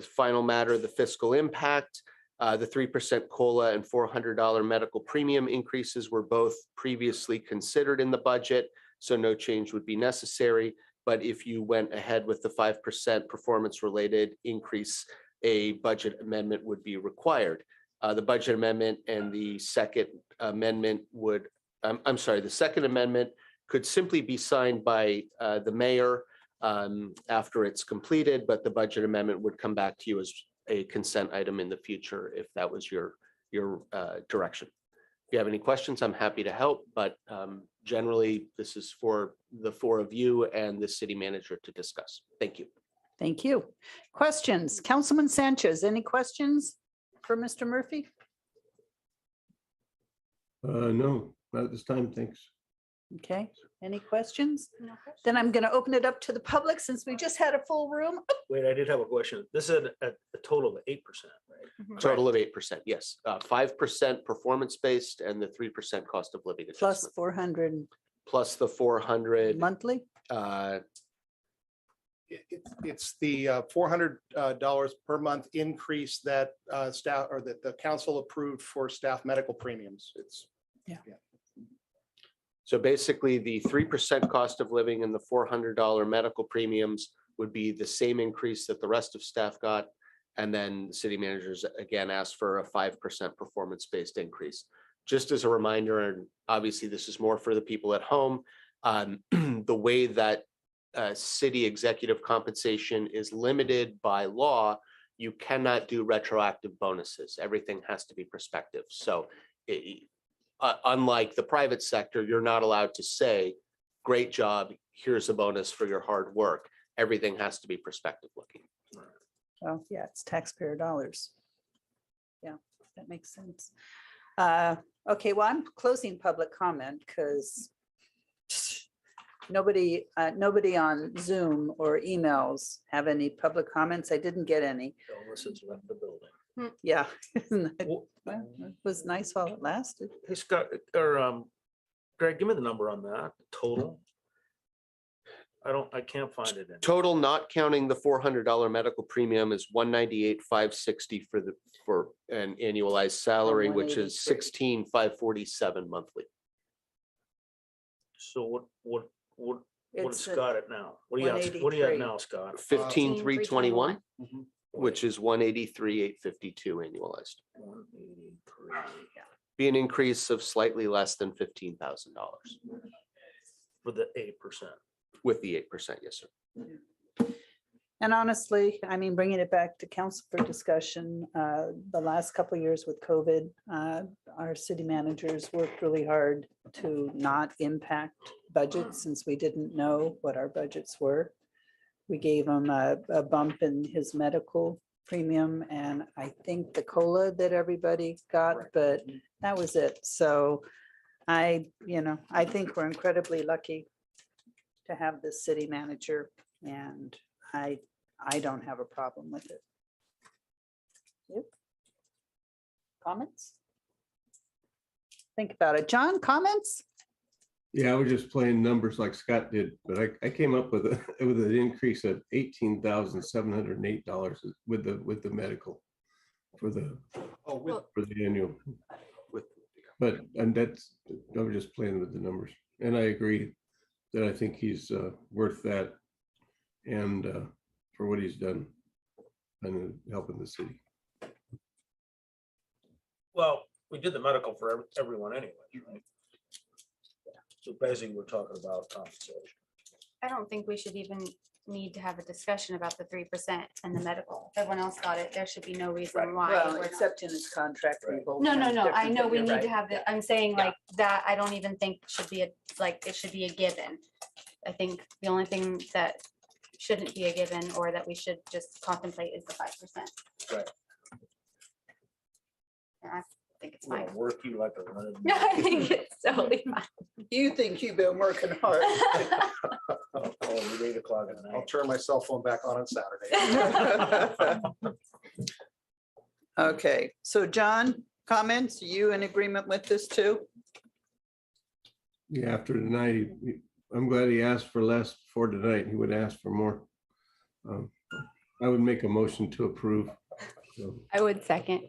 final matter, the fiscal impact, the 3% COLA and $400 medical premium increases were both previously considered in the budget, so no change would be necessary. But if you went ahead with the 5% performance-related increase, a budget amendment would be required. The budget amendment and the second amendment would, the second amendment could simply be signed by the mayor after it's completed, but the budget amendment would come back to you as a consent item in the future if that was your direction. If you have any questions, I'm happy to help, but generally this is for the four of you and the city manager to discuss. Thank you. Thank you. Questions? Councilman Sanchez, any questions for Mr. Murphy? No, not at this time, thanks. Okay, any questions? Then I'm going to open it up to the public since we just had a full room. Wait, I did have a question. This is a total of 8%, right? Total of 8%, yes. 5% performance-based and the 3% cost of living Plus adjustment. 400 Plus the 400. monthly? It's the $400 per month increase that staff or that the council approved for staff medical premiums. It's So basically, the 3% cost of living and the $400 medical premiums would be the same increase that the rest of staff got. And then the city managers again asked for a 5% performance-based increase. Just as a reminder, and obviously this is more for the people at home, the way that city executive compensation is limited by law, you cannot do retroactive bonuses. Everything has to be prospective. So unlike the private sector, you're not allowed to say, great job, here's a bonus for your hard work. Everything has to be prospective looking. Well, yeah, it's taxpayer dollars. Yeah, that makes sense. Okay, well, I'm closing public comment because nobody on Zoom or emails have any public comments. I didn't get any. Elvis has left the building. Yeah. Well, it was nice while it lasted. Hey, Scott, or Greg, give me the number on that, total. I can't find it. Total, not counting the $400 medical premium, is $198,560 for an annualized salary, which is $16,547 monthly. So what is It's Scott at now? What do you have now, Scott? 15,321, which is 183,852 annualized. 183. Be an increase of slightly less than $15,000 For the 8%. with the 8%. Yes, sir. And honestly, I mean, bringing it back to council for discussion, the last couple of years with COVID, our city managers worked really hard to not impact budgets since we didn't know what our budgets were. We gave him a bump in his medical premium and I think the COLA that everybody got, but that was it. So I think we're incredibly lucky to have this city manager and I don't have a problem with it. Yep. Comments? Think about it. John, comments? Yeah, I was just playing numbers like Scott did, but I came up with an increase of $18,708 with the medical for the annual. And I was just playing with the numbers, and I agree that I think he's worth that, and for what he's done and helping the city. Well, we did the medical for everyone anyway, right? So basically, we're talking about compensation. I don't think we should even need to have a discussion about the 3% and the medical. If everyone else got it, there should be no reason why. Well, we're not. except in his contract. we both No, have I different, know but we you're need to right. have the, I'm saying like that, I don't even think should be it should be a given. I think the only thing that shouldn't be a given or that we should just contemplate is the 5%. Right. And I think it's We're fine. gonna work you like a running. No, I think it's totally fine. You think you've been working hard. I'll call you 8 o'clock at night. I'll turn my cell phone back on Saturday. Okay, so John, comments? You in agreement with this too? Yeah, after tonight, I'm glad he asked for less before tonight. He would ask for more. I would make a motion to approve. So, I would second.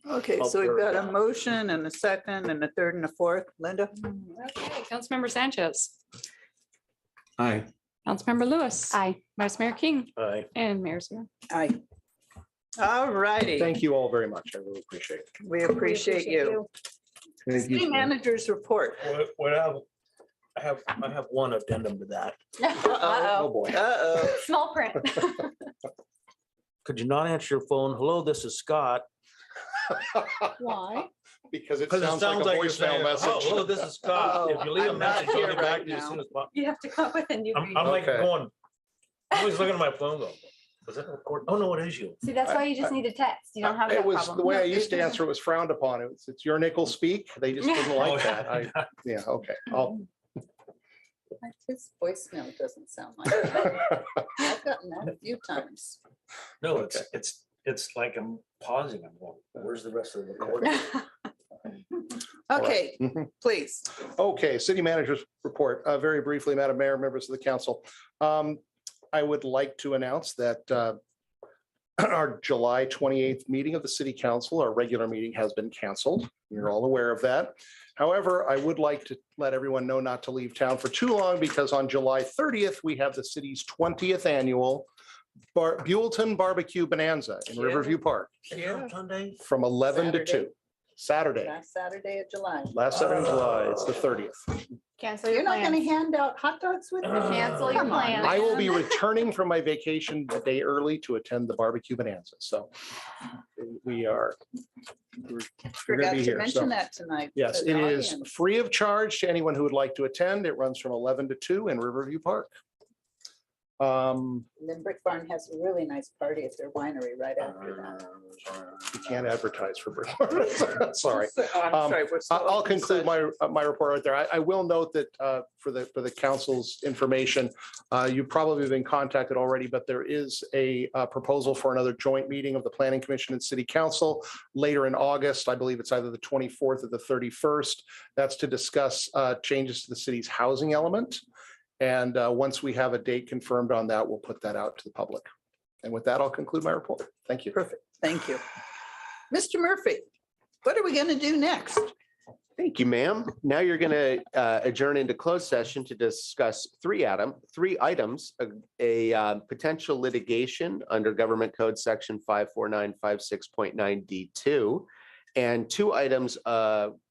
Okay, so we've got a motion and a second and a third and a fourth. Linda? Okay, Councilmember Sanchez, aye. Councilmember Lewis. Aye. Vice Mayor King Aye. and Mayor Zero. Aye. All righty. Thank you all very much. I really appreciate it. We appreciate you. Thank City you. managers report. I have one addendum to that. Uh-oh. boy. Uh-oh. Small print. Could you not answer your phone? Hello, this is Scott. Why? Because it Because it sounds like a you're voicemail saying, message. oh, hello, this is Scott. If you leave a I'm not message, I'll here get back right to you as now. soon as possible. You have to come up with a new. I'm like Okay. going, I'm always looking at my phone going, was that recorded? Oh, no, it is you. See, that's why you just need a text. You don't have that It was, problem. the way I No, used to there's- answer, it was frowned upon. It's your nickel speak. They just didn't Oh, like yeah. that. Yeah, okay. I'll- His voicemail doesn't sound like that. I've gotten that a few times. No, it's like I'm pausing. I'm going, where's the rest of the recording? Okay, Mhm. please. Okay, city managers report. Very briefly, Madam Mayor, members of the council. I would like to announce that our July 28th meeting of the city council, our regular meeting, has been canceled. You're all aware of that. However, I would like to let everyone know not to leave town for too long because on July 30th, we have the city's 20th annual Buellton Barbecue Bonanza in Yeah. Riverview Park Is it on Sunday? from 11 to Saturday. 2. Saturday, Last Saturday of July. last Saturday in July. It's the 30th. Cancel You're your not gonna plans. hand out hot dogs with me? Cancel your Come on. plans. I will be returning from my vacation a day early to attend the barbecue bonanza. So we are. we're gonna Forgot be to here, mention so. that tonight. Yes, to the it is audience. free of charge to anyone who would like to attend. It runs from 11 to 2 in Riverview Park. Limbrick Barn has a really nice party at their winery right after that. You can't advertise for Brick Barn. Sorry. I'm sorry, we're still I'll open conclude my report right there. I will note that for the council's information, you've probably been contacted already, but there is a proposal for another joint meeting of the Planning Commission and City Council later in August. I believe it's either the 24th or the 31st. That's to discuss changes to the city's housing element. And once we have a date confirmed on that, we'll put that out to the public. And with that, I'll conclude my report. Thank you. Perfect. Thank you. Mr. Murphy, what are we going to do next? Thank you, ma'am. Now you're going to adjourn into closed session to discuss three items, a potential litigation under Government Code Section 54956.9D2, and two items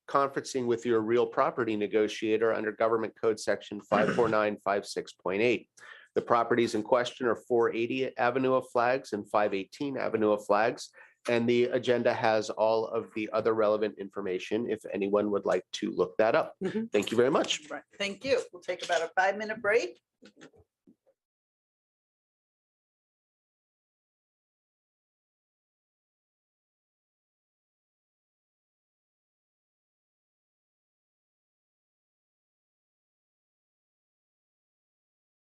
conferencing with your real property negotiator under Government Code Section 54956.8. The properties in question are 480 Avenue of Flags and 518 Avenue of Flags. And the agenda has all of the other relevant information if anyone would like to look that up. Thank you very much. Right. Thank you. We'll take about a 5-minute break.